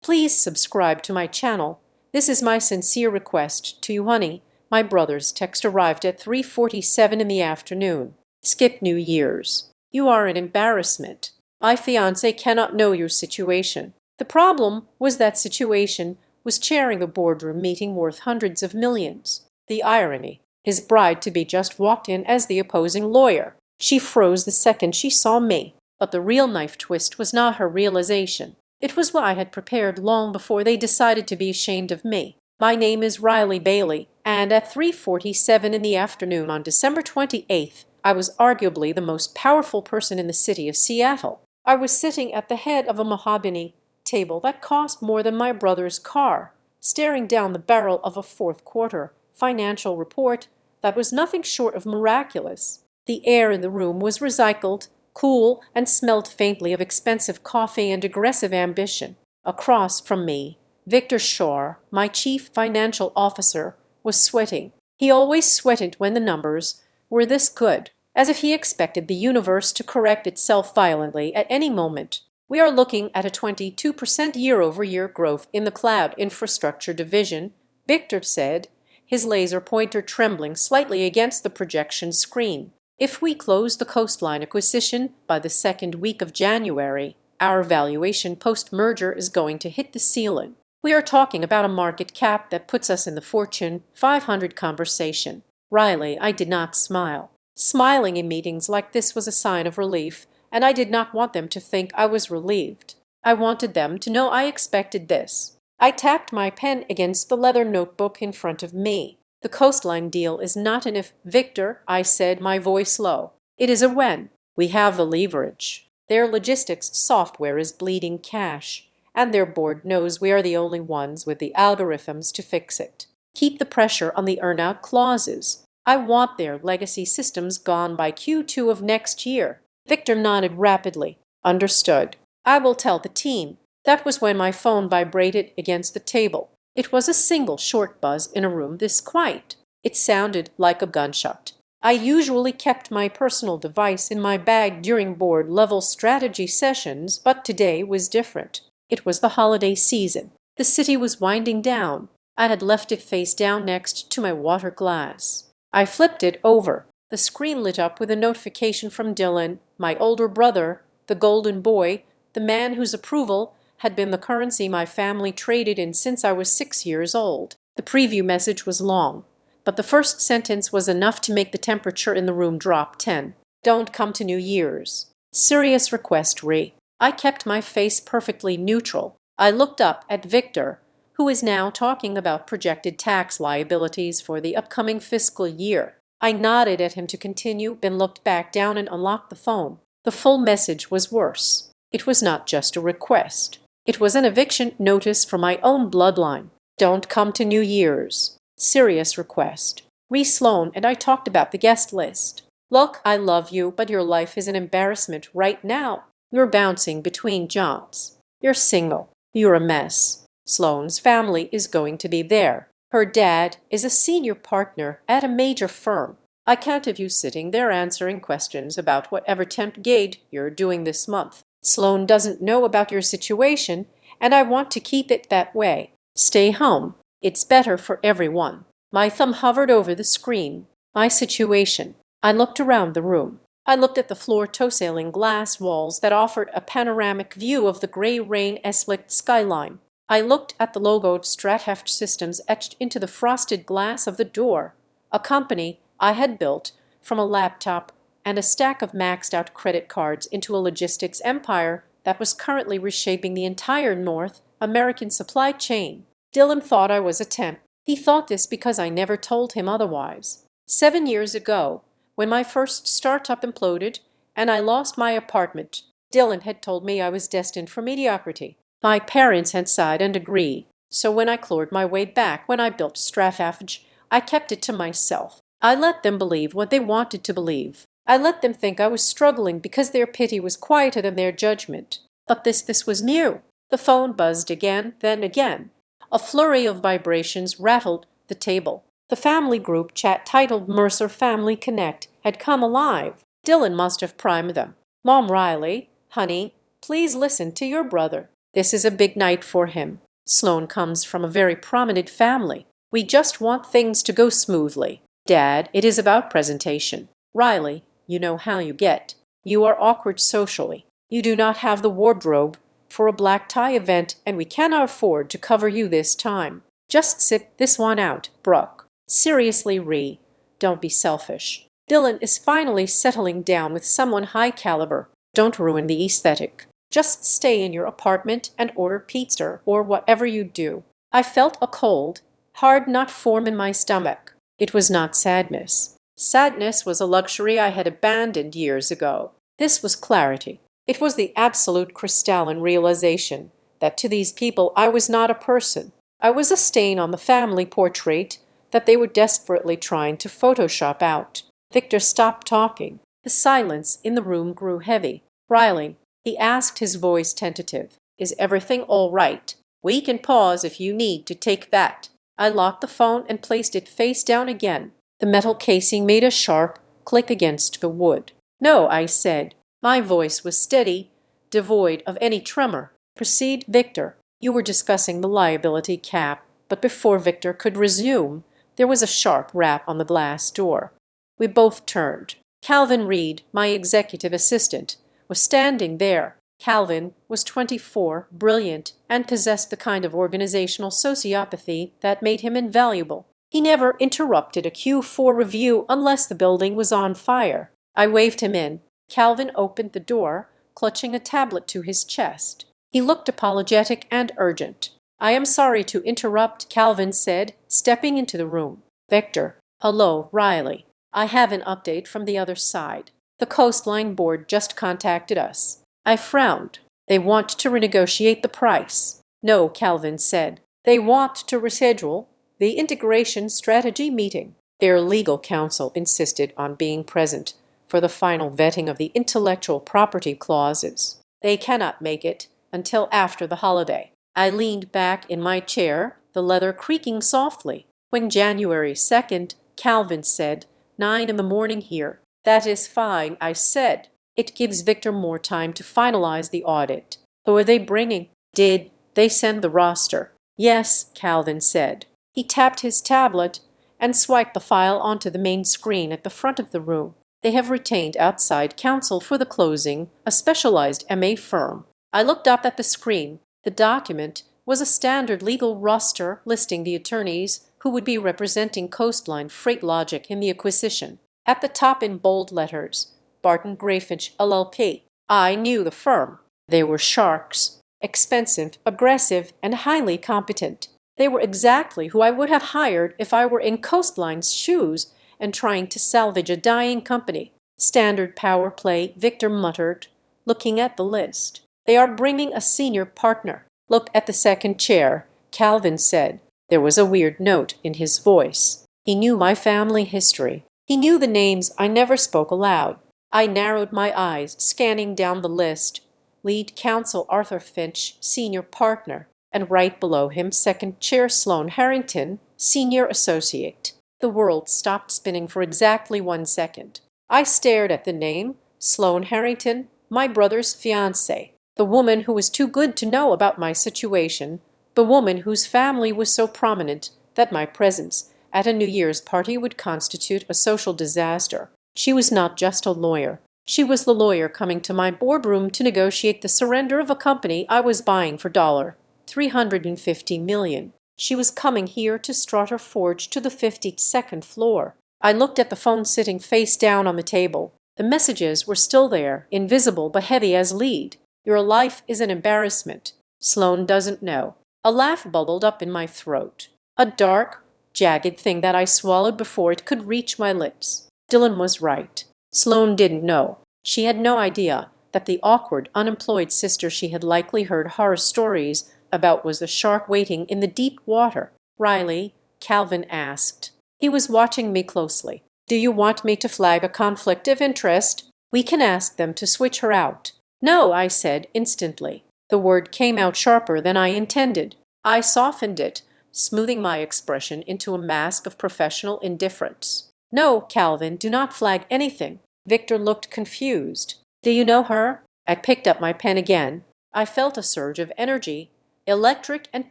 Please subscribe to my channel. This is my sincere request to you, honey. My brother's text arrived at 3:47 in the afternoon. Skip New Year's. You are an embarrassment. My fiancé cannot know your situation. The problem was that situation was chairing a boardroom meeting worth hundreds of millions. The irony. His bride-to-be just walked in as the opposing lawyer. She froze the second she saw me. But the real knife twist was not her realization. It was what I had prepared long before they decided to be ashamed of me. My name is Riley Bailey, and at 3:47 in the afternoon on December 28th, I was arguably the most powerful person in the city of Seattle. I was sitting at the head of a mahogany table that cost more than my brother's car, staring down the barrel of a fourth quarter financial report that was nothing short of miraculous. The air in the room was recycled, cool, and smelled faintly of expensive coffee and aggressive ambition. Across from me, Victor Shore, my chief financial officer, was sweating. He always sweated when the numbers were this good, as if he expected the universe to correct itself violently at any moment. We are looking at a 22% year-over-year growth in the cloud infrastructure division, Victor said, his laser pointer trembling slightly against the projection screen. If we close the Coastline acquisition by the second week of January, our valuation post-merger is going to hit the ceiling. We are talking about a market cap that puts us in the Fortune 500 conversation. Riley, I did not smile. Smiling in meetings like this was a sign of relief, and I did not want them to think I was relieved. I wanted them to know I expected this. I tapped my pen against the leather notebook in front of me. The Coastline deal is not an if, Victor, I said, my voice low. It is a when. We have the leverage. Their logistics software is bleeding cash, and their board knows we are the only ones with the algorithms to fix it. Keep the pressure on the earn-out clauses. I want their legacy systems gone by Q2 of next year. Victor nodded rapidly. Understood. I will tell the team. That was when my phone vibrated against the table. It was a single short buzz in a room this quiet. It sounded like a gunshot. I usually kept my personal device in my bag during board-level strategy sessions, but today was different. It was the holiday season. The city was winding down. I had left it face down next to my water glass. I flipped it over. The screen lit up with a notification from Dylan, my older brother, the golden boy, the man whose approval had been the currency my family traded in since I was 6 years old. The preview message was long, but the first sentence was enough to make the temperature in the room drop 10. Don't come to New Year's. Serious request, Ree. I kept my face perfectly neutral. I looked up at Victor, who is now talking about projected tax liabilities for the upcoming fiscal year. I nodded at him to continue, then looked back down and unlocked the phone. The full message was worse. It was not just a request. It was an eviction notice from my own bloodline. Don't come to New Year's. Serious request. Ree Sloan and I talked about the guest list. Look, I love you, but your life is an embarrassment right now. You're bouncing between jobs. You're single. You're a mess. Sloan's family is going to be there. Her dad is a senior partner at a major firm. I can't have you sitting there answering questions about whatever temp gig you're doing this month. Sloan doesn't know about your situation, and I want to keep it that way. Stay home. It's better for everyone. My thumb hovered over the screen. My situation. I looked around the room. I looked at the floor-to-ceiling glass walls that offered a panoramic view of the gray rain-slicked skyline. I looked at the logoed Strathheft systems etched into the frosted glass of the door, a company I had built from a laptop and a stack of maxed-out credit cards into a logistics empire that was currently reshaping the entire North American supply chain. Dylan thought I was a temp. He thought this because I never told him otherwise. 7 years ago, when my first startup imploded and I lost my apartment, Dylan had told me I was destined for mediocrity. My parents had sighed and agreed. So when I clawed my way back, when I built Strathheft, I kept it to myself. I let them believe what they wanted to believe. I let them think I was struggling because their pity was quieter than their judgment. But this was new. The phone buzzed again, then again. A flurry of vibrations rattled the table. The family group chat titled Mercer Family Connect had come alive. Dylan must have primed them. Mom Riley, honey, please listen to your brother. This is a big night for him. Sloane comes from a very prominent family. We just want things to go smoothly. Dad, it is about presentation. Riley, you know how you get. You are awkward socially. You do not have the wardrobe for a black tie event, and we cannot afford to cover you this time. Just sit this one out, Brooke. Seriously, Ree, don't be selfish. Dylan is finally settling down with someone high caliber. Don't ruin the aesthetic. Just stay in your apartment and order pizza or whatever you do. I felt a cold, hard knot form in my stomach. It was not sadness. Sadness was a luxury I had abandoned years ago. This was clarity. It was the absolute crystalline realization that to these people I was not a person. I was a stain on the family portrait that they were desperately trying to Photoshop out. Victor stopped talking. The silence in the room grew heavy. Riley, he asked, his voice tentative, is everything all right? We can pause if you need to take that. I locked the phone and placed it face down again. The metal casing made a sharp click against the wood. No, I said. My voice was steady, devoid of any tremor. Proceed, Victor. You were discussing the liability cap, but before Victor could resume, there was a sharp rap on the glass door. We both turned. Calvin Reed, my executive assistant, was standing there. Calvin was 24, brilliant, and possessed the kind of organizational sociopathy that made him invaluable. He never interrupted a Q4 review unless the building was on fire. I waved him in. Calvin opened the door, clutching a tablet to his chest. He looked apologetic and urgent. I am sorry to interrupt, Calvin said, stepping into the room. Victor. Hello, Riley. I have an update from the other side. The Coastline Board just contacted us. I frowned. They want to renegotiate the price. No, Calvin said. They want to reschedule the integration strategy meeting. Their legal counsel insisted on being present for the final vetting of the intellectual property clauses. They cannot make it until after the holiday. I leaned back in my chair, the leather creaking softly. When January 2nd, Calvin said, 9 in the morning here. That is fine, I said. It gives Victor more time to finalize the audit. Who are they bringing? Did they send the roster? Yes, Calvin said. He tapped his tablet and swiped the file onto the main screen at the front of the room. They have retained outside counsel for the closing, a specialized MA firm. I looked up at the screen. The document was a standard legal roster listing the attorneys who would be representing Coastline Freight Logic in the acquisition. At the top in bold letters, Barton Graffinch LLP. I knew the firm. They were sharks. Expensive, aggressive, and highly competent. They were exactly who I would have hired if I were in Coastline's shoes and trying to salvage a dying company. Standard power play, Victor muttered, looking at the list. They are bringing a senior partner. Look at the second chair, Calvin said. There was a weird note in his voice. He knew my family history. He knew the names I never spoke aloud. I narrowed my eyes, scanning down the list. Lead counsel Arthur Finch, senior partner, and right below him second chair Sloane Harrington, senior associate. The world stopped spinning for exactly 1 second. I stared at the name, Sloane Harrington, my brother's fiancée, the woman who was too good to know about my situation, the woman whose family was so prominent that my presence at a New Year's party would constitute a social disaster. She was not just a lawyer. She was the lawyer coming to my boardroom to negotiate the surrender of a company I was buying for $350 million. She was coming here to strut her forge to the 52nd floor. I looked at the phone sitting face down on the table. The messages were still there, invisible but heavy as lead. Your life is an embarrassment. Sloane doesn't know. A laugh bubbled up in my throat. A dark, jagged thing that I swallowed before it could reach my lips. Dylan was right. Sloane didn't know. She had no idea that the awkward, unemployed sister she had likely heard horror stories about was the shark waiting in the deep water. Riley, Calvin asked. He was watching me closely. Do you want me to flag a conflict of interest? We can ask them to switch her out. No, I said instantly. The word came out sharper than I intended. I softened it, smoothing my expression into a mask of professional indifference. No, Calvin, do not flag anything. Victor looked confused. Do you know her? I picked up my pen again. I felt a surge of energy, electric and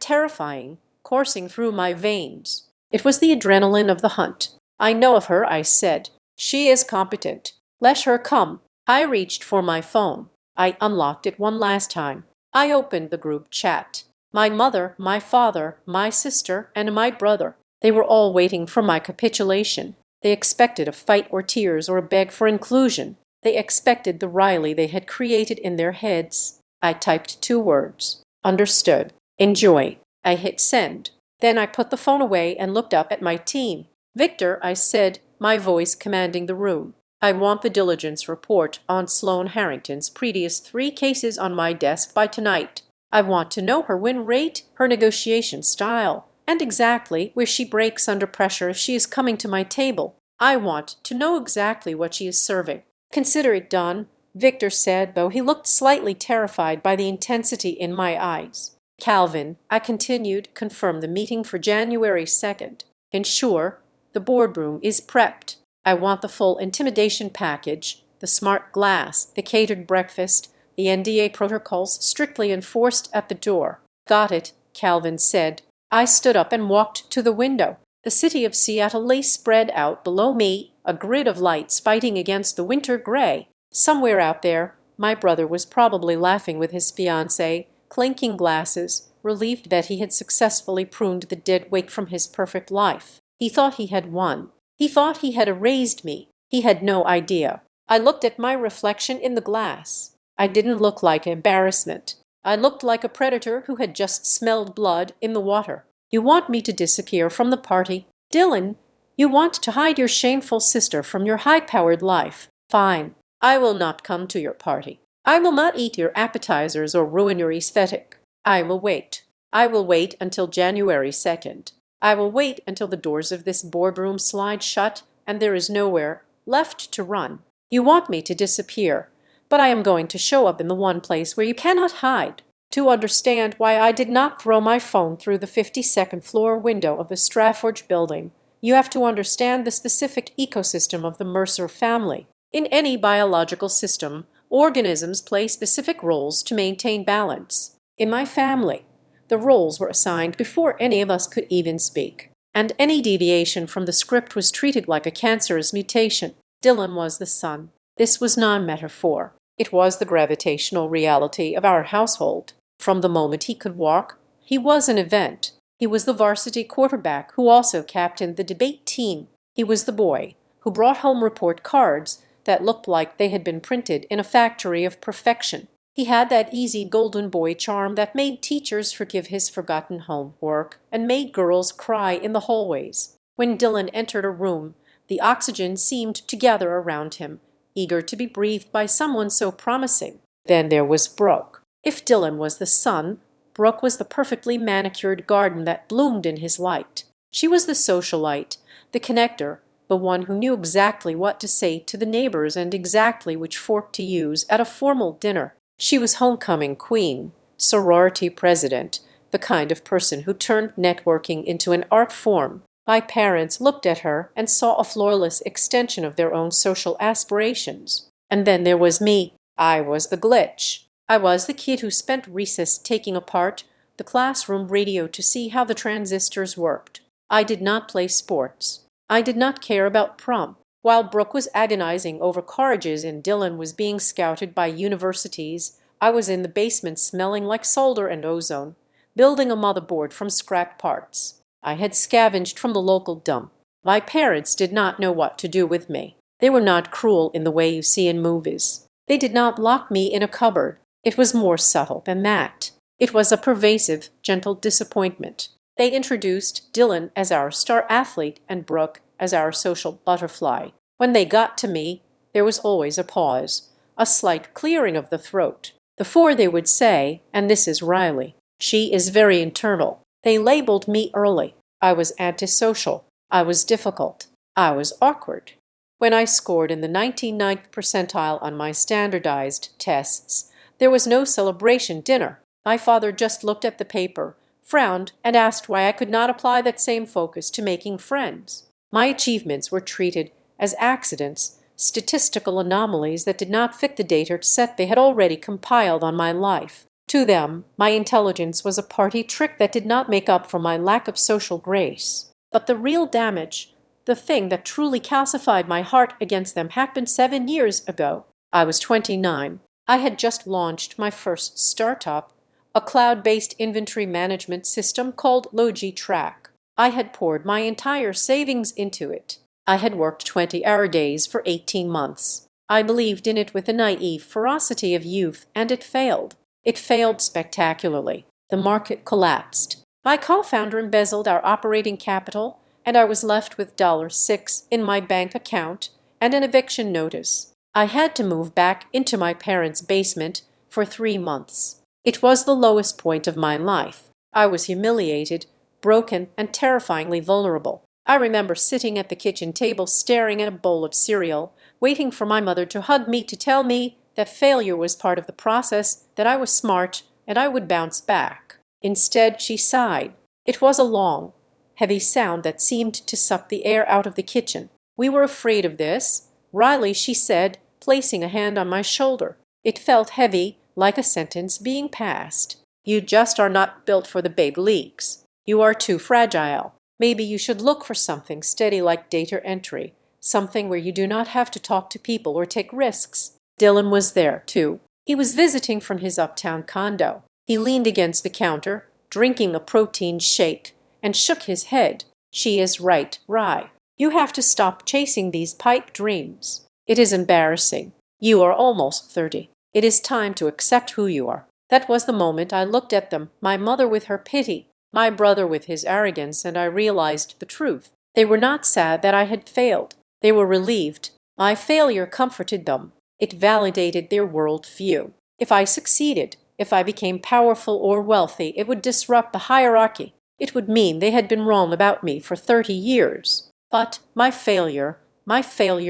terrifying, coursing through my veins. It was the adrenaline of the hunt. "I know of her," I said. "She is competent. Let her come." I reached for my phone. I unlocked it one last time. I opened the group chat. My mother, my father, my sister, and my brother. They were all waiting for my capitulation. They expected a fight or tears or a beg for inclusion. They expected the Riley they had created in their heads. I typed 2 words. Understood. Enjoy. I hit send. Then I put the phone away and looked up at my team. "Victor," I said, my voice commanding the room, "I want the diligence report on Sloane Harrington's previous 3 cases on my desk by tonight. I want to know her win rate, her negotiation style, and exactly where she breaks under pressure if she is coming to my table. I want to know exactly what she is serving." "Consider it done," Victor said, though he looked slightly terrified by the intensity in my eyes. "Calvin," I continued, "confirm the meeting for January 2nd. Ensure the boardroom is prepped. I want the full intimidation package, the smart glass, the catered breakfast, the NDA protocols strictly enforced at the door." "Got it," Calvin said. I stood up and walked to the window. The city of Seattle lay spread out below me, a grid of lights fighting against the winter gray. Somewhere out there, my brother was probably laughing with his fiancée, clinking glasses, relieved that he had successfully pruned the dead weight from his perfect life. He thought he had won. He thought he had erased me. He had no idea. I looked at my reflection in the glass. I didn't look like embarrassment. I looked like a predator who had just smelled blood in the water. "You want me to disappear from the party? Dylan, you want to hide your shameful sister from your high-powered life. Fine. I will not come to your party. I will not eat your appetizers or ruin your aesthetic. I will wait. I will wait until January 2nd. I will wait until the doors of this boardroom slide shut and there is nowhere left to run. You want me to disappear, but I am going to show up in the one place where you cannot hide. To understand why I did not throw my phone through the 52nd floor window of the Stratford building, you have to understand the specific ecosystem of the Mercer family. In any biological system, organisms play specific roles to maintain balance. In my family, the roles were assigned before any of us could even speak, and any deviation from the script was treated like a cancerous mutation. Dylan was the son. This was non-metaphor. It was the gravitational reality of our household. From the moment he could walk, he was an event. He was the varsity quarterback who also captained the debate team. He was the boy who brought home report cards that looked like they had been printed in a factory of perfection. He had that easy golden boy charm that made teachers forgive his forgotten homework and made girls cry in the hallways. When Dylan entered a room, the oxygen seemed to gather around him, eager to be breathed by someone so promising. Then there was Brooke. If Dylan was the sun, Brooke was the perfectly manicured garden that bloomed in his light. She was the socialite, the connector, the one who knew exactly what to say to the neighbors and exactly which fork to use at a formal dinner. She was homecoming queen, sorority president, the kind of person who turned networking into an art form. My parents looked at her and saw a flawless extension of their own social aspirations. And then there was me. I was the glitch. I was the kid who spent recess taking apart the classroom radio to see how the transistors worked. I did not play sports. I did not care about prom. While Brooke was agonizing over colleges and Dylan was being scouted by universities, I was in the basement smelling like solder and ozone, building a motherboard from scrap parts. I had scavenged from the local dump. My parents did not know what to do with me. They were not cruel in the way you see in movies. They did not lock me in a cupboard. It was more subtle than that. It was a pervasive, gentle disappointment. They introduced Dylan as our star athlete and Brooke as our social butterfly. When they got to me, there was always a pause, a slight clearing of the throat, before they would say, and this is Riley, "She is very internal." They labeled me early. I was antisocial. I was difficult. I was awkward. When I scored in the 99th percentile on my standardized tests, there was no celebration dinner. My father just looked at the paper, frowned, and asked why I could not apply that same focus to making friends. My achievements were treated as accidents, statistical anomalies that did not fit the data set they had already compiled on my life. To them, my intelligence was a party trick that did not make up for my lack of social grace. But the real damage, the thing that truly calcified my heart against them, happened 7 years ago. I was 29. I had just launched my first startup, a cloud-based inventory management system called LogiTrack. I had poured my entire savings into it. I had worked 20-hour days for 18 months. I believed in it with the naive ferocity of youth, and it failed. It failed spectacularly. The market collapsed. My co-founder embezzled our operating capital, and I was left with $6 in my bank account and an eviction notice. I had to move back into my parents' basement for 3 months. It was the lowest point of my life. I was humiliated, broken, and terrifyingly vulnerable. I remember sitting at the kitchen table staring at a bowl of cereal, waiting for my mother to hug me to tell me that failure was part of the process, that I was smart, and I would bounce back. Instead, she sighed. It was a long, heavy sound that seemed to suck the air out of the kitchen. "We were afraid of this, Riley," she said, placing a hand on my shoulder. It felt heavy, like a sentence being passed. "You just are not built for the big leagues. You are too fragile. Maybe you should look for something steady like data entry, something where you do not have to talk to people or take risks." Dylan was there, too. He was visiting from his uptown condo. He leaned against the counter, drinking a protein shake, and shook his head. "She is right, Rye. You have to stop chasing these pipe dreams. It is embarrassing. You are almost 30. It is time to accept who you are." That was the moment I looked at them, my mother with her pity, my brother with his arrogance, and I realized the truth. They were not sad that I had failed. They were relieved. My failure comforted them. It validated their world view. If I succeeded, if I became powerful or wealthy, it would disrupt the hierarchy. It would mean they had been wrong about me for 30 years. But my failure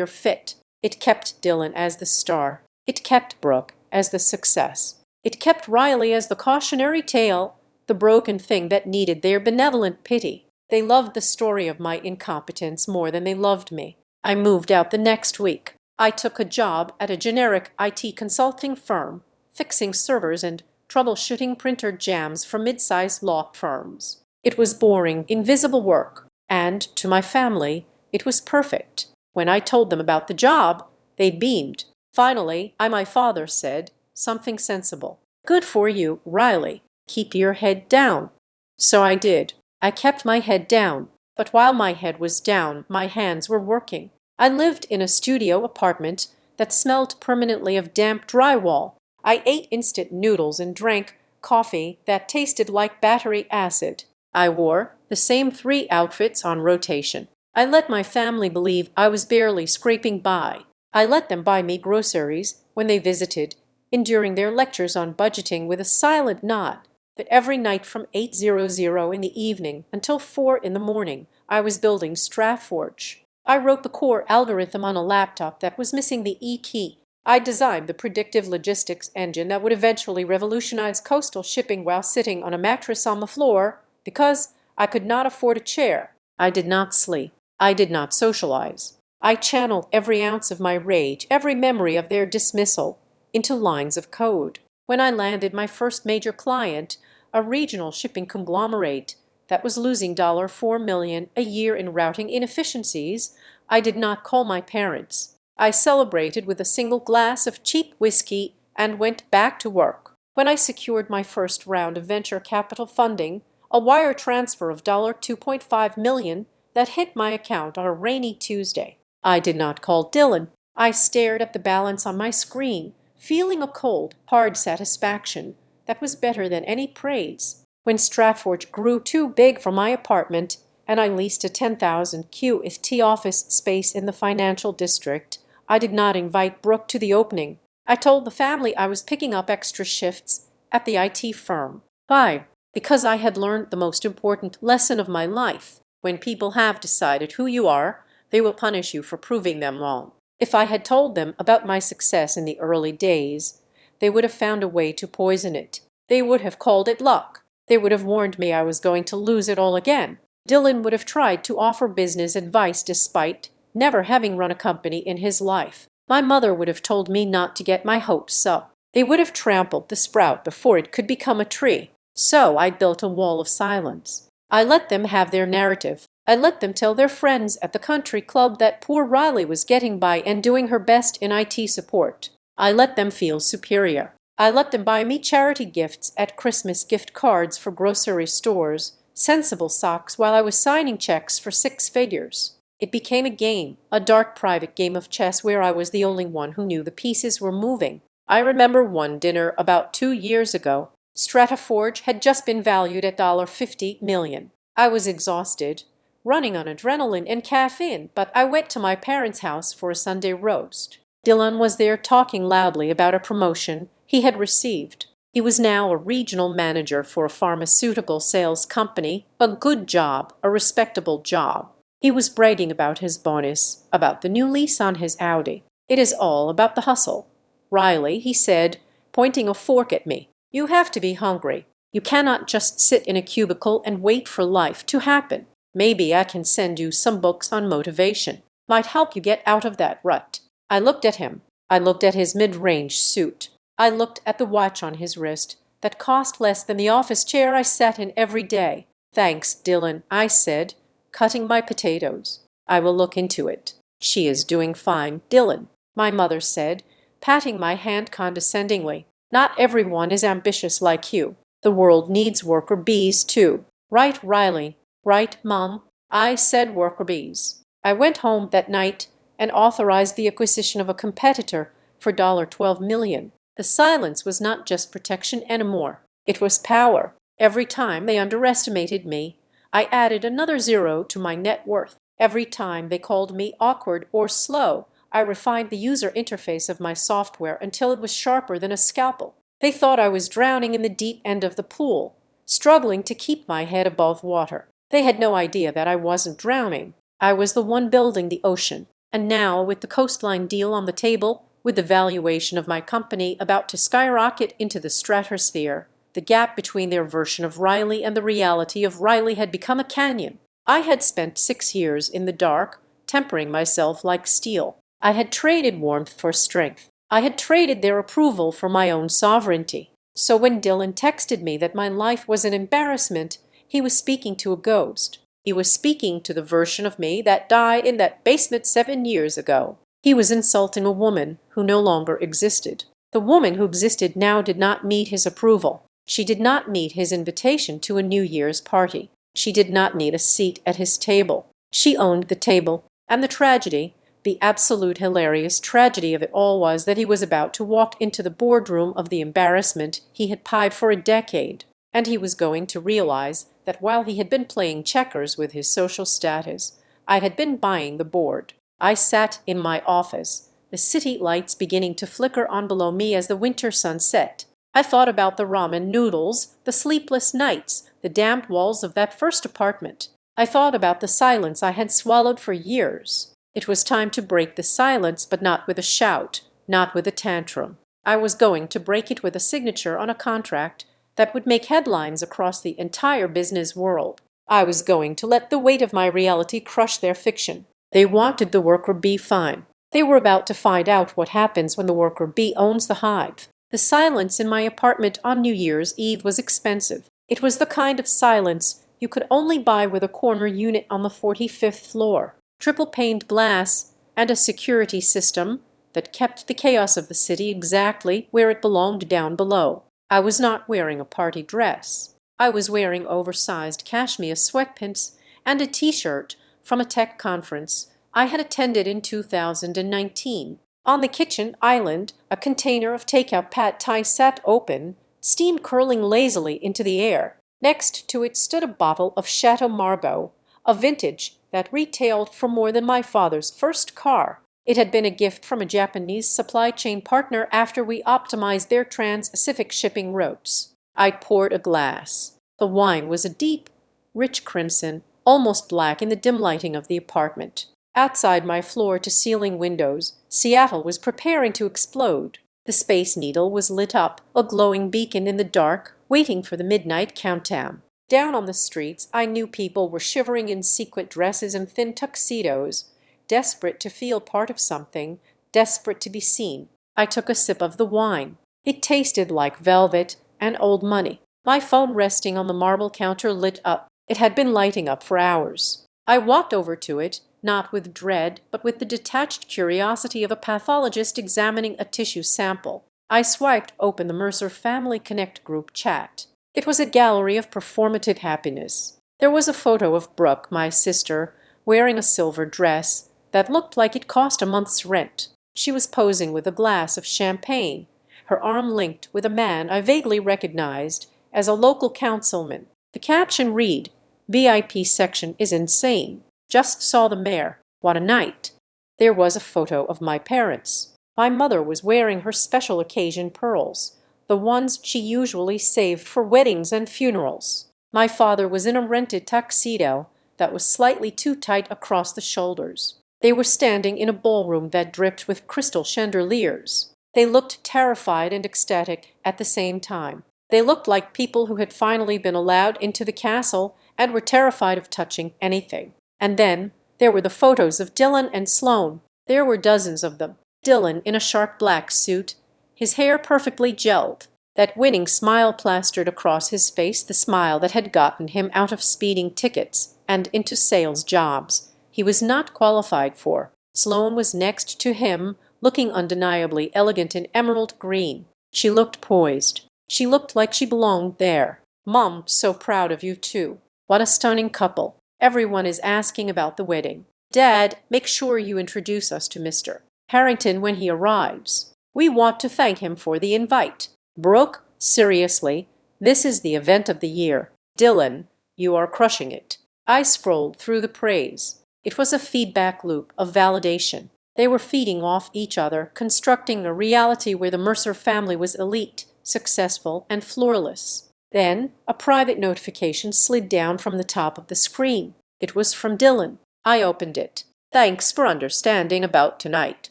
fit. It kept Dylan as the star. It kept Brooke as the success. It kept Riley as the cautionary tale, the broken thing that needed their benevolent pity. They loved the story of my incompetence more than they loved me. I moved out the next week. I took a job at a generic IT consulting firm, fixing servers and troubleshooting printer jams for mid-sized law firms. It was boring, invisible work, and to my family, it was perfect. When I told them about the job, they beamed. Finally, my father said something sensible. "Good for you, Riley. Keep your head down." So I did. I kept my head down. But while my head was down, my hands were working. I lived in a studio apartment that smelled permanently of damp drywall. I ate instant noodles and drank coffee that tasted like battery acid. I wore the same 3 outfits on rotation. I let my family believe I was barely scraping by. I let them buy me groceries when they visited, enduring their lectures on budgeting with a silent nod. But every night from 8:00 in the evening until 4 in the morning, I was building Strathforge. I wrote the core algorithm on a laptop that was missing the E key. I designed the predictive logistics engine that would eventually revolutionize coastal shipping while sitting on a mattress on the floor because I could not afford a chair. I did not sleep. I did not socialize. I channeled every ounce of my rage, every memory of their dismissal, into lines of code. When I landed my first major client, a regional shipping conglomerate that was losing $4 million a year in routing inefficiencies, I did not call my parents. I celebrated with a single glass of cheap whiskey and went back to work. When I secured my first round of venture capital funding, a wire transfer of $2.5 million that hit my account on a rainy Tuesday, I did not call Dylan. I stared at the balance on my screen, feeling a cold, hard satisfaction that was better than any praise. When Stratford grew too big for my apartment and I leased a 10,000 QFT office space in the financial district, I did not invite Brooke to the opening. I told the family I was picking up extra shifts at the IT firm. Why? Because I had learned the most important lesson of my life. When people have decided who you are, they will punish you for proving them wrong. If I had told them about my success in the early days, they would have found a way to poison it. They would have called it luck. They would have warned me I was going to lose it all again. Dylan would have tried to offer business advice despite never having run a company in his life. My mother would have told me not to get my hopes up. They would have trampled the sprout before it could become a tree. So I built a wall of silence. I let them have their narrative. I let them tell their friends at the country club that poor Riley was getting by and doing her best in IT support. I let them feel superior. I let them buy me charity gifts at Christmas, gift cards for grocery stores, sensible socks while I was signing checks for six figures. It became a game, a dark private game of chess where I was the only one who knew the pieces were moving. I remember one dinner about 2 years ago. Strataforge had just been valued at $50 million. I was exhausted, running on adrenaline and caffeine, but I went to my parents' house for a Sunday roast. Dylan was there talking loudly about a promotion he had received. He was now a regional manager for a pharmaceutical sales company, a good job, a respectable job. He was bragging about his bonus, about the new lease on his Audi. It is all about the hustle. Riley, he said, pointing a fork at me, you have to be hungry. You cannot just sit in a cubicle and wait for life to happen. Maybe I can send you some books on motivation. Might help you get out of that rut. I looked at him. I looked at his mid-range suit. I looked at the watch on his wrist that cost less than the office chair I sat in every day. Thanks, Dylan, I said, cutting my potatoes. I will look into it. She is doing fine, Dylan, my mother said, patting my hand condescendingly. Not everyone is ambitious like you. The world needs worker bees too. Right, Riley? Right, Mom? I said worker bees. I went home that night and authorized the acquisition of a competitor for $12 million. The silence was not just protection anymore. It was power. Every time they underestimated me, I added another zero to my net worth. Every time they called me awkward or slow, I refined the user interface of my software until it was sharper than a scalpel. They thought I was drowning in the deep end of the pool, struggling to keep my head above water. They had no idea that I wasn't drowning. I was the one building the ocean. And now, with the coastline deal on the table, with the valuation of my company about to skyrocket into the stratosphere, the gap between their version of Riley and the reality of Riley had become a canyon. I had spent 6 years in the dark, tempering myself like steel. I had traded warmth for strength. I had traded their approval for my own sovereignty. So when Dylan texted me that my life was an embarrassment, he was speaking to a ghost. He was speaking to the version of me that died in that basement 7 years ago. He was insulting a woman who no longer existed. The woman who existed now did not need his approval. She did not need his invitation to a New Year's party. She did not need a seat at his table. She owned the table. And the tragedy, the absolute hilarious tragedy of it all was that he was about to walk into the boardroom of the embarrassment he had pied for a decade. And he was going to realize that while he had been playing checkers with his social status, I had been buying the board. I sat in my office, the city lights beginning to flicker on below me as the winter sun set. I thought about the ramen noodles, the sleepless nights, the damp walls of that first apartment. I thought about the silence I had swallowed for years. It was time to break the silence, but not with a shout, not with a tantrum. I was going to break it with a signature on a contract that would make headlines across the entire business world. I was going to let the weight of my reality crush their fiction. They wanted the worker bee fine. They were about to find out what happens when the worker bee owns the hive. The silence in my apartment on New Year's Eve was expensive. It was the kind of silence you could only buy with a corner unit on the 45th floor, triple-paned glass, and a security system that kept the chaos of the city exactly where it belonged down below. I was not wearing a party dress. I was wearing oversized cashmere sweatpants and a t-shirt from a tech conference I had attended in 2019. On the kitchen island, a container of takeout pad thai sat open, steam curling lazily into the air. Next to it stood a bottle of Chateau Margaux, a vintage that retailed for more than my father's first car. It had been a gift from a Japanese supply chain partner after we optimized their trans-Pacific shipping routes. I poured a glass. The wine was a deep, rich crimson, almost black in the dim lighting of the apartment. Outside my floor-to-ceiling windows, Seattle was preparing to explode. The Space Needle was lit up, a glowing beacon in the dark, waiting for the midnight countdown. Down on the streets, I knew people were shivering in sequin dresses and thin tuxedos, desperate to feel part of something, desperate to be seen. I took a sip of the wine. It tasted like velvet and old money. My phone resting on the marble counter lit up. It had been lighting up for hours. I walked over to it, not with dread, but with the detached curiosity of a pathologist examining a tissue sample. I swiped open the Mercer Family Connect group chat. It was a gallery of performative happiness. There was a photo of Brooke, my sister, wearing a silver dress that looked like it cost a month's rent. She was posing with a glass of champagne, her arm linked with a man I vaguely recognized as a local councilman. The caption read, "VIP section is insane. Just saw the mayor. What a night." There was a photo of my parents. My mother was wearing her special occasion pearls, the ones she usually saved for weddings and funerals. My father was in a rented tuxedo that was slightly too tight across the shoulders. They were standing in a ballroom that dripped with crystal chandeliers. They looked terrified and ecstatic at the same time. They looked like people who had finally been allowed into the castle and were terrified of touching anything. And then there were the photos of Dylan and Sloane. There were dozens of them. Dylan in a sharp black suit, his hair perfectly gelled, that winning smile plastered across his face, the smile that had gotten him out of speeding tickets and into sales jobs he was not qualified for. Sloane was next to him, looking undeniably elegant in emerald green. She looked poised. She looked like she belonged there. "Mom, so proud of you too. What a stunning couple. Everyone is asking about the wedding. Dad, make sure you introduce us to Mr. Harrington when he arrives. We want to thank him for the invite. Brooke, seriously, this is the event of the year. Dylan, you are crushing it." I scrolled through the praise. It was a feedback loop of validation. They were feeding off each other, constructing a reality where the Mercer family was elite, successful, and flawless. Then a private notification slid down from the top of the screen. It was from Dylan. I opened it. "Thanks for understanding about tonight.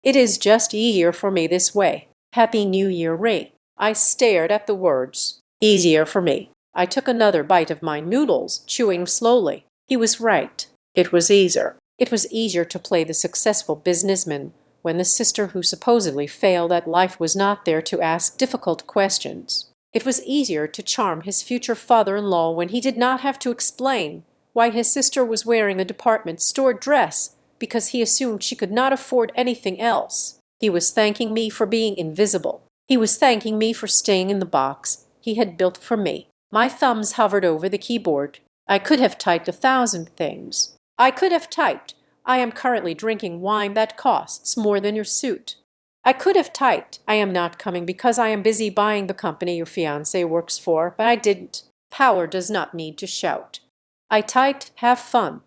It is just easier for me this way. Happy New Year, Ray." I stared at the words. Easier for me. I took another bite of my noodles, chewing slowly. He was right. It was easier. It was easier to play the successful businessman when the sister who supposedly failed at life was not there to ask difficult questions. It was easier to charm his future father-in-law when he did not have to explain why his sister was wearing a department store dress because he assumed she could not afford anything else. He was thanking me for being invisible. He was thanking me for staying in the box he had built for me. My thumbs hovered over the keyboard. I could have typed 1,000 things. I could have typed, "I am currently drinking wine that costs more than your suit." I could have typed, "I am not coming because I am busy buying the company your fiancé works for," but I didn't. Power does not need to shout. I typed, "Have fun."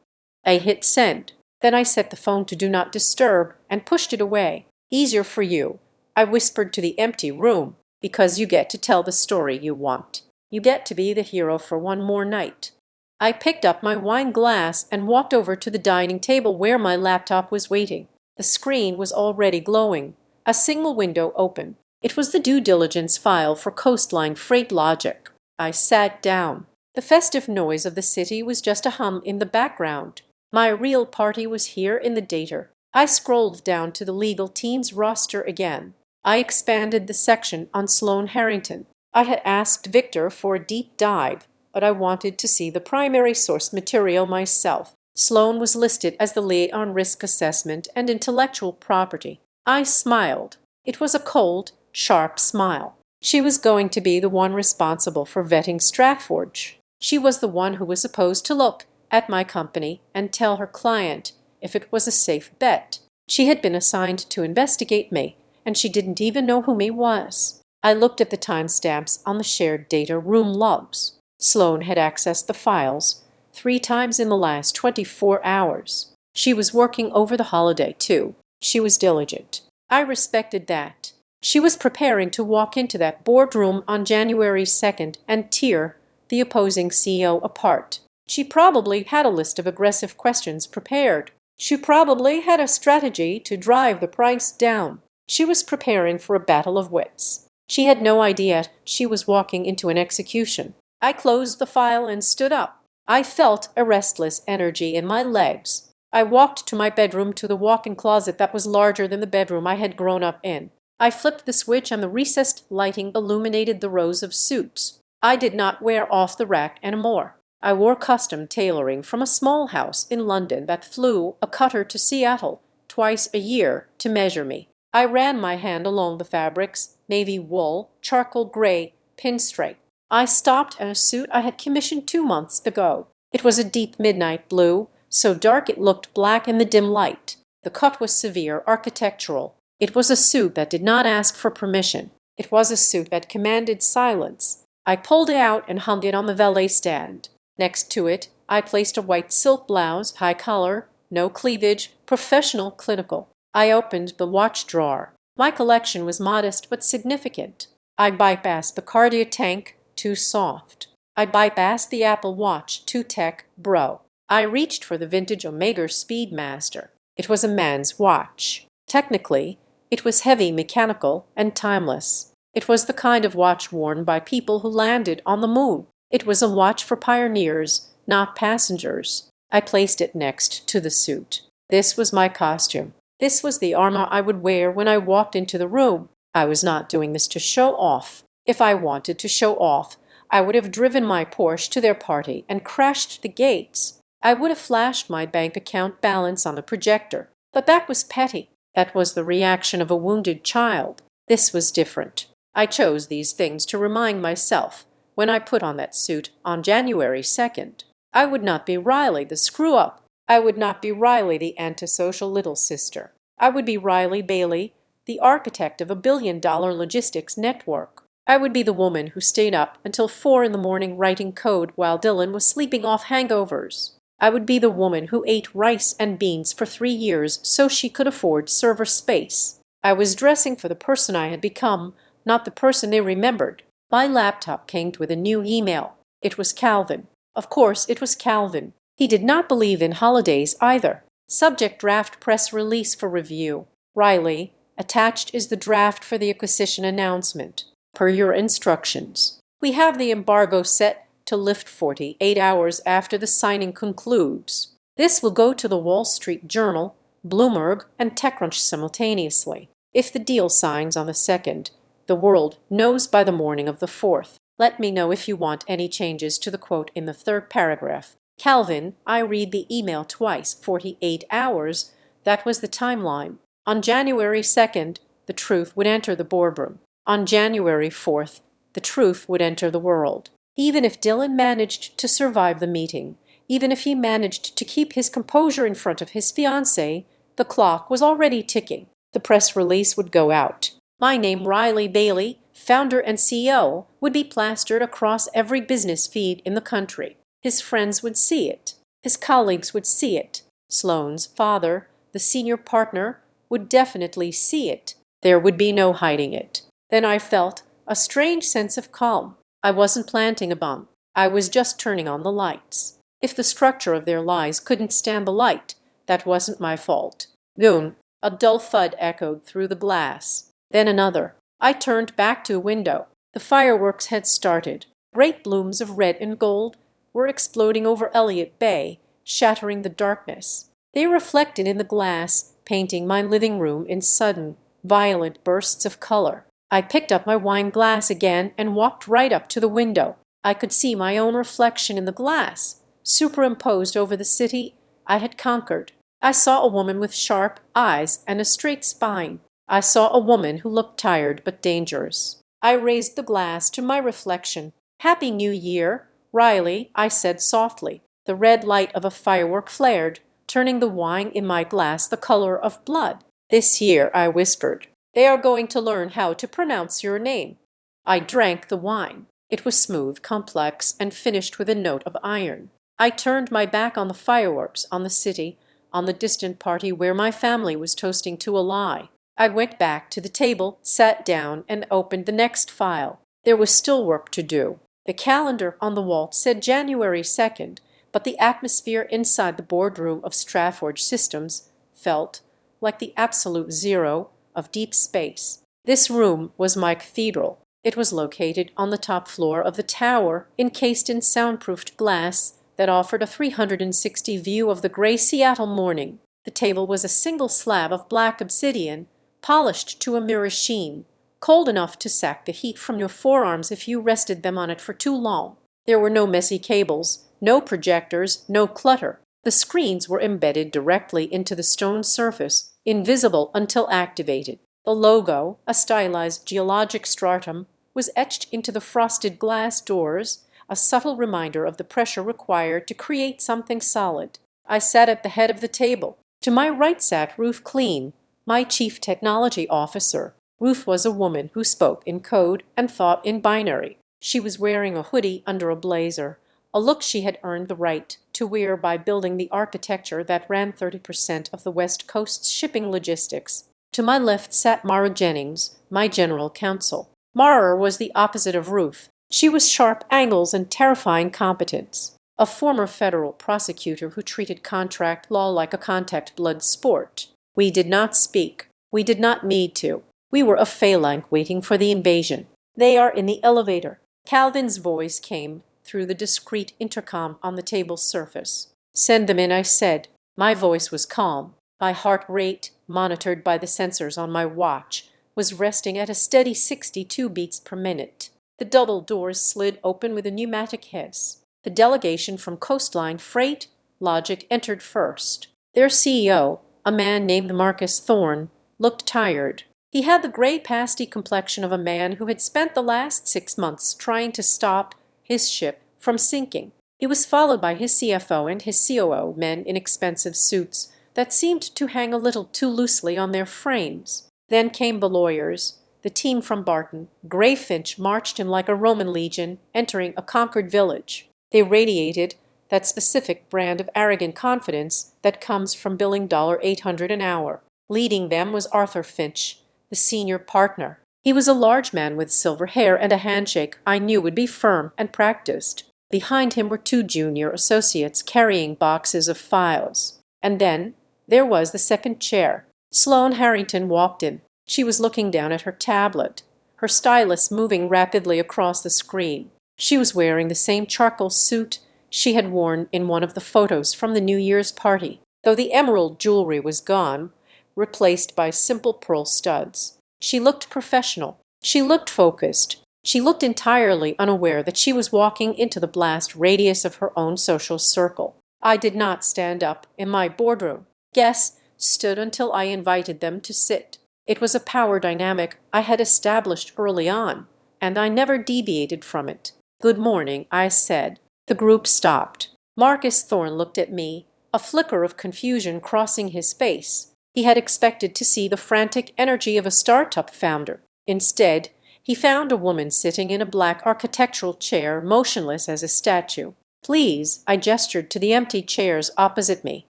I hit send. Then I set the phone to do not disturb and pushed it away. "Easier for you," I whispered to the empty room, "because you get to tell the story you want. You get to be the hero for one more night." I picked up my wine glass and walked over to the dining table where my laptop was waiting. The screen was already glowing. A single window open. It was the due diligence file for Coastline Freight Logic. I sat down. The festive noise of the city was just a hum in the background. My real party was here in the dater. I scrolled down to the legal team's roster again. I expanded the section on Sloane Harrington. I had asked Victor for a deep dive, but I wanted to see the primary source material myself. Sloane was listed as the lead on risk assessment and intellectual property. I smiled. It was a cold, sharp smile. She was going to be the one responsible for vetting Stratford. She was the one who was supposed to look at my company and tell her client if it was a safe bet. She had been assigned to investigate me, and she didn't even know who me was. I looked at the timestamps on the shared data room logs. Sloane had accessed the files 3 times in the last 24 hours. She was working over the holiday, too. She was diligent. I respected that. She was preparing to walk into that boardroom on January 2nd and tear the opposing CEO apart. She probably had a list of aggressive questions prepared. She probably had a strategy to drive the price down. She was preparing for a battle of wits. She had no idea she was walking into an execution. I closed the file and stood up. I felt a restless energy in my legs. I walked to my bedroom, to the walk-in closet that was larger than the bedroom I had grown up in. I flipped the switch and the recessed lighting illuminated the rows of suits. I did not wear off the rack anymore. I wore custom tailoring from a small house in London that flew a cutter to Seattle twice a year to measure me. I ran my hand along the fabrics, navy wool, charcoal gray, pinstripe. I stopped at a suit I had commissioned 2 months ago. It was a deep midnight blue, so dark it looked black in the dim light. The cut was severe, architectural. It was a suit that did not ask for permission. It was a suit that commanded silence. I pulled it out and hung it on the valet stand. Next to it, I placed a white silk blouse, high collar, no cleavage, professional, clinical. I opened the watch drawer. My collection was modest but significant. I bypassed the Cartier tank, too soft. I bypassed the Apple Watch, too tech, bro. I reached for the vintage Omega Speedmaster. It was a man's watch. Technically, it was heavy, mechanical, and timeless. It was the kind of watch worn by people who landed on the moon. It was a watch for pioneers, not passengers. I placed it next to the suit. This was my costume. This was the armor I would wear when I walked into the room. I was not doing this to show off. If I wanted to show off, I would have driven my Porsche to their party and crashed the gates. I would have flashed my bank account balance on the projector. But that was petty. That was the reaction of a wounded child. This was different. I chose these things to remind myself, when I put on that suit on January 2nd, I would not be Riley the screw-up. I would not be Riley the antisocial little sister. I would be Riley Bailey, the architect of a billion-dollar logistics network. I would be the woman who stayed up until 4 in the morning writing code while Dylan was sleeping off hangovers. I would be the woman who ate rice and beans for 3 years so she could afford server space. I was dressing for the person I had become, not the person they remembered. My laptop came with a new email. It was Calvin. Of course, it was Calvin. He did not believe in holidays either. Subject: draft press release for review. Riley, attached is the draft for the acquisition announcement. Per your instructions. We have the embargo set to lift 48 hours after the signing concludes. This will go to the Wall Street Journal, Bloomberg, and TechCrunch simultaneously. If the deal signs on the 2nd, the world knows by the morning of the 4th. Let me know if you want any changes to the quote in the 3rd paragraph. Calvin, I read the email twice, 48 hours. That was the timeline. On January 2nd, the truth would enter the boardroom. On January 4th, the truth would enter the world. Even if Dylan managed to survive the meeting, even if he managed to keep his composure in front of his fiancée, the clock was already ticking. The press release would go out. My name, Riley Bailey, founder and CEO, would be plastered across every business feed in the country. His friends would see it. His colleagues would see it. Sloane's father, the senior partner, would definitely see it. There would be no hiding it. Then I felt a strange sense of calm. I wasn't planting a bomb. I was just turning on the lights. If the structure of their lies couldn't stand the light, that wasn't my fault. Goon. A dull thud echoed through the glass. Then another. I turned back to a window. The fireworks had started. Great blooms of red and gold were exploding over Elliott Bay, shattering the darkness. They reflected in the glass, painting my living room in sudden, violent bursts of color. I picked up my wine glass again and walked right up to the window. I could see my own reflection in the glass, superimposed over the city I had conquered. I saw a woman with sharp eyes and a straight spine. I saw a woman who looked tired but dangerous. I raised the glass to my reflection. "Happy New Year, Riley," I said softly. The red light of a firework flared, turning the wine in my glass the color of blood. "This year," I whispered, "they are going to learn how to pronounce your name." I drank the wine. It was smooth, complex, and finished with a note of iron. I turned my back on the fireworks, on the city, on the distant party where my family was toasting to a lie. I went back to the table, sat down, and opened the next file. There was still work to do. The calendar on the wall said January 2nd, but the atmosphere inside the boardroom of Stratford Systems felt like the absolute zero of deep space. This room was my cathedral. It was located on the top floor of the tower, encased in soundproofed glass that offered a 360 view of the gray Seattle morning. The table was a single slab of black obsidian, polished to a mirror sheen, cold enough to sack the heat from your forearms if you rested them on it for too long. There were no messy cables, no projectors, no clutter. The screens were embedded directly into the stone surface, invisible until activated. The logo, a stylized geologic stratum, was etched into the frosted glass doors, a subtle reminder of the pressure required to create something solid. I sat at the head of the table. To my right sat Ruth Clean, my chief technology officer. Ruth was a woman who spoke in code and thought in binary. She was wearing a hoodie under a blazer, a look she had earned the right to wear by building the architecture that ran 30% of the West Coast's shipping logistics. To my left sat Mara Jennings, my general counsel. Mara was the opposite of Ruth. She was sharp angles and terrifying competence. A former federal prosecutor who treated contract law like a contact blood sport. We did not speak. We did not need to. We were a phalanx waiting for the invasion. They are in the elevator. Calvin's voice came through the discreet intercom on the table's surface. Send them in, I said. My voice was calm. My heart rate, monitored by the sensors on my watch, was resting at a steady 62 beats per minute. The double doors slid open with a pneumatic hiss. The delegation from Coastline Freight Logic entered first. Their CEO, a man named Marcus Thorne, looked tired. He had the gray pasty complexion of a man who had spent the last 6 months trying to stop his ship from sinking. He was followed by his CFO and his COO, men in expensive suits that seemed to hang a little too loosely on their frames. Then came the lawyers, the team from Barton. Gray Finch marched in like a Roman legion entering a conquered village. They radiated that specific brand of arrogant confidence that comes from billing $800 an hour. Leading them was Arthur Finch, the senior partner. He was a large man with silver hair and a handshake I knew would be firm and practiced. Behind him were 2 junior associates carrying boxes of files. And then there was the second chair. Sloane Harrington walked in. She was looking down at her tablet, her stylus moving rapidly across the screen. She was wearing the same charcoal suit she had worn in one of the photos from the New Year's party, though the emerald jewelry was gone, replaced by simple pearl studs. She looked professional. She looked focused. She looked entirely unaware that she was walking into the blast radius of her own social circle. I did not stand up in my boardroom. Guests stood until I invited them to sit. It was a power dynamic I had established early on, and I never deviated from it. Good morning, I said. The group stopped. Marcus Thorne looked at me, a flicker of confusion crossing his face. He had expected to see the frantic energy of a startup founder. Instead, he found a woman sitting in a black architectural chair, motionless as a statue. Please, I gestured to the empty chairs opposite me.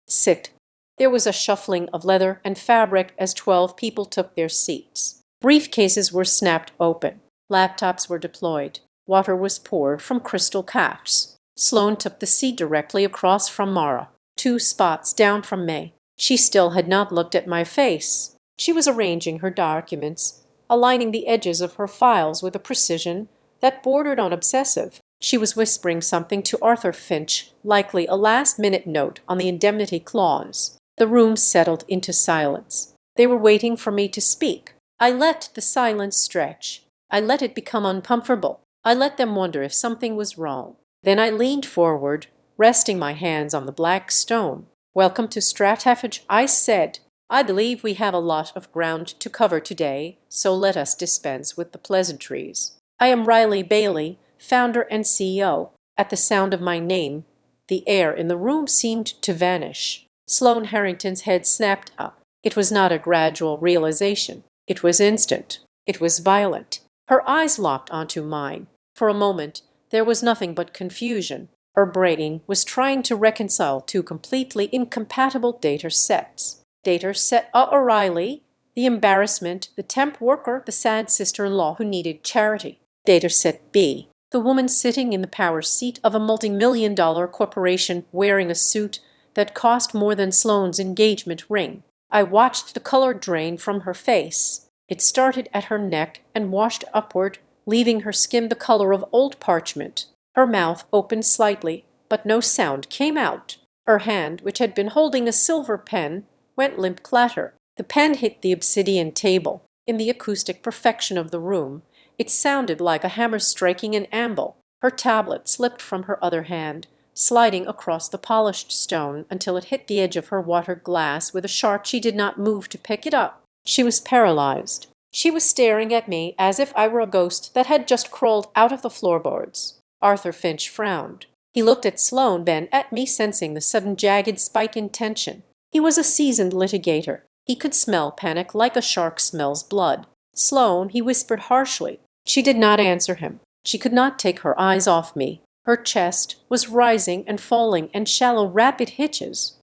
Sit. There was a shuffling of leather and fabric as 12 people took their seats. Briefcases were snapped open. Laptops were deployed. Water was poured from crystal caps. Sloane took the seat directly across from Mara, 2 spots down from me. She still had not looked at my face. She was arranging her documents, aligning the edges of her files with a precision that bordered on obsessive. She was whispering something to Arthur Finch, likely a last-minute note on the indemnity clause. The room settled into silence. They were waiting for me to speak. I let the silence stretch. I let it become uncomfortable. I let them wonder if something was wrong. Then I leaned forward, resting my hands on the black stone. Welcome to Stratheffage, I said. I believe we have a lot of ground to cover today, so let us dispense with the pleasantries. I am Riley Bailey, founder and CEO. At the sound of my name, the air in the room seemed to vanish. Sloane Harrington's head snapped up. It was not a gradual realization. It was instant. It was violent. Her eyes locked onto mine. For a moment, there was nothing but confusion. Her brain was trying to reconcile 2 completely incompatible data sets. Data set A. O'Reilly, the embarrassment, the temp worker, the sad sister-in-law who needed charity. Data set B. The woman sitting in the power seat of a multi-million-dollar corporation wearing a suit that cost more than Sloane's engagement ring. I watched the color drain from her face. It started at her neck and washed upward, leaving her skin the color of old parchment. Her mouth opened slightly, but no sound came out. Her hand, which had been holding a silver pen, went limp clatter. The pen hit the obsidian table. In the acoustic perfection of the room, it sounded like a hammer striking an anvil. Her tablet slipped from her other hand, sliding across the polished stone until it hit the edge of her water glass with a sharp. She did not move to pick it up. She was paralyzed. She was staring at me as if I were a ghost that had just crawled out of the floorboards. Arthur Finch frowned. He looked at Sloane, then at me, sensing the sudden jagged spike in tension. He was a seasoned litigator. He could smell panic like a shark smells blood. "Sloane," he whispered harshly. She did not answer him. She could not take her eyes off me. Her chest was rising and falling in shallow, rapid hitches.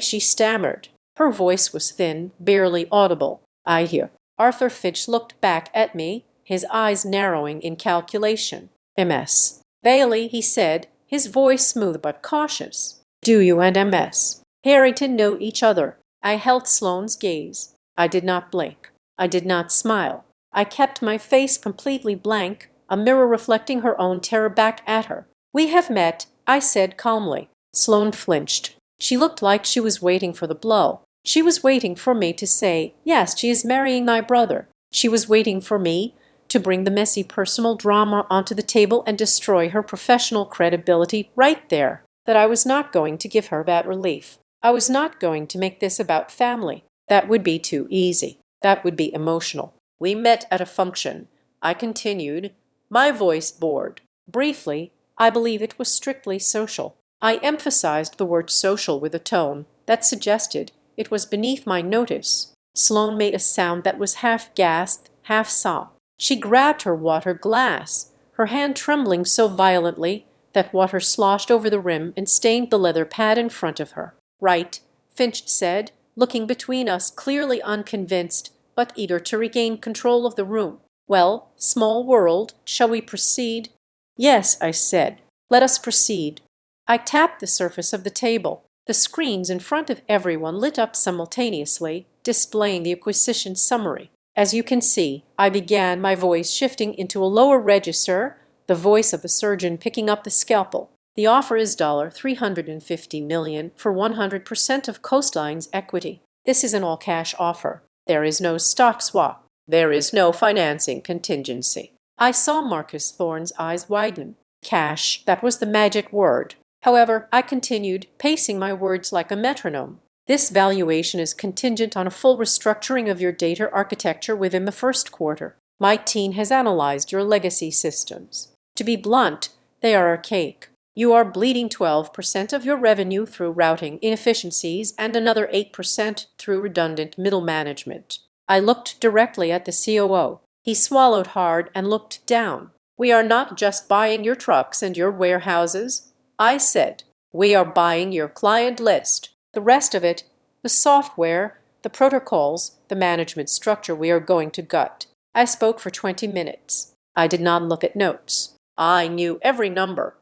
She stammered. Her voice was thin, barely audible. "I hear." Arthur Finch looked back at me, his eyes narrowing in calculation. "MS. Bailey," he said, his voice smooth but cautious. "Do you and MS. Harrington know each other?" I held Sloane's gaze. I did not blink. I did not smile. I kept my face completely blank, a mirror reflecting her own terror back at her. "We have met," I said calmly. Sloane flinched. She looked like she was waiting for the blow. She was waiting for me to say, "Yes, she is marrying my brother." She was waiting for me to bring the messy personal drama onto the table and destroy her professional credibility right there. That I was not going to give her that relief. I was not going to make this about family. That would be too easy. That would be emotional. "We met at a function," I continued, my voice bored. Briefly, I believe it was strictly social. I emphasized the word social with a tone that suggested it was beneath my notice. Sloane made a sound that was half gasp, half sob. She grabbed her water glass, her hand trembling so violently that water sloshed over the rim and stained the leather pad in front of her. "Right," Finch said, looking between us, clearly unconvinced, but eager to regain control of the room. "Well, small world, shall we proceed?" "Yes," I said. "Let us proceed." I tapped the surface of the table. The screens in front of everyone lit up simultaneously, displaying the acquisition summary. "As you can see," I began, my voice shifting into a lower register, the voice of the surgeon picking up the scalpel. "The offer is $350 million for 100% of Coastline's equity. This is an all-cash offer. There is no stock swap. There is no financing contingency." I saw Marcus Thorne's eyes widen. Cash, that was the magic word. However, I continued, pacing my words like a metronome. "This valuation is contingent on a full restructuring of your data architecture within the first quarter. My team has analyzed your legacy systems. To be blunt, they are archaic. You are bleeding 12% of your revenue through routing inefficiencies and another 8% through redundant middle management." I looked directly at the COO. He swallowed hard and looked down. "We are not just buying your trucks and your warehouses," I said. "We are buying your client list. The rest of it, the software, the protocols, the management structure, we are going to gut." I spoke for 20 minutes. I did not look at notes. I knew every number,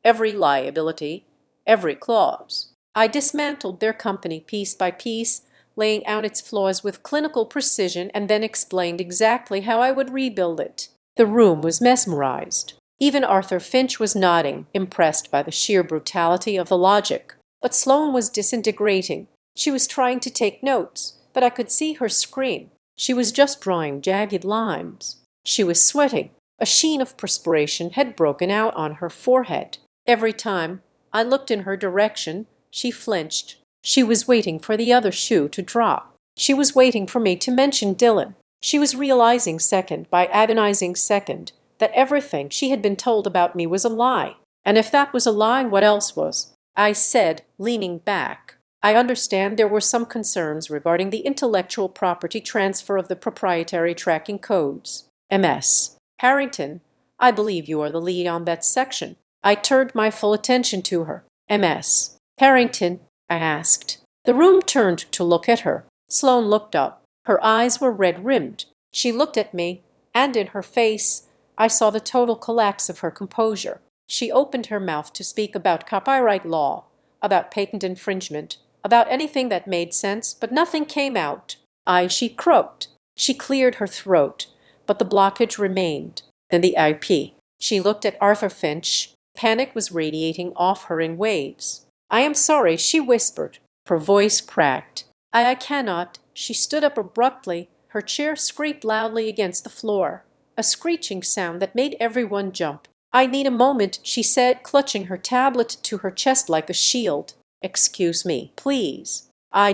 every liability, every clause. I dismantled their company piece by piece, laying out its flaws with clinical precision, and then explained exactly how I would rebuild it. The room was mesmerized. Even Arthur Finch was nodding, impressed by the sheer brutality of the logic. But Sloane was disintegrating. She was trying to take notes, but I could see her scream. She was just drawing jagged lines. She was sweating. A sheen of perspiration had broken out on her forehead. Every time I looked in her direction, she flinched. She was waiting for the other shoe to drop. She was waiting for me to mention Dylan. She was realizing second by agonizing second that everything she had been told about me was a lie. And if that was a lie, what else was? I said, leaning back. "I understand there were some concerns regarding the intellectual property transfer of the proprietary tracking codes. MS. Harrington, I believe you are the lead on that section." I turned my full attention to her. "MS. Harrington?" I asked. The room turned to look at her. Sloane looked up. Her eyes were red-rimmed. She looked at me, and in her face I saw the total collapse of her composure. She opened her mouth to speak about copyright law, about patent infringement, about anything that made sense, but nothing came out. She croaked. She cleared her throat, but the blockage remained. Then the IP. She looked at Arthur Finch. Panic was radiating off her in waves. "I am sorry," she whispered. Her voice cracked. I cannot. She stood up abruptly, her chair scraped loudly against the floor, a screeching sound that made everyone jump. "I need a moment," she said, clutching her tablet to her chest like a shield. "Excuse me, please. I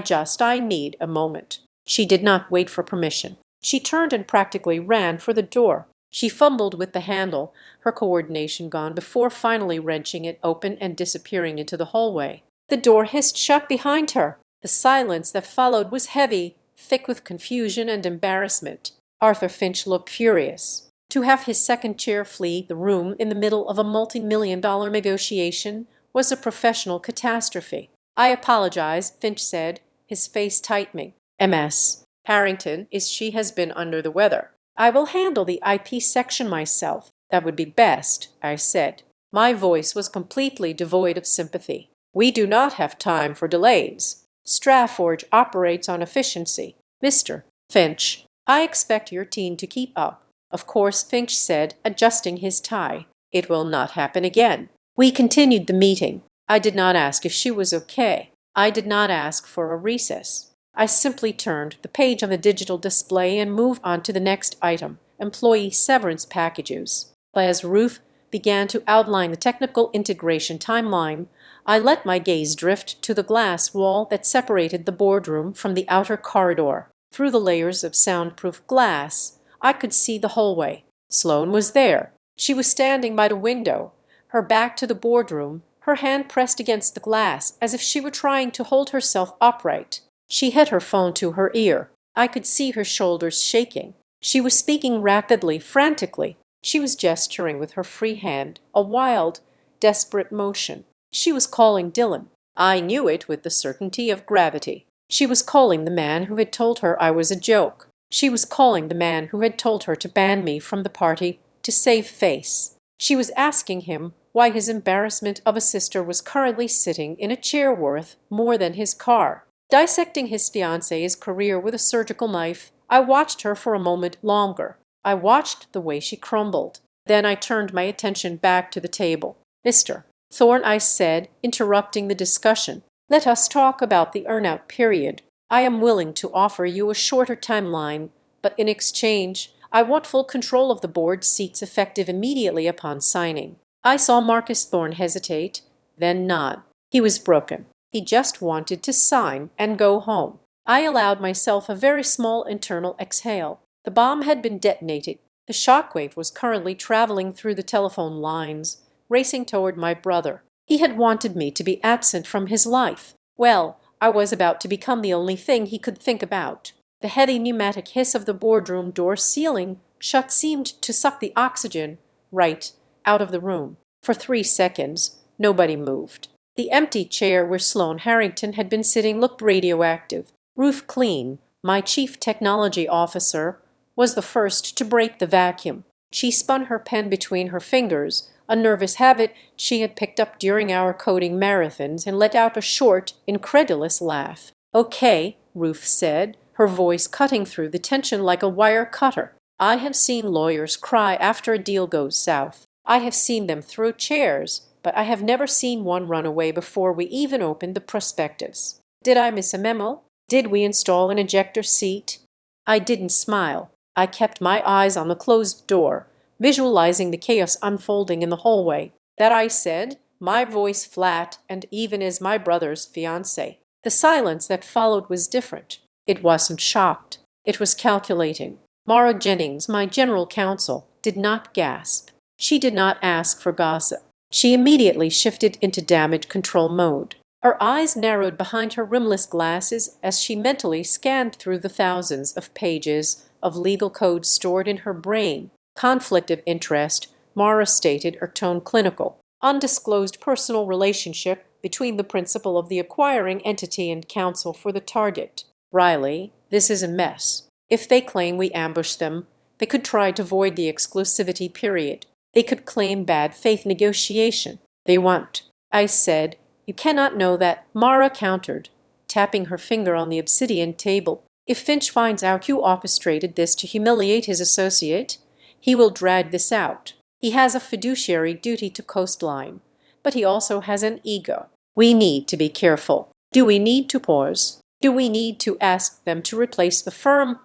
need a moment." She did not wait for permission. She turned and practically ran for the door. She fumbled with the handle, her coordination gone before finally wrenching it open and disappearing into the hallway. The door hissed shut behind her. The silence that followed was heavy, thick with confusion and embarrassment. Arthur Finch looked furious. To have his second chair flee the room in the middle of a multi-million-dollar negotiation was a professional catastrophe. "I apologize," Finch said, his face tightening. "Ms. Harrington she has been under the weather. I will handle the IP section myself." "That would be best," I said. My voice was completely devoid of sympathy. "We do not have time for delays. Strafford operates on efficiency. Mr. Finch, I expect your team to keep up." "Of course," Finch said, adjusting his tie. "It will not happen again." We continued the meeting. I did not ask if she was okay. I did not ask for a recess. I simply turned the page on the digital display and moved on to the next item, employee severance packages. As Ruth began to outline the technical integration timeline, I let my gaze drift to the glass wall that separated the boardroom from the outer corridor. Through the layers of soundproof glass, I could see the hallway. Sloane was there. She was standing by the window, her back to the boardroom, her hand pressed against the glass as if she were trying to hold herself upright. She had her phone to her ear. I could see her shoulders shaking. She was speaking rapidly, frantically. She was gesturing with her free hand, a wild, desperate motion. She was calling Dylan. I knew it with the certainty of gravity. She was calling the man who had told her I was a joke. She was calling the man who had told her to ban me from the party to save face. She was asking him why his embarrassment of a sister was currently sitting in a chair worth more than his car. Dissecting his fiancée's career with a surgical knife, I watched her for a moment longer. I watched the way she crumbled. Then I turned my attention back to the table. "Mr. Thorne," I said, interrupting the discussion, "let us talk about the earnout period. I am willing to offer you a shorter timeline, but in exchange, I want full control of the board seats effective immediately upon signing." I saw Marcus Thorne hesitate, then nod. He was broken. He just wanted to sign and go home. I allowed myself a very small internal exhale. The bomb had been detonated. The shockwave was currently traveling through the telephone lines, racing toward my brother. He had wanted me to be absent from his life. Well, I was about to become the only thing he could think about. The heavy pneumatic hiss of the boardroom door sealing shut seemed to suck the oxygen right out of the room. For 3 seconds, nobody moved. The empty chair where Sloane Harrington had been sitting looked radioactive. Ruth Clean, my chief technology officer, was the first to break the vacuum. She spun her pen between her fingers, a nervous habit she had picked up during our coding marathons, and let out a short, incredulous laugh. "Okay," Ruth said, her voice cutting through the tension like a wire cutter. "I have seen lawyers cry after a deal goes south. I have seen them throw chairs, but I have never seen one run away before we even opened the prospectus. Did I miss a memo? Did we install an ejector seat?" I didn't smile. I kept my eyes on the closed door, visualizing the chaos unfolding in the hallway. "That," I said, my voice flat and even as my brother's fiancée. The silence that followed was different. It wasn't shocked. It was calculating. Mara Jennings, my general counsel, did not gasp. She did not ask for gossip. She immediately shifted into damage control mode. Her eyes narrowed behind her rimless glasses as she mentally scanned through the thousands of pages of legal code stored in her brain. Conflict of interest, Mara stated, or tone clinical. Undisclosed personal relationship between the principal of the acquiring entity and counsel for the target. Riley, this is a mess. If they claim we ambushed them, they could try to void the exclusivity period. They could claim bad faith negotiation. They won't. I said, "You cannot know that," Mara countered, tapping her finger on the obsidian table. "If Finch finds out you orchestrated this to humiliate his associate, he will drag this out. He has a fiduciary duty to Coastline, but he also has an ego. We need to be careful." "Do we need to pause?" Do we need to ask them to replace the firm?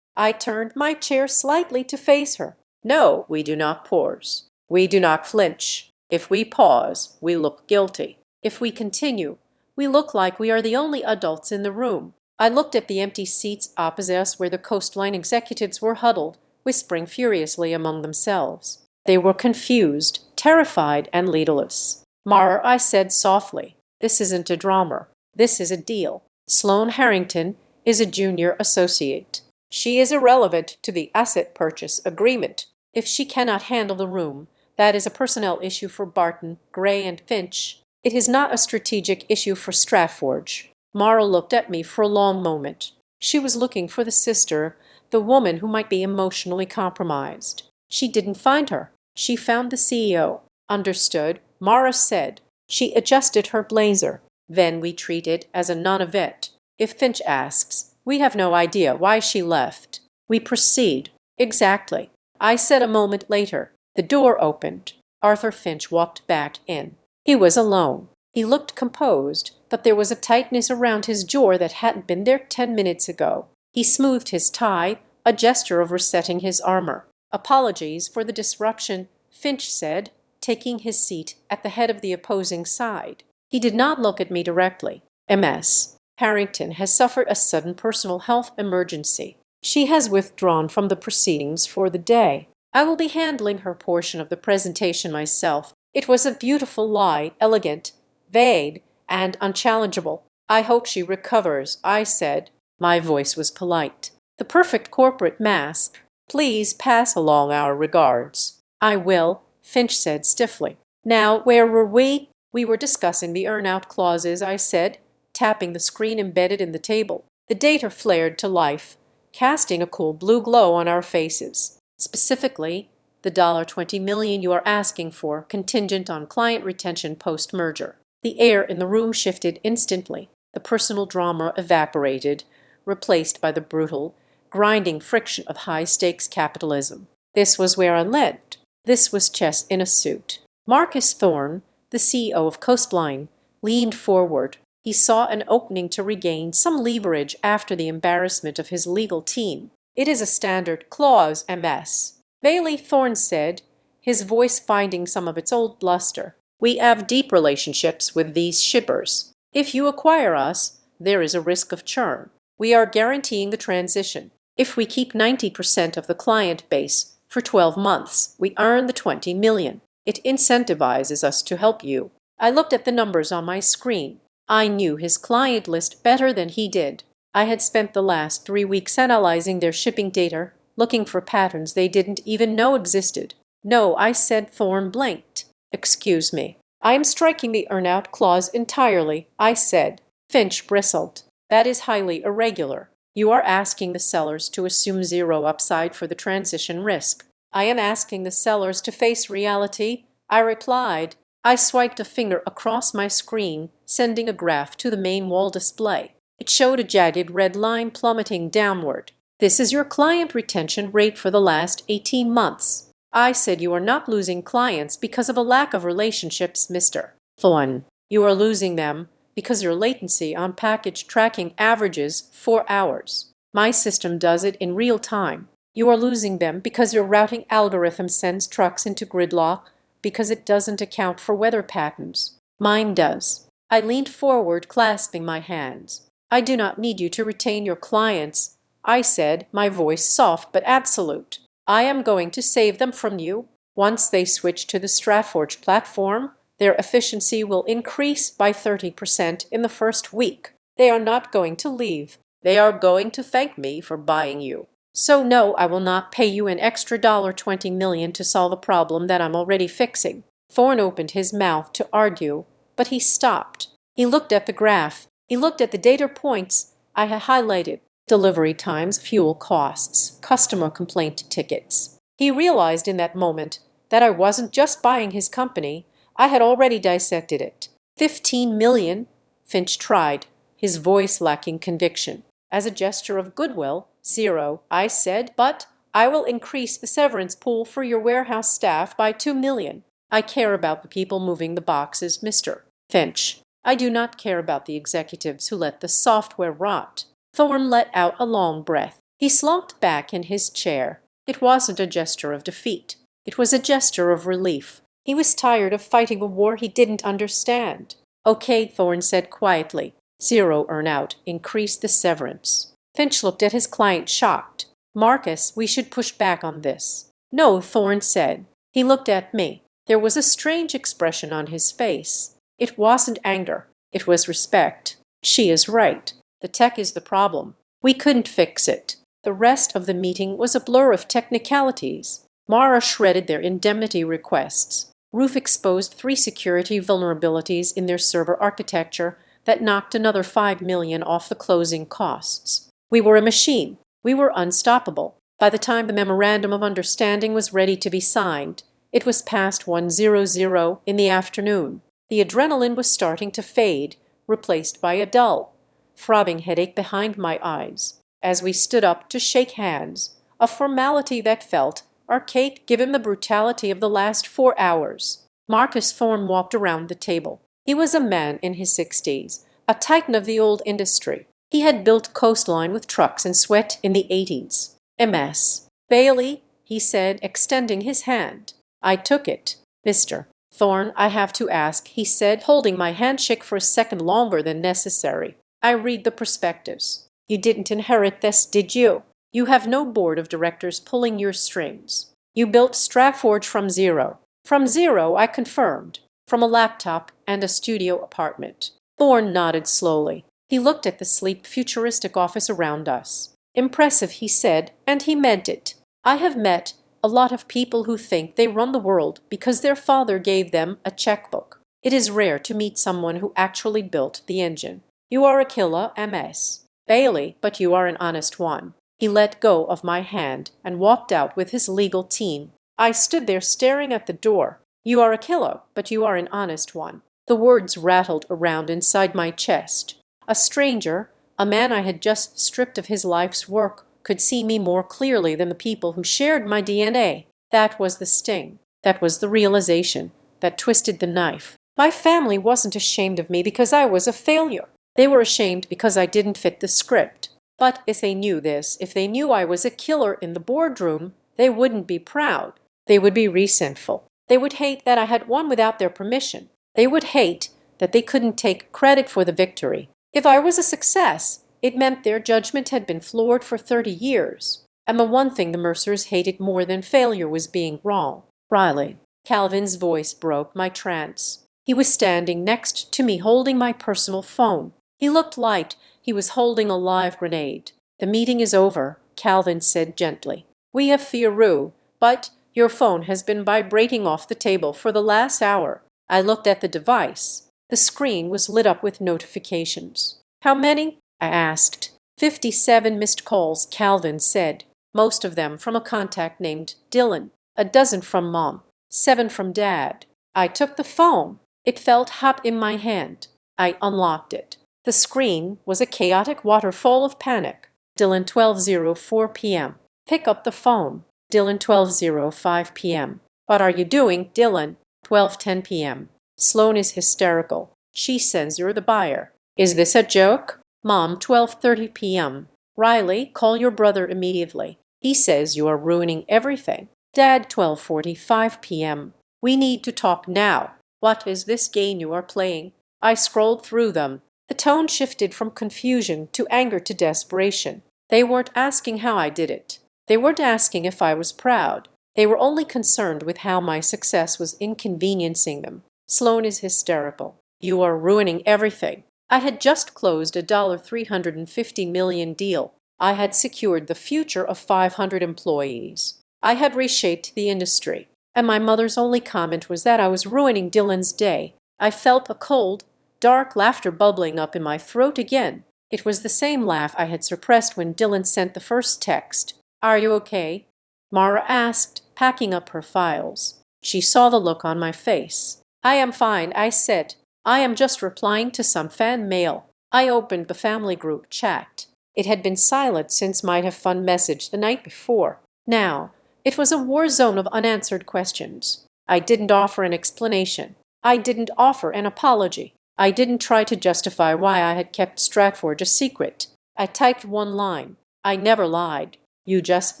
I turned my chair slightly to face her. No, we do not pause. We do not flinch. If we pause, we look guilty. If we continue, we look like we are the only adults in the room. I looked at the empty seats opposite us where the Coastline executives were huddled, whispering furiously among themselves. They were confused, terrified, and leaderless. Mara, I said softly, this isn't a drama. This is a deal. Sloane Harrington is a junior associate. She is irrelevant to the asset purchase agreement. If she cannot handle the room, that is a personnel issue for Barton, Gray, and Finch. It is not a strategic issue for Stratford. Mara looked at me for a long moment. She was looking for the sister, the woman who might be emotionally compromised. She didn't find her. She found the CEO. Understood, Mara said. She adjusted her blazer. Then we treat it as a non-event. If Finch asks, we have no idea why she left. We proceed. Exactly. I said a moment later. The door opened. Arthur Finch walked back in. He was alone. He looked composed, but there was a tightness around his jaw that hadn't been there 10 minutes ago. He smoothed his tie, a gesture of resetting his armor. Apologies for the disruption, Finch said, taking his seat at the head of the opposing side. He did not look at me directly. Ms. Harrington has suffered a sudden personal health emergency. She has withdrawn from the proceedings for the day. I will be handling her portion of the presentation myself. It was a beautiful lie, elegant, vague, and unchallengeable. I hope she recovers, I said. My voice was polite. The perfect corporate mask. Please pass along our regards. I will, Finch said stiffly. Now, where were we? We were discussing the earn-out clauses, I said, tapping the screen embedded in the table. The data flared to life, casting a cool blue glow on our faces. Specifically, the $20 million you are asking for, contingent on client retention post-merger. The air in the room shifted instantly. The personal drama evaporated, replaced by the brutal, grinding friction of high-stakes capitalism. This was where I led. This was chess in a suit. Marcus Thorne, the CEO of Coastline, leaned forward. He saw an opening to regain some leverage after the embarrassment of his legal team. It is a standard clause, MS. Bailey Thorne said, his voice finding some of its old luster. We have deep relationships with these shippers. If you acquire us, there is a risk of churn. We are guaranteeing the transition. If we keep 90% of the client base for 12 months, we earn the $20 million. It incentivizes us to help you. I looked at the numbers on my screen. I knew his client list better than he did. I had spent the last 3 weeks analyzing their shipping data, looking for patterns they didn't even know existed. No, I said. Thorne blinked. Excuse me. I am striking the earn-out clause entirely, I said. Finch bristled. That is highly irregular. You are asking the sellers to assume zero upside for the transition risk. I am asking the sellers to face reality, I replied. I swiped a finger across my screen, sending a graph to the main wall display. It showed a jagged red line plummeting downward. This is your client retention rate for the last 18 months. I said you are not losing clients because of a lack of relationships, Mr. Thorne. You are losing them because your latency on package tracking averages 4 hours. My system does it in real time. You are losing them because your routing algorithm sends trucks into gridlock because it doesn't account for weather patterns. Mine does. I leaned forward, clasping my hands. I do not need you to retain your clients, I said, my voice soft but absolute. I am going to save them from you. Once they switch to the Stratford platform, their efficiency will increase by 30% in the first week. They are not going to leave. They are going to thank me for buying you. So no, I will not pay you an extra $20 million to solve a problem that I'm already fixing. Thorne opened his mouth to argue, but he stopped. He looked at the graph. He looked at the data points I had highlighted. Delivery times, fuel costs, customer complaint tickets. He realized in that moment that I wasn't just buying his company. I had already dissected it. 15 million, Finch tried, his voice lacking conviction. As a gesture of goodwill, 0, I said, but I will increase the severance pool for your warehouse staff by 2 million. I care about the people moving the boxes, Mr. Finch. I do not care about the executives who let the software rot." Thorne let out a long breath. He slumped back in his chair. It wasn't a gesture of defeat. It was a gesture of relief. He was tired of fighting a war he didn't understand. "Okay," Thorne said quietly. "Zero earn-out. Increase the severance." Finch looked at his client, shocked. "Marcus, we should push back on this." "No," Thorne said. He looked at me. There was a strange expression on his face. It wasn't anger. It was respect. "She is right. The tech is the problem. We couldn't fix it." The rest of the meeting was a blur of technicalities. Mara shredded their indemnity requests. Roof exposed 3 security vulnerabilities in their server architecture that knocked another $5 million off the closing costs. We were a machine. We were unstoppable. By the time the memorandum of understanding was ready to be signed, it was past 1:00 in the afternoon. The adrenaline was starting to fade, replaced by a dull, throbbing headache behind my eyes. As we stood up to shake hands, a formality that felt archaic given the brutality of the last 4 hours, Marcus Thorne walked around the table. He was a man in his 60s, a titan of the old industry. He had built Coastline with trucks and sweat in the 80s. MS. "Bailey," he said, extending his hand. I took it. "Mr. Thorne, I have to ask," he said, holding my handshake for a second longer than necessary. "I read the prospectus. You didn't inherit this, did you? You have no board of directors pulling your strings. You built Stratford from zero." "From zero," I confirmed. "From a laptop and a studio apartment." Thorne nodded slowly. He looked at the sleek, futuristic office around us. "Impressive," he said, and he meant it. "I have met a lot of people who think they run the world because their father gave them a checkbook. It is rare to meet someone who actually built the engine. You are a killer, MS. Bailey, but you are an honest one." He let go of my hand and walked out with his legal team. I stood there staring at the door. "You are a killer, but you are an honest one." The words rattled around inside my chest. A stranger, a man I had just stripped of his life's work, could see me more clearly than the people who shared my DNA. That was the sting. That was the realization that twisted the knife. My family wasn't ashamed of me because I was a failure. They were ashamed because I didn't fit the script. But if they knew this, if they knew I was a killer in the boardroom, they wouldn't be proud. They would be resentful. They would hate that I had won without their permission. They would hate that they couldn't take credit for the victory. If I was a success, it meant their judgment had been flawed for 30 years. And the one thing the Mercers hated more than failure was being wrong. "Riley." Calvin's voice broke my trance. He was standing next to me holding my personal phone. He looked light. He was holding a live grenade. "The meeting is over," Calvin said gently. "We have Fiancée, but your phone has been vibrating off the table for the last hour." I looked at the device. The screen was lit up with notifications. "How many?" I asked. 57 missed calls," Calvin said. "Most of them from a contact named Dylan. A dozen from Mom. 7 from Dad." I took the phone. It felt hot in my hand. I unlocked it. The screen was a chaotic waterfall of panic. "Dylan, 12:04 p.m. Pick up the phone." "Dylan, 12:05 p.m. What are you doing, Dylan?" 12:10 p.m. "Sloan is hysterical. She says you're the buyer." "Is this a joke?" "Mom, 12:30 p.m. Riley, call your brother immediately. He says you are ruining everything." "Dad, 12:45 p.m. We need to talk now. What is this game you are playing?" I scrolled through them. The tone shifted from confusion to anger to desperation. They weren't asking how I did it. They weren't asking if I was proud. They were only concerned with how my success was inconveniencing them. "Sloan is hysterical. You are ruining everything." I had just closed a $350 million deal. I had secured the future of 500 employees. I had reshaped the industry. And my mother's only comment was that I was ruining Dylan's day. I felt a cold, dark laughter bubbling up in my throat again. It was the same laugh I had suppressed when Dylan sent the first text. "Are you okay?" Mara asked, packing up her files. She saw the look on my face. "I am fine," I said. "I am just replying to some fan mail." I opened the family group chat. It had been silent since might have fun message the night before. Now, it was a war zone of unanswered questions. I didn't offer an explanation. I didn't offer an apology. I didn't try to justify why I had kept Stratford a secret. I typed one line. I never lied. You just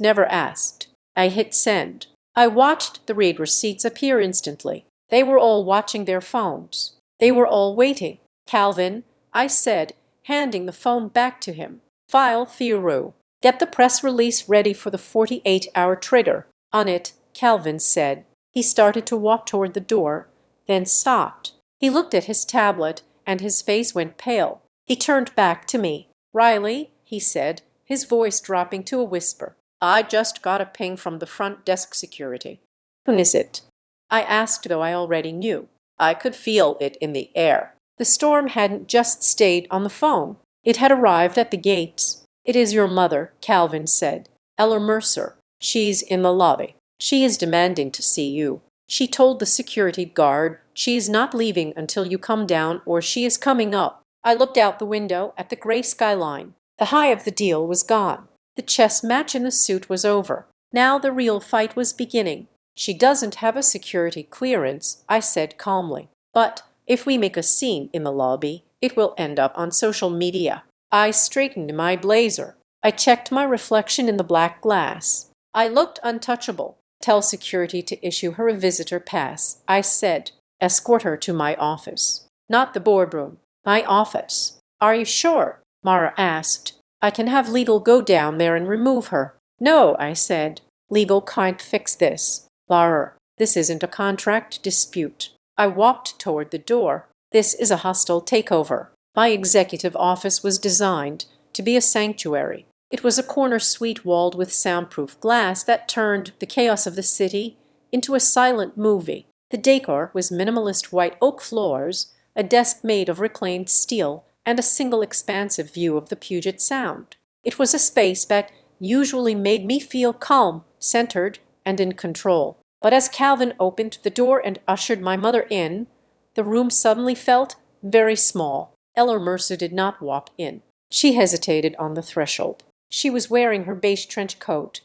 never asked. I hit send. I watched the read receipts appear instantly. They were all watching their phones. They were all waiting. Calvin, I said, handing the phone back to him. File Theroux. Get the press release ready for the 48-hour trigger. On it, Calvin said. He started to walk toward the door, then stopped. He looked at his tablet, and his face went pale. He turned back to me. Riley, he said, his voice dropping to a whisper. I just got a ping from the front desk security. Who is it? I asked, though I already knew. I could feel it in the air. The storm hadn't just stayed on the phone. It had arrived at the gates. It is your mother, Calvin said. Ella Mercer. She's in the lobby. She is demanding to see you. She told the security guard she is not leaving until you come down, or she is coming up. I looked out the window at the gray skyline. The high of the deal was gone. The chess match in the suit was over. Now the real fight was beginning. She doesn't have a security clearance, I said calmly. But if we make a scene in the lobby, it will end up on social media. I straightened my blazer. I checked my reflection in the black glass. I looked untouchable. Tell security to issue her a visitor pass, I said. Escort her to my office. Not the boardroom. My office. Are you sure? Mara asked. I can have legal go down there and remove her. No, I said. Legal can't fix this. Laura, this isn't a contract dispute. I walked toward the door. This is a hostile takeover. My executive office was designed to be a sanctuary. It was a corner suite walled with soundproof glass that turned the chaos of the city into a silent movie. The decor was minimalist white oak floors, a desk made of reclaimed steel, and a single expansive view of the Puget Sound. It was a space that usually made me feel calm, centered, and in control. But as Calvin opened the door and ushered my mother in, the room suddenly felt very small. Ella Mercer did not walk in. She hesitated on the threshold. She was wearing her beige trench coat,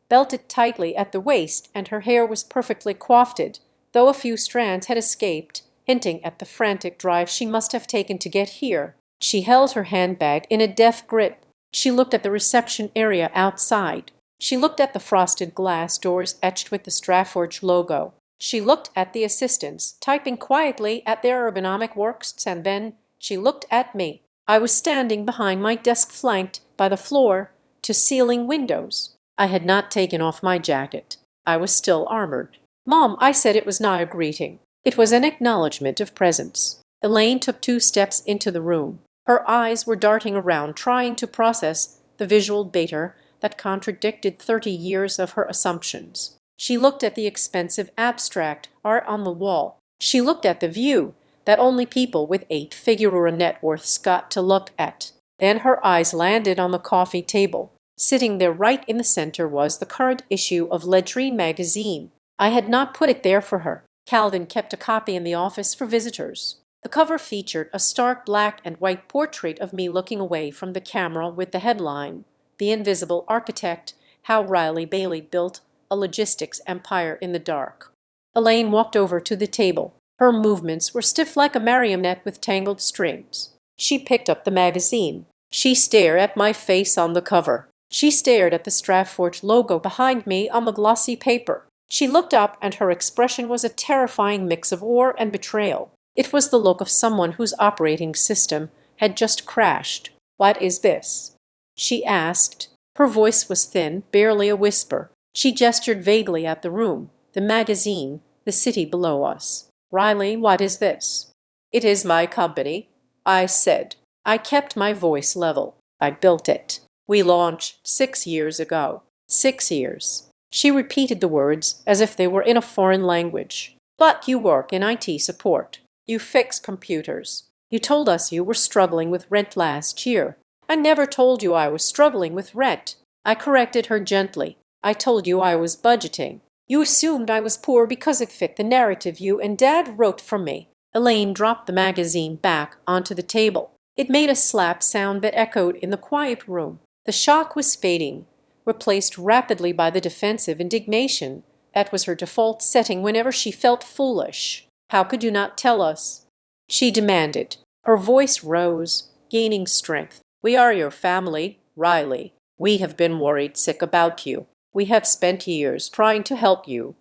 belted tightly at the waist, and her hair was perfectly coiffed, though a few strands had escaped, hinting at the frantic drive she must have taken to get here. She held her handbag in a deft grip. She looked at the reception area outside. She looked at the frosted glass doors etched with the Stratford logo. She looked at the assistants, typing quietly at their ergonomic works, and then she looked at me. I was standing behind my desk, flanked by the floor-to-ceiling windows. I had not taken off my jacket. I was still armored. Mom, I said it was not a greeting. It was an acknowledgement of presence. Elaine took 2 steps into the room. Her eyes were darting around, trying to process the visual data that contradicted 30 years of her assumptions. She looked at the expensive abstract art on the wall. She looked at the view that only people with 8-figure or a net worths got to look at. Then her eyes landed on the coffee table. Sitting there right in the center was the current issue of Letrine magazine. I had not put it there for her. Calvin kept a copy in the office for visitors. The cover featured a stark black and white portrait of me looking away from the camera with the headline, "The Invisible Architect: How Riley Bailey Built a Logistics Empire in the Dark." Elaine walked over to the table. Her movements were stiff like a marionette with tangled strings. She picked up the magazine. She stared at my face on the cover. She stared at the Stratford logo behind me on the glossy paper. She looked up, and her expression was a terrifying mix of awe and betrayal. It was the look of someone whose operating system had just crashed. "What is this?" she asked. Her voice was thin, barely a whisper. She gestured vaguely at the room, the magazine, the city below us. "Riley, what is this?" "It is my company," I said. I kept my voice level. "I built it. We launched 6 years ago. 6 years." She repeated the words as if they were in a foreign language. "But you work in IT support. You fix computers. You told us you were struggling with rent last year." "I never told you I was struggling with rent." I corrected her gently. "I told you I was budgeting. You assumed I was poor because it fit the narrative you and Dad wrote for me." Elaine dropped the magazine back onto the table. It made a slap sound that echoed in the quiet room. The shock was fading, replaced rapidly by the defensive indignation that was her default setting whenever she felt foolish. "How could you not tell us?" she demanded. Her voice rose, gaining strength. "We are your family, Riley. We have been worried sick about you. We have spent years trying to help you,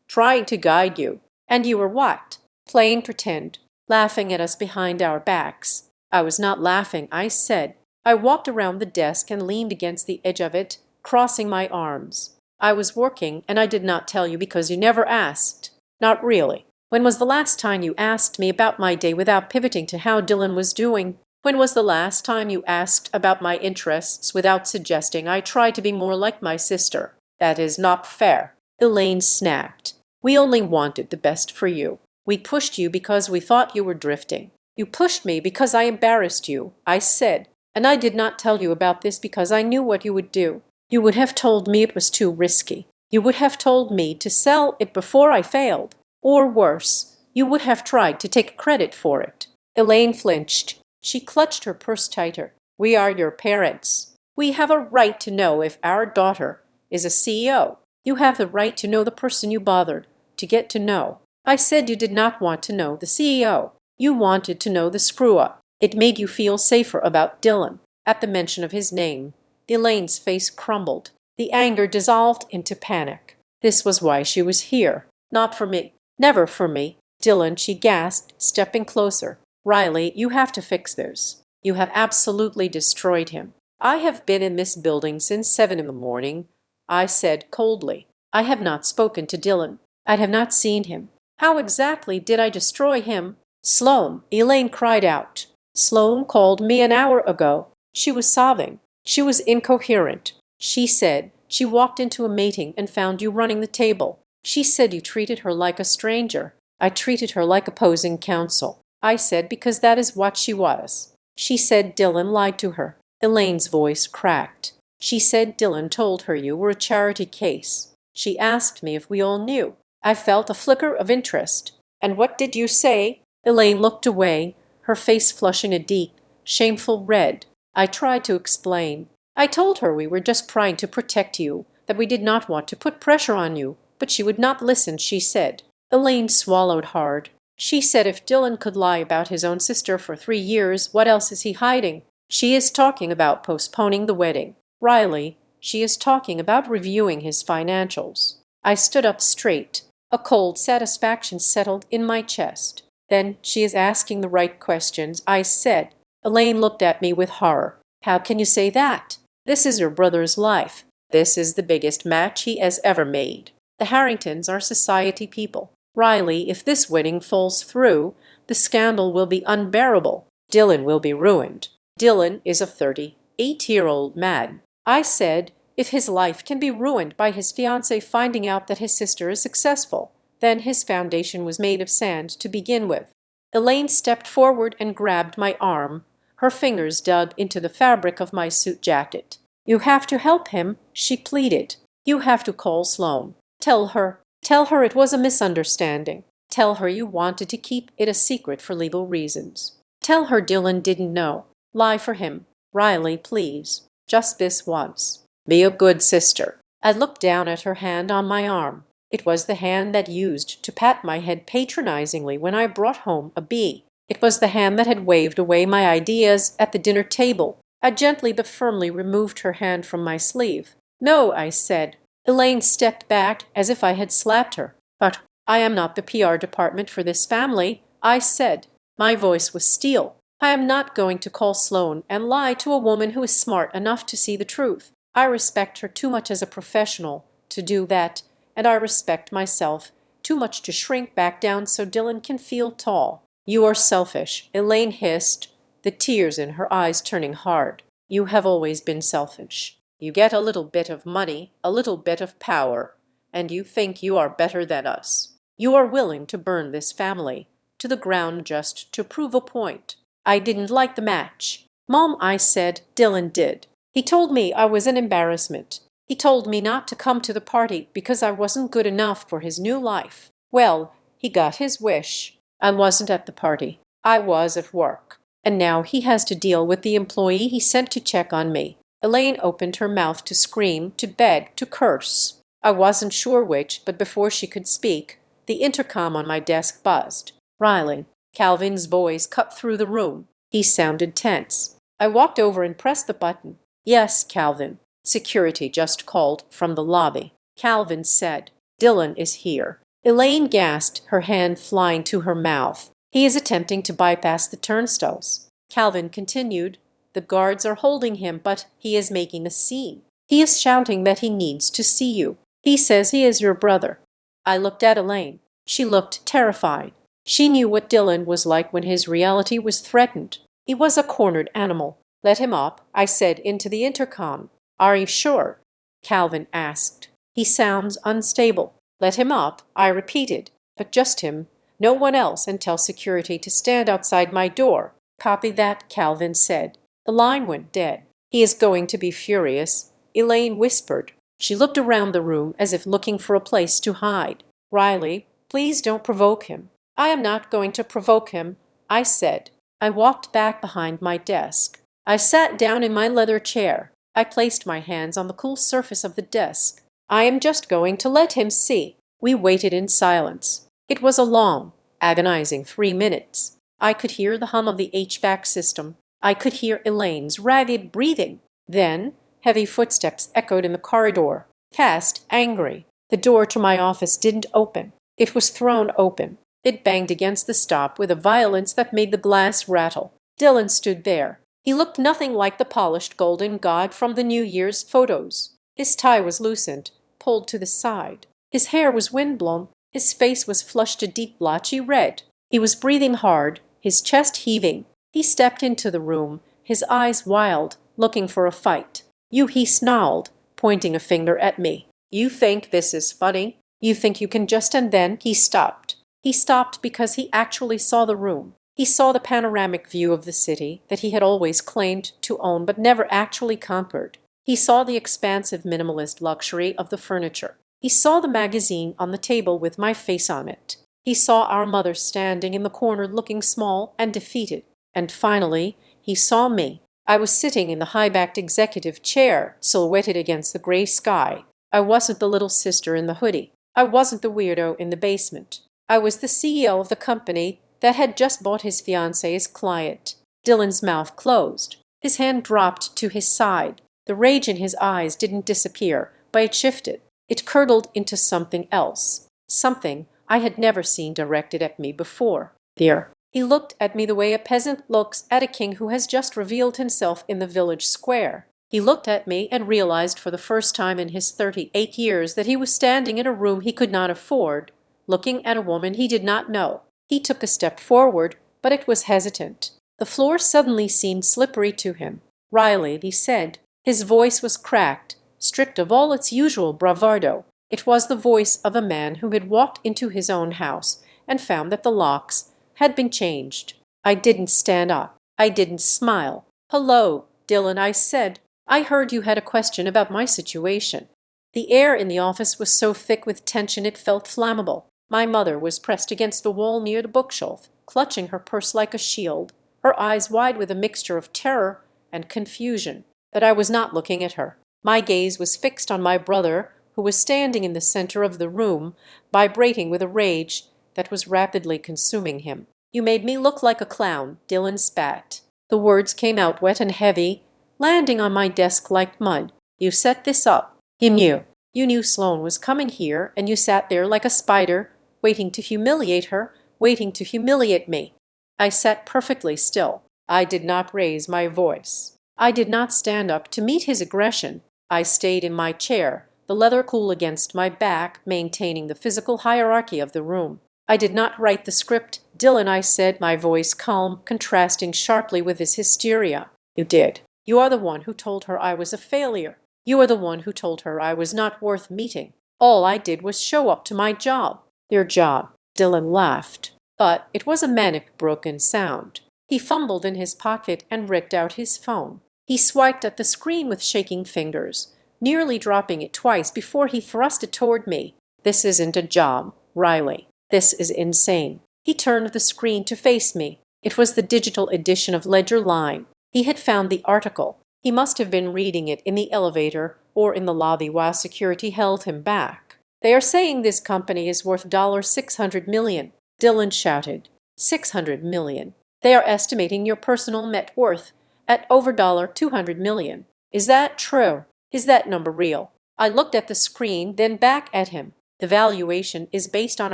trying to guide you. And you were what? Playing pretend, laughing at us behind our backs." I was not laughing, I said. I walked around the desk and leaned against the edge of it, crossing my arms. "I was working, and I did not tell you because you never asked. Not really. When was the last time you asked me about my day without pivoting to how Dylan was doing? When was the last time you asked about my interests without suggesting I try to be more like my sister? That is not fair," Elaine snapped. "We only wanted the best for you. We pushed you because we thought you were drifting. You pushed me because I embarrassed you," I said. "And I did not tell you about this because I knew what you would do. You would have told me it was too risky. You would have told me to sell it before I failed. Or worse, you would have tried to take credit for it." Elaine flinched. She clutched her purse tighter. "We are your parents. We have a right to know if our daughter is a CEO. You have the right to know the person you bothered to get to know." I said you did not want to know the CEO. You wanted to know the screw-up. It made you feel safer about Dylan. At the mention of his name, Elaine's face crumbled. The anger dissolved into panic. This was why she was here. Not for me. Never for me. "Dylan," she gasped, stepping closer. "Riley, you have to fix this. You have absolutely destroyed him." "I have been in this building since 7 in the morning," I said coldly. "I have not spoken to Dylan. I have not seen him. How exactly did I destroy him?" "Sloan," Elaine cried out. "Sloan called me an hour ago." She was sobbing. She was incoherent. "She said she walked into a meeting and found you running the table. She said you treated her like a stranger." "I treated her like opposing counsel," I said, "because that is what she was." "She said Dylan lied to her." Elaine's voice cracked. "She said Dylan told her you were a charity case. She asked me if we all knew." I felt a flicker of interest. "And what did you say?" Elaine looked away, her face flushing a deep, shameful red. I tried to explain. "I told her we were just trying to protect you, that we did not want to put pressure on you, but she would not listen," she said. Elaine swallowed hard. "She said if Dylan could lie about his own sister for 3 years, what else is he hiding? She is talking about postponing the wedding. Riley, she is talking about reviewing his financials." I stood up straight. A cold satisfaction settled in my chest. "Then she is asking the right questions," I said. Elaine looked at me with horror. "How can you say that? This is your brother's life. This is the biggest match he has ever made. The Harringtons are society people. Riley, if this wedding falls through, the scandal will be unbearable. Dylan will be ruined. Dylan is a 38-year-old man." I said, "If his life can be ruined by his fiancée finding out that his sister is successful, then his foundation was made of sand to begin with." Elaine stepped forward and grabbed my arm. Her fingers dug into the fabric of my suit jacket. "You have to help him," she pleaded. "You have to call Sloan. Tell her it was a misunderstanding. Tell her you wanted to keep it a secret for legal reasons. Tell her Dylan didn't know. Lie for him. Riley, please. Just this once. Be a good sister." I looked down at her hand on my arm. It was the hand that used to pat my head patronizingly when I brought home a bee. It was the hand that had waved away my ideas at the dinner table. I gently but firmly removed her hand from my sleeve. "No," I said. Elaine stepped back as if I had slapped her. "But I am not the PR department for this family," I said. My voice was steel. "I am not going to call Sloan and lie to a woman who is smart enough to see the truth. I respect her too much as a professional to do that, and I respect myself too much to shrink back down so Dylan can feel tall." "You are selfish," Elaine hissed, the tears in her eyes turning hard. "You have always been selfish. You get a little bit of money, a little bit of power, and you think you are better than us. You are willing to burn this family to the ground just to prove a point." I didn't like the match. "Mom," I said, "Dylan did. He told me I was an embarrassment. He told me not to come to the party because I wasn't good enough for his new life. Well, he got his wish. I wasn't at the party. I was at work. And now he has to deal with the employee he sent to check on me." Elaine opened her mouth to scream, to beg, to curse. I wasn't sure which, but before she could speak, the intercom on my desk buzzed. "Riley, Calvin's voice cut through the room. He sounded tense. I walked over and pressed the button. "Yes, Calvin." Security just called from the lobby. Calvin said, "Dylan is here." Elaine gasped, her hand flying to her mouth. "He is attempting to bypass the turnstiles." Calvin continued, "The guards are holding him, but he is making a scene. He is shouting that he needs to see you. He says he is your brother." I looked at Elaine. She looked terrified. She knew what Dylan was like when his reality was threatened. He was a cornered animal. "Let him up," I said into the intercom. "Are you sure?" Calvin asked. "He sounds unstable." "Let him up," I repeated. "But just him. No one else, and tell security to stand outside my door." "Copy that," Calvin said. The line went dead. "He is going to be furious," Elaine whispered. She looked around the room as if looking for a place to hide. "Riley, please don't provoke him." "I am not going to provoke him," I said. I walked back behind my desk. I sat down in my leather chair. I placed my hands on the cool surface of the desk. "I am just going to let him see." We waited in silence. It was a long, agonizing 3 minutes. I could hear the hum of the HVAC system. I could hear Elaine's ragged breathing. Then heavy footsteps echoed in the corridor. Fast, angry. The door to my office didn't open. It was thrown open. It banged against the stop with a violence that made the glass rattle. Dylan stood there. He looked nothing like the polished golden god from the New Year's photos. His tie was loosened, pulled to the side. His hair was windblown. His face was flushed a deep blotchy red. He was breathing hard, his chest heaving. He stepped into the room, his eyes wild, looking for a fight. "You," he snarled, pointing a finger at me. "You think this is funny? You think you can just—" And then he stopped. He stopped because he actually saw the room. He saw the panoramic view of the city that he had always claimed to own but never actually conquered. He saw the expansive minimalist luxury of the furniture. He saw the magazine on the table with my face on it. He saw our mother standing in the corner looking small and defeated. And finally, he saw me. I was sitting in the high-backed executive chair, silhouetted against the gray sky. I wasn't the little sister in the hoodie. I wasn't the weirdo in the basement. I was the CEO of the company that had just bought his fiancée's client. Dylan's mouth closed. His hand dropped to his side. The rage in his eyes didn't disappear, but it shifted. It curdled into something else. Something I had never seen directed at me before. There. He looked at me the way a peasant looks at a king who has just revealed himself in the village square. He looked at me and realized for the first time in his 38 years that he was standing in a room he could not afford, looking at a woman he did not know. He took a step forward, but it was hesitant. The floor suddenly seemed slippery to him. "Riley," he said. His voice was cracked, stripped of all its usual bravado. It was the voice of a man who had walked into his own house and found that the locks had been changed. I didn't stand up. I didn't smile. "Hello, Dylan," I said. "I heard you had a question about my situation." The air in the office was so thick with tension it felt flammable. My mother was pressed against the wall near the bookshelf, clutching her purse like a shield, her eyes wide with a mixture of terror and confusion. But I was not looking at her. My gaze was fixed on my brother, who was standing in the center of the room, vibrating with a rage that was rapidly consuming him. "You made me look like a clown," Dylan spat. The words came out wet and heavy, landing on my desk like mud. "You set this up. You knew. You knew Sloane was coming here, and you sat there like a spider, waiting to humiliate her, waiting to humiliate me." I sat perfectly still. I did not raise my voice. I did not stand up to meet his aggression. I stayed in my chair, the leather cool against my back, maintaining the physical hierarchy of the room. "I did not write the script, Dylan," I said, my voice calm, contrasting sharply with his hysteria. "You did. You are the one who told her I was a failure. You are the one who told her I was not worth meeting. All I did was show up to my job." "Your job." Dylan laughed. But it was a manic, broken sound. He fumbled in his pocket and ripped out his phone. He swiped at the screen with shaking fingers, nearly dropping it twice before he thrust it toward me. "This isn't a job, Riley. This is insane." He turned the screen to face me. It was the digital edition of Ledger Line. He had found the article. He must have been reading it in the elevator or in the lobby while security held him back. "They are saying this company is worth $600 million," Dylan shouted. $600 million. They are estimating your personal net worth at over $200 million. Is that true? Is that number real? I looked at the screen, then back at him. The valuation is based on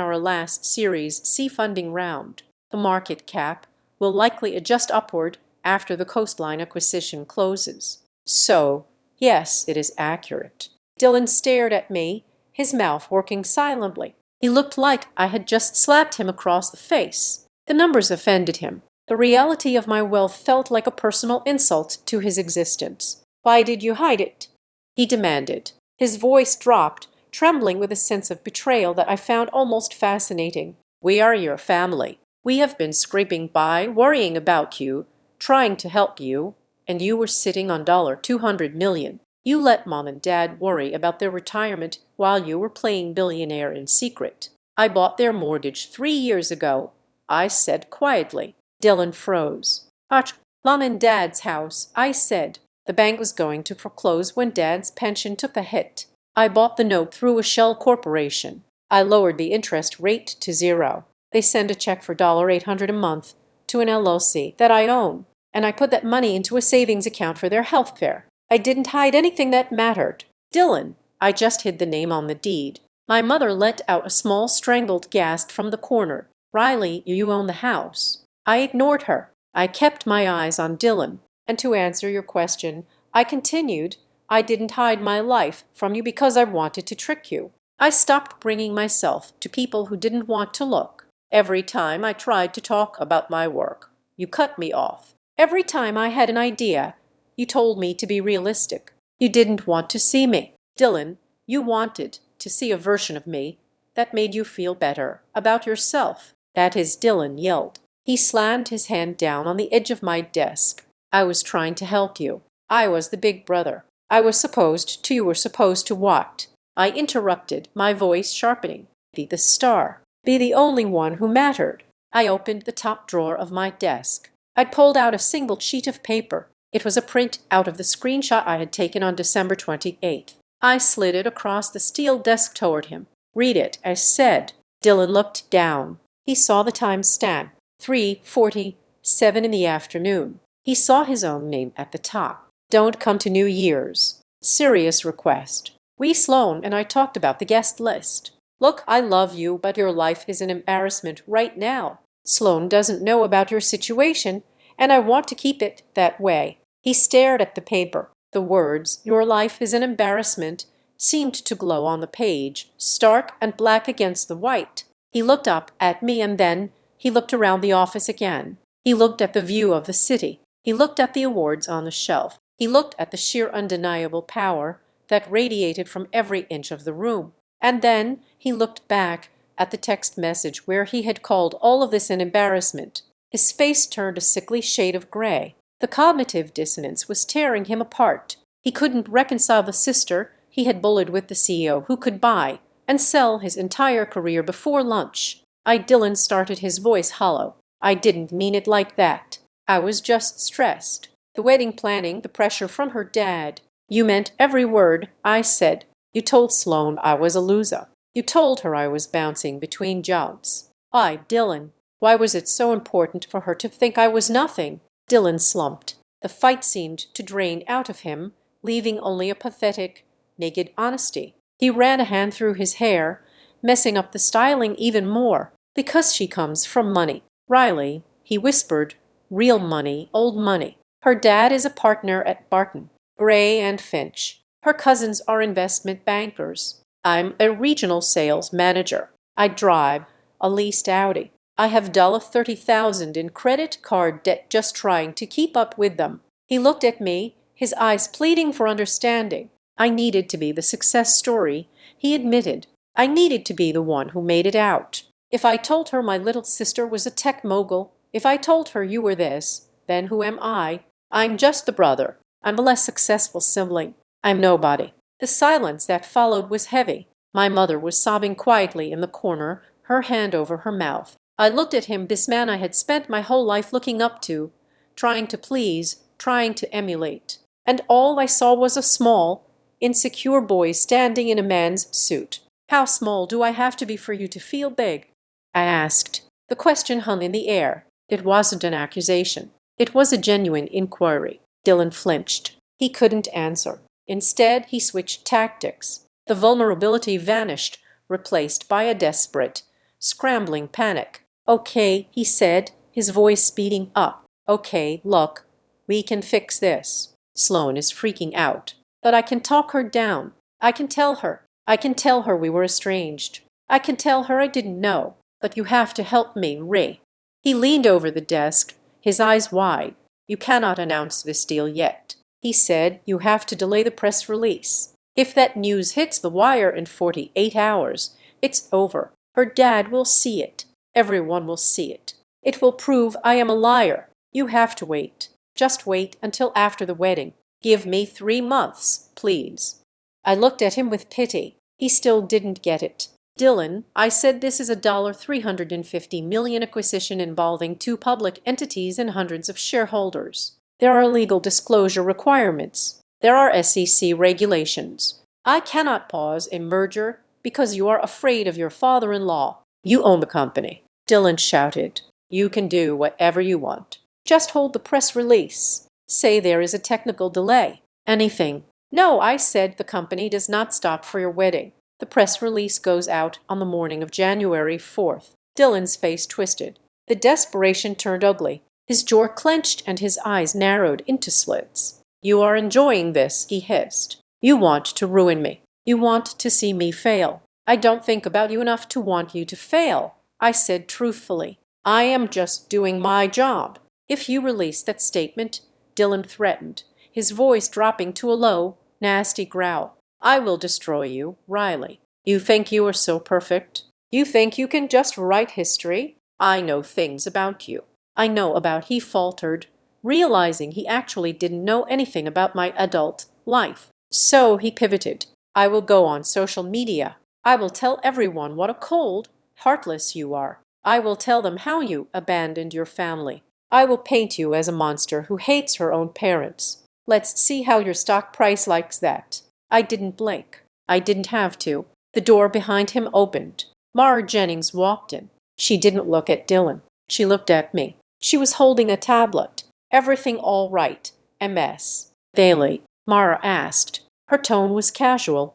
our last Series C funding round. The market cap will likely adjust upward after the Coastline acquisition closes. So, yes, it is accurate. Dylan stared at me, his mouth working silently. He looked like I had just slapped him across the face. The numbers offended him. The reality of my wealth felt like a personal insult to his existence. "Why did you hide it?" he demanded. His voice dropped, trembling with a sense of betrayal that I found almost fascinating. "We are your family. We have been scraping by, worrying about you, trying to help you, and you were sitting on $200 million. You let mom and dad worry about their retirement while you were playing billionaire in secret. I bought their mortgage 3 years ago," I said quietly. Dylan froze. "Ach, mom and dad's house," I said. "The bank was going to foreclose when dad's pension took a hit. I bought the note through a shell corporation. I lowered the interest rate to 0. They send a check for $800 a month to an LLC that I own, and I put that money into a savings account for their health care. I didn't hide anything that mattered." "Dylan." "I just hid the name on the deed." My mother let out a small strangled gasp from the corner. "Riley, you own the house." I ignored her. I kept my eyes on Dylan. "And to answer your question," I continued, "I didn't hide my life from you because I wanted to trick you. I stopped bringing myself to people who didn't want to look. Every time I tried to talk about my work, you cut me off. Every time I had an idea, you told me to be realistic. You didn't want to see me. Dylan, you wanted to see a version of me that made you feel better about yourself." "That is," Dylan yelled. He slammed his hand down on the edge of my desk. "I was trying to help you. I was the big brother. I was supposed to. You were supposed to what?" I interrupted, my voice sharpening. "Be the star. Be the only one who mattered." I opened the top drawer of my desk. I'd pulled out a single sheet of paper. It was a print out of the screenshot I had taken on December 28th. I slid it across the steel desk toward him. "Read it," I said. Dylan looked down. He saw the time stamp. 3:47 in the afternoon. He saw his own name at the top. "Don't come to New Year's. Serious request." Sloan and I talked about the guest list. "Look, I love you, but your life is an embarrassment right now. Sloan doesn't know about your situation, and I want to keep it that way." He stared at the paper. The words, "Your life is an embarrassment," seemed to glow on the page, stark and black against the white. He looked up at me, and then he looked around the office again. He looked at the view of the city. He looked at the awards on the shelf. He looked at the sheer undeniable power that radiated from every inch of the room. And then he looked back at the text message where he had called all of this an embarrassment. His face turned a sickly shade of gray. The cognitive dissonance was tearing him apart. He couldn't reconcile the sister he had bullied with the CEO who could buy and sell his entire career before lunch. Dylan started, his voice hollow. "I didn't mean it like that. I was just stressed. The wedding planning, the pressure from her dad." "You meant every word," I said. "You told Sloan I was a loser. You told her I was bouncing between jobs." Dylan, why was it so important for her to think I was nothing?" Dylan slumped. The fight seemed to drain out of him, leaving only a pathetic, naked honesty. He ran a hand through his hair, messing up the styling even more. "Because she comes from money, Riley," he whispered. "Real money, old money. Her dad is a partner at Barton, Gray and Finch. Her cousins are investment bankers. I'm a regional sales manager. I drive a leased Audi. I have $30,000 in credit card debt just trying to keep up with them." He looked at me, his eyes pleading for understanding. I needed to be the success story, he admitted. I needed to be the one who made it out. If I told her my little sister was a tech mogul, if I told her you were this, then who am I? I'm just the brother. I'm a less successful sibling. I'm nobody. The silence that followed was heavy. My mother was sobbing quietly in the corner, her hand over her mouth. I looked at him, this man I had spent my whole life looking up to, trying to please, trying to emulate. And all I saw was a small, insecure boy standing in a man's suit. "How small do I have to be for you to feel big?" I asked. The question hung in the air. It wasn't an accusation. It was a genuine inquiry. Dylan flinched. He couldn't answer. Instead, he switched tactics. The vulnerability vanished, replaced by a desperate, scrambling panic. "Okay," he said, his voice speeding up. "Okay, look, we can fix this. Sloane is freaking out. But I can talk her down. I can tell her. I can tell her we were estranged. I can tell her I didn't know. But you have to help me, Ray." He leaned over the desk, his eyes wide. "You cannot announce this deal yet," he said. "You have to delay the press release. If that news hits the wire in 48 hours, it's over. Her dad will see it. Everyone will see it. It will prove I am a liar. You have to wait. Just wait until after the wedding. Give me 3 months, please." I looked at him with pity. He still didn't get it. "Dylan," I said, "this is a $350 million acquisition involving 2 public entities and hundreds of shareholders. There are legal disclosure requirements. There are SEC regulations. I cannot pause a merger because you are afraid of your father-in-law. You own the company." Dylan shouted. "You can do whatever you want. Just hold the press release. Say there is a technical delay. Anything." "No," I said, "the company does not stop for your wedding. The press release goes out on the morning of January 4th. Dylan's face twisted. The desperation turned ugly. His jaw clenched and his eyes narrowed into slits. "You are enjoying this," he hissed. "You want to ruin me. You want to see me fail." "I don't think about you enough to want you to fail," I said truthfully. "I am just doing my job." "If you release that statement," Dylan threatened, his voice dropping to a low, nasty growl, "I will destroy you, Riley. You think you are so perfect? You think you can just write history? I know things about you. I know about," he faltered, realizing he actually didn't know anything about my adult life. So he pivoted. "I will go on social media. I will tell everyone what a cold, heartless you are. I will tell them how you abandoned your family. I will paint you as a monster who hates her own parents. Let's see how your stock price likes that." I didn't blink. I didn't have to. The door behind him opened. Mara Jennings walked in. She didn't look at Dylan. She looked at me. She was holding a tablet. "Everything all right, MS. Bailey?" Mara asked. Her tone was casual,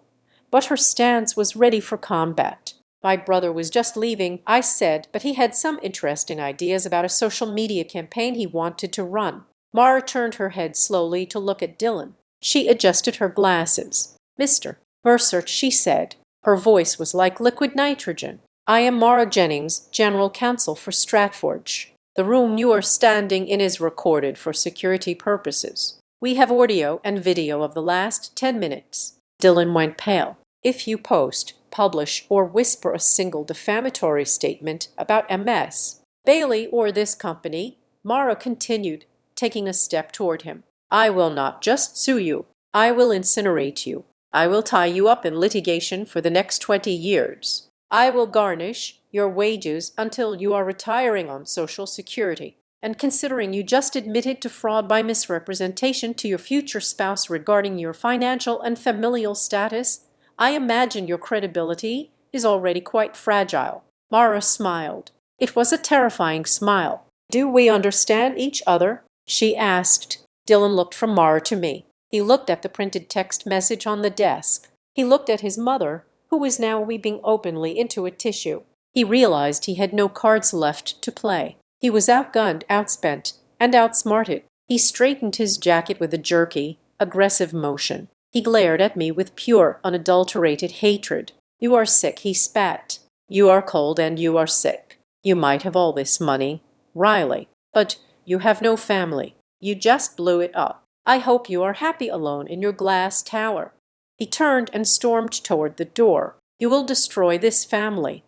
but her stance was ready for combat. "My brother was just leaving," I said, "but he had some interesting ideas about a social media campaign he wanted to run." Mara turned her head slowly to look at Dylan. She adjusted her glasses. "Mr. Mercer," she said. Her voice was like liquid nitrogen. "I am Mara Jennings, General Counsel for Stratforge. The room you are standing in is recorded for security purposes. We have audio and video of the last 10 minutes. Dylan went pale. "If you post, publish, or whisper a single defamatory statement about MS, Bailey, or this company," Mara continued, taking a step toward him, "I will not just sue you. I will incinerate you. I will tie you up in litigation for the next 20 years. I will garnish your wages until you are retiring on Social Security. And considering you just admitted to fraud by misrepresentation to your future spouse regarding your financial and familial status, I imagine your credibility is already quite fragile." Mara smiled. It was a terrifying smile. "Do we understand each other?" she asked. Dylan looked from Mara to me. He looked at the printed text message on the desk. He looked at his mother, who was now weeping openly into a tissue. He realized he had no cards left to play. He was outgunned, outspent, and outsmarted. He straightened his jacket with a jerky, aggressive motion. He glared at me with pure, unadulterated hatred. "You are sick," he spat. "You are cold and you are sick. You might have all this money, Riley, but you have no family. You just blew it up. I hope you are happy alone in your glass tower." He turned and stormed toward the door. "You will destroy this family,"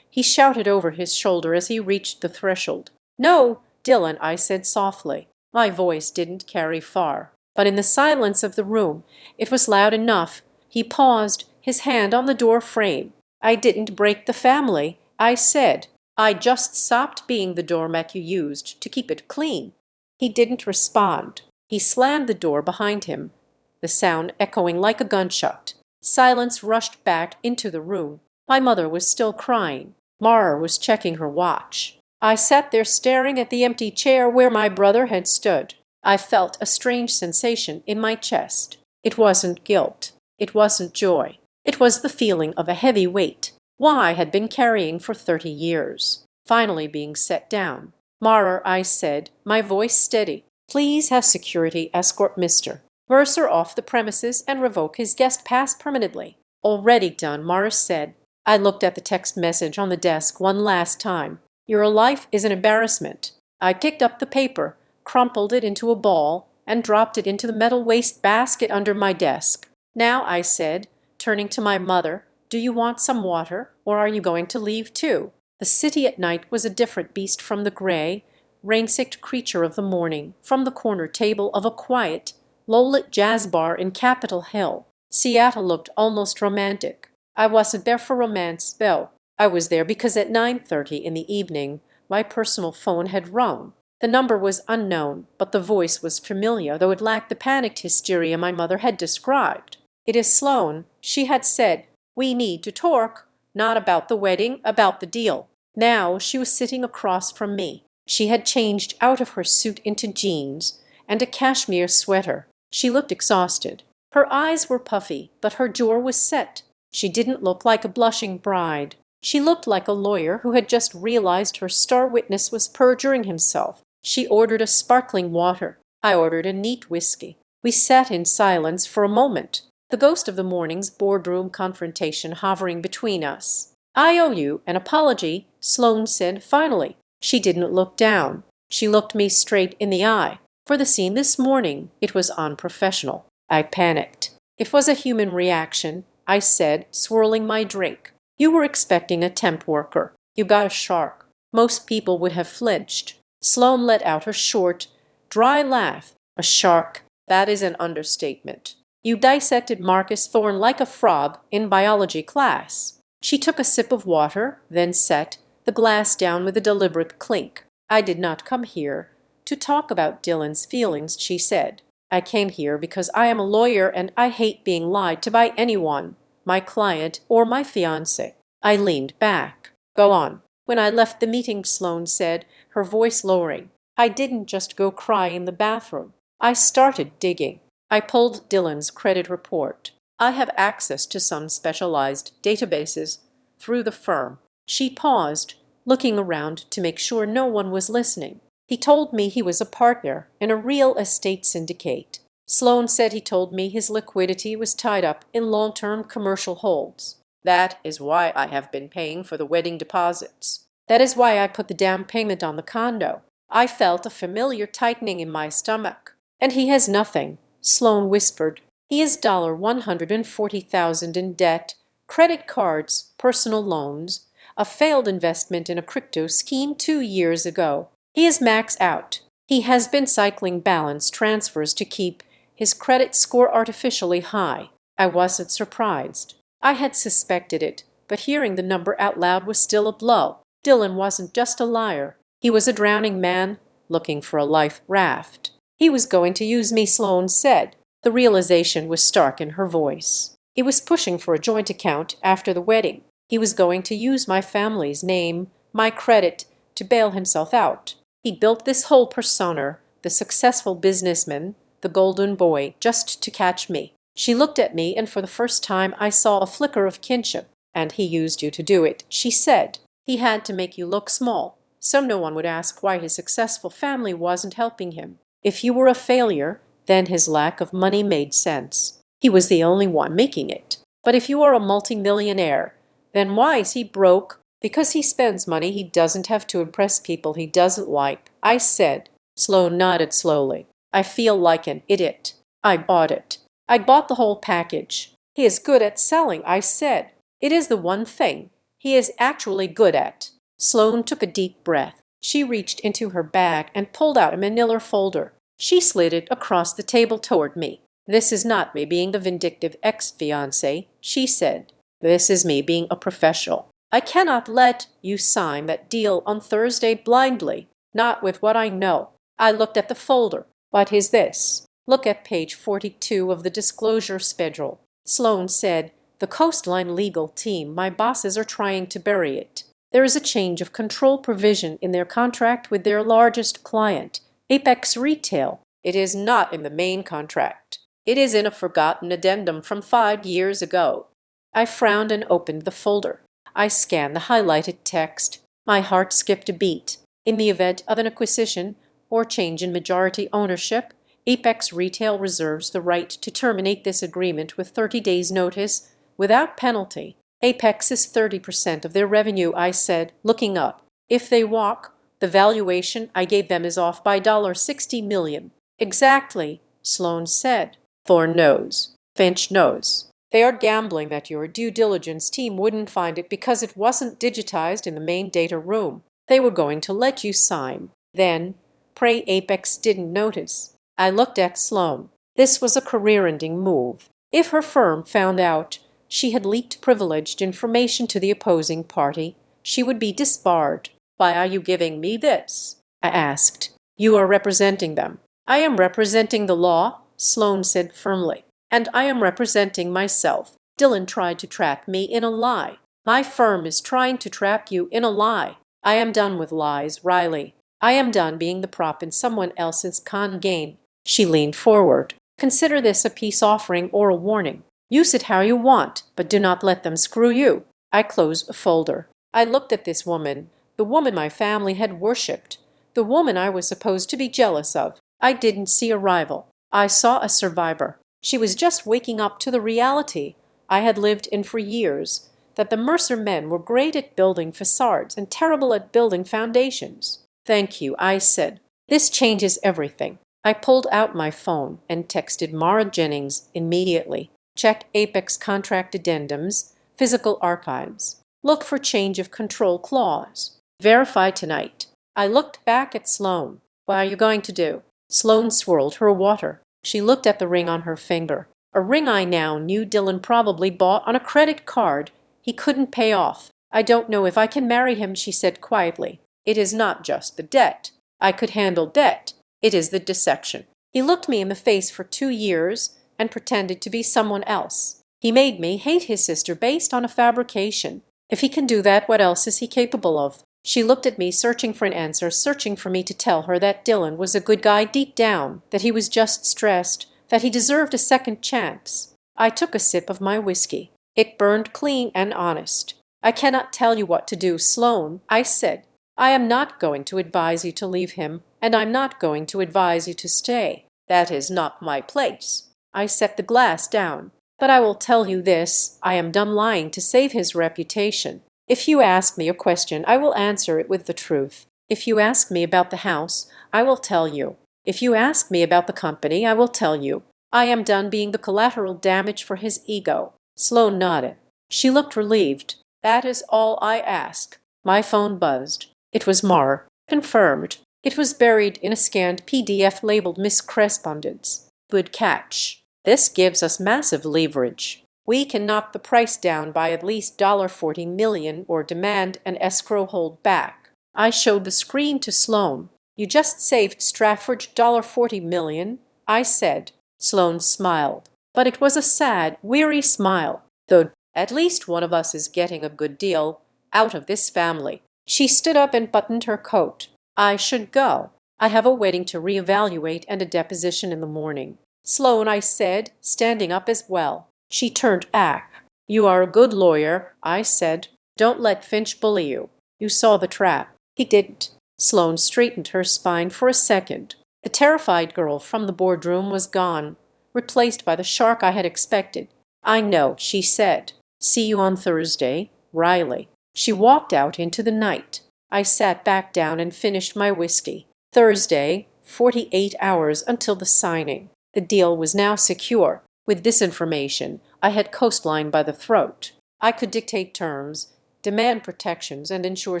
he shouted over his shoulder as he reached the threshold. "No, Dylan," I said softly. My voice didn't carry far, but in the silence of the room it was loud enough. He paused, his hand on the door frame. "I didn't break the family," I said. "I just stopped being the doormat you used to keep it clean." He didn't respond. He slammed the door behind him, the sound echoing like a gunshot. Silence rushed back into the room. My mother was still crying. Mara was checking her watch. I sat there staring at the empty chair where my brother had stood. I felt a strange sensation in my chest. It wasn't guilt. It wasn't joy. It was the feeling of a heavy weight, one I had been carrying for 30 years, finally being set down. "Mara," I said, my voice steady, "please have security escort Mr. Mercer off the premises and revoke his guest pass permanently." "Already done," Mara said. I looked at the text message on the desk one last time. "Your life is an embarrassment." I picked up the paper, crumpled it into a ball, and dropped it into the metal waste basket under my desk. "Now," I said, turning to my mother, "do you want some water, or are you going to leave too?" The city at night was a different beast from the gray, rain-sicked creature of the morning, from the corner table of a quiet, low-lit jazz bar in Capitol Hill. Seattle looked almost romantic. I wasn't there for romance, though. I was there because at 9:30 in the evening my personal phone had rung. The number was unknown, but the voice was familiar, though it lacked the panicked hysteria my mother had described. "It is Sloan," she had said. "We need to talk, not about the wedding, about the deal." Now she was sitting across from me. She had changed out of her suit into jeans and a cashmere sweater. She looked exhausted. Her eyes were puffy, but her jaw was set. She didn't look like a blushing bride. She looked like a lawyer who had just realized her star witness was perjuring himself. She ordered a sparkling water. I ordered a neat whiskey. We sat in silence for a moment, the ghost of the morning's boardroom confrontation hovering between us. "I owe you an apology," Sloan said finally. She didn't look down. She looked me straight in the eye. "For the scene this morning, it was unprofessional." I panicked. "It was a human reaction," I said, swirling my drink. "You were expecting a temp worker. You got a shark. Most people would have flinched." Sloan let out her short, dry laugh. "A shark? That is an understatement. You dissected Marcus Thorne like a frog in biology class." She took a sip of water, then set the glass down with a deliberate clink. "I did not come here to talk about Dylan's feelings," she said. "I came here because I am a lawyer and I hate being lied to by anyone, my client or my fiancé." I leaned back. "Go on." "When I left the meeting," Sloan said, her voice lowering, "I didn't just go cry in the bathroom. I started digging. I pulled Dylan's credit report. I have access to some specialized databases through the firm." She paused, looking around to make sure no one was listening. "He told me he was a partner in a real estate syndicate." Sloan said he told me his liquidity was tied up in long-term commercial holds. "That is why I have been paying for the wedding deposits. That is why I put the down payment on the condo." I felt a familiar tightening in my stomach. "And he has nothing," Sloan whispered. "He is $140,000 in debt, credit cards, personal loans, a failed investment in a crypto scheme 2 years ago. He is max out. He has been cycling balance transfers to keep his credit score artificially high." I wasn't surprised. I had suspected it, but hearing the number out loud was still a blow. Dylan wasn't just a liar. He was a drowning man looking for a life raft. "He was going to use me," Sloan said. The realization was stark in her voice. "He was pushing for a joint account after the wedding. He was going to use my family's name, my credit, to bail himself out. He built this whole persona, the successful businessman, the golden boy, just to catch me." She looked at me, and for the first time I saw a flicker of kinship. "And he used you to do it," she said. "He had to make you look small, so no one would ask why his successful family wasn't helping him. If you were a failure, then his lack of money made sense. He was the only one making it. But if you are a multimillionaire, then why is he broke? Because he spends money he doesn't have to impress people he doesn't like," I said. Sloan nodded slowly. "I feel like an idiot. I bought it. I bought the whole package. He is good at selling," I said. "It is the one thing he is actually good at." Sloan took a deep breath. She reached into her bag and pulled out a manila folder. She slid it across the table toward me. "This is not me being the vindictive ex-fiancé," she said. "This is me being a professional. I cannot let you sign that deal on Thursday blindly, not with what I know." I looked at the folder. "What is this?" "Look at page 42 of the disclosure schedule." Sloan said, "The Coastline legal team, my bosses are trying to bury it. There is a change of control provision in their contract with their largest client, Apex Retail. It is not in the main contract. It is in a forgotten addendum from 5 years ago. I frowned and opened the folder. I scanned the highlighted text. My heart skipped a beat. In the event of an acquisition or change in majority ownership, Apex Retail reserves the right to terminate this agreement with 30 days' notice without penalty. Apex is 30% of their revenue, I said, looking up. If they walk, the valuation I gave them is off by $60 million. Exactly, Sloan said. Thorne knows. Finch knows. They are gambling that your due diligence team wouldn't find it because it wasn't digitized in the main data room. They were going to let you sign. Then, pray Apex didn't notice. I looked at Sloan. This was a career-ending move. If her firm found out she had leaked privileged information to the opposing party, she would be disbarred. Why are you giving me this? I asked. You are representing them. I am representing the law, Sloan said firmly. And I am representing myself. Dylan tried to trap me in a lie. My firm is trying to trap you in a lie. I am done with lies, Riley. I am done being the prop in someone else's con game. She leaned forward. Consider this a peace offering or a warning. Use it how you want, but do not let them screw you. I closed a folder. I looked at this woman, the woman my family had worshipped, the woman I was supposed to be jealous of. I didn't see a rival. I saw a survivor. She was just waking up to the reality I had lived in for years, that the Mercer men were great at building facades and terrible at building foundations. Thank you, I said. This changes everything. I pulled out my phone and texted Mara Jennings immediately. Check Apex contract addendums, physical archives. Look for change of control clause. Verify tonight. I looked back at Sloan. What are you going to do? Sloan swirled her water. She looked at the ring on her finger. A ring I now knew Dylan probably bought on a credit card he couldn't pay off. I don't know if I can marry him, she said quietly. It is not just the debt. I could handle debt. It is the deception. He looked me in the face for 2 years and pretended to be someone else. He made me hate his sister based on a fabrication. If he can do that, what else is he capable of? She looked at me, searching for an answer, searching for me to tell her that Dylan was a good guy deep down, that he was just stressed, that he deserved a second chance. I took a sip of my whiskey. It burned clean and honest. I cannot tell you what to do, Sloan, I said. I am not going to advise you to leave him, and I'm not going to advise you to stay. That is not my place. I set the glass down. But I will tell you this, I am done lying to save his reputation. If you ask me a question, I will answer it with the truth. If you ask me about the house, I will tell you. If you ask me about the company, I will tell you. I am done being the collateral damage for his ego. Sloan nodded. She looked relieved. That is all I ask. My phone buzzed. It was Mara. Confirmed. It was buried in a scanned PDF labeled Miscorrespondence. Good catch. This gives us massive leverage. We can knock the price down by at least $40 million or demand an escrow hold back. I showed the screen to Sloan. You just saved Stratford $40 million, I said. Sloan smiled. But it was a sad, weary smile. Though at least one of us is getting a good deal out of this family. She stood up and buttoned her coat. I should go. I have a wedding to reevaluate and a deposition in the morning. Sloan, I said, standing up as well. She turned back. You are a good lawyer, I said. Don't let Finch bully you. You saw the trap. He didn't. Sloan straightened her spine for a second. The terrified girl from the boardroom was gone, replaced by the shark I had expected. I know, she said. See you on Thursday, Riley. She walked out into the night. I sat back down and finished my whiskey. Thursday, 48 hours until the signing. The deal was now secure. With this information, I had coastline by the throat. I could dictate terms, demand protections, and ensure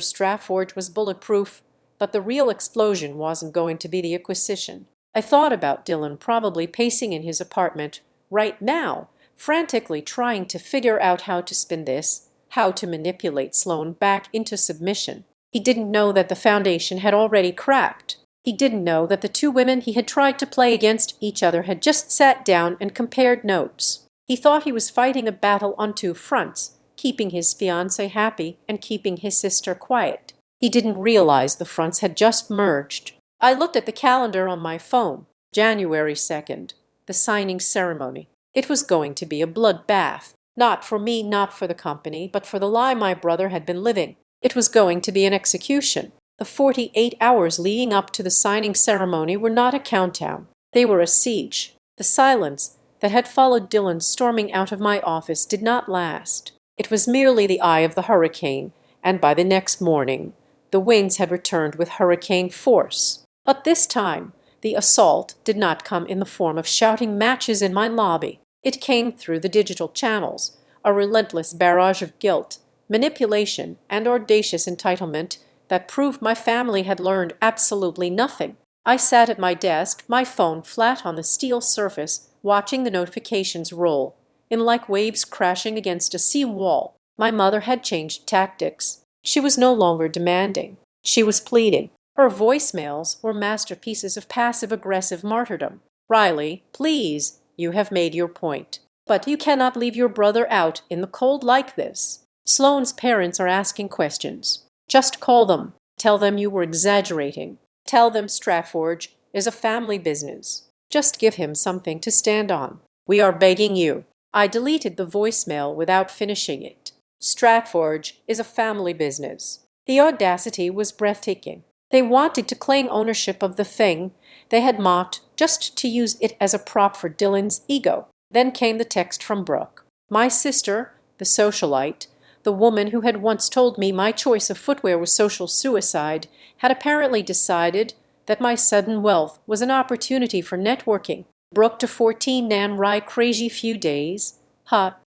Stratford was bulletproof, but the real explosion wasn't going to be the acquisition. I thought about Dylan probably pacing in his apartment right now, frantically trying to figure out how to spin this, how to manipulate Sloan back into submission. He didn't know that the foundation had already cracked. He didn't know that the two women he had tried to play against each other had just sat down and compared notes. He thought he was fighting a battle on two fronts, keeping his fiancée happy and keeping his sister quiet. He didn't realize the fronts had just merged. I looked at the calendar on my phone. January 2nd, the signing ceremony. It was going to be a bloodbath. Not for me, not for the company, but for the lie my brother had been living. It was going to be an execution. The 48 hours leading up to the signing ceremony were not a countdown. They were a siege. The silence that had followed Dylan storming out of my office did not last. It was merely the eye of the hurricane, and by the next morning, the winds had returned with hurricane force. But this time, the assault did not come in the form of shouting matches in my lobby. It came through the digital channels, a relentless barrage of guilt, manipulation, and audacious entitlement that proved my family had learned absolutely nothing. I sat at my desk, my phone flat on the steel surface, watching the notifications roll, in like waves crashing against a sea wall. My mother had changed tactics. She was no longer demanding. She was pleading. Her voicemails were masterpieces of passive-aggressive martyrdom. "Riley, please, you have made your point. But you cannot leave your brother out in the cold like this. Sloane's parents are asking questions. Just call them. Tell them you were exaggerating. Tell them Stratforge is a family business. Just give him something to stand on. We are begging you." I deleted the voicemail without finishing it. Stratforge is a family business. The audacity was breathtaking. They wanted to claim ownership of the thing they had mocked just to use it as a prop for Dylan's ego. Then came the text from Brooke. My sister, the socialite, the woman who had once told me my choice of footwear was social suicide, had apparently decided that my sudden wealth was an opportunity for networking. Brooke to 14 Nan Rai crazy few days.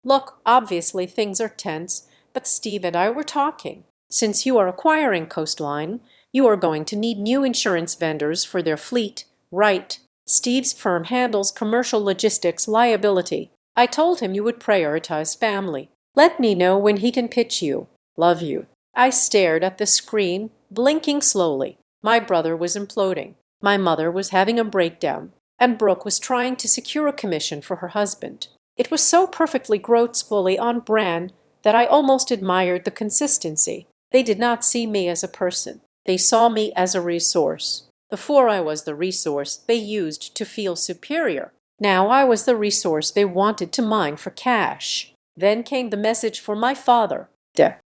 Look, obviously things are tense, but Steve and I were talking. Since you are acquiring Coastline, you are going to need new insurance vendors for their fleet, right? Steve's firm handles commercial logistics liability. I told him you would prioritize family. Let me know when he can pitch you. Love you. I stared at the screen, blinking slowly. My brother was imploding. My mother was having a breakdown. And Brooke was trying to secure a commission for her husband. It was so perfectly gracefully on brand that I almost admired the consistency. They did not see me as a person. They saw me as a resource. Before I was the resource they used to feel superior. Now I was the resource they wanted to mine for cash. Then came the message for my father.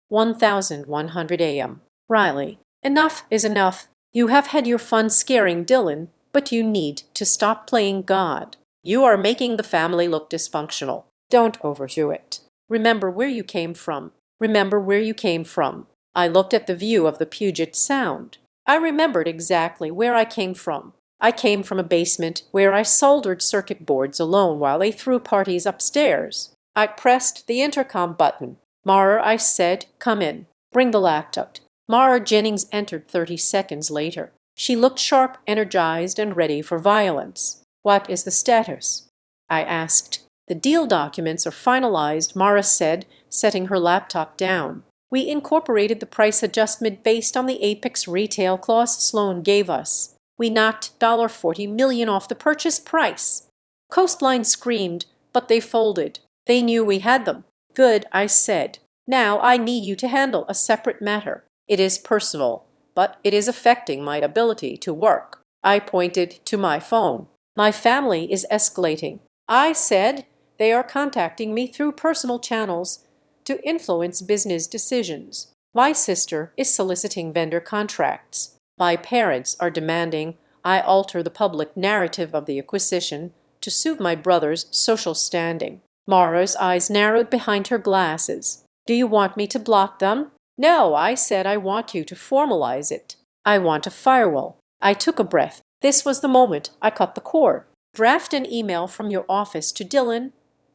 1100 a.m. Riley, enough is enough. You have had your fun scaring Dylan, but you need to stop playing God. You are making the family look dysfunctional. Don't overdo it. Remember where you came from. Remember where you came from. I looked at the view of the Puget Sound. I remembered exactly where I came from. I came from a basement where I soldered circuit boards alone while they threw parties upstairs. I pressed the intercom button. "Mara," I said, "come in. Bring the laptop." Mara Jennings entered 30 seconds later. She looked sharp, energized, and ready for violence. "What is the status?" I asked. "The deal documents are finalized," Mara said, setting her laptop down. "We incorporated the price adjustment based on the Apex retail clause Sloane gave us. We knocked $40 million off the purchase price." Coastline screamed, but they folded. They knew we had them. "Good," I said. "Now I need you to handle a separate matter. It is personal, but it is affecting my ability to work." I pointed to my phone. "My family is escalating," I said. "They are contacting me through personal channels to influence business decisions. My sister is soliciting vendor contracts. My parents are demanding I alter the public narrative of the acquisition to suit my brother's social standing." Mara's eyes narrowed behind her glasses. "Do you want me to block them?" "No," I said. "I want you to formalize it. I want a firewall." I took a breath. This was the moment I cut the cord. "Draft an email from your office to Dylan,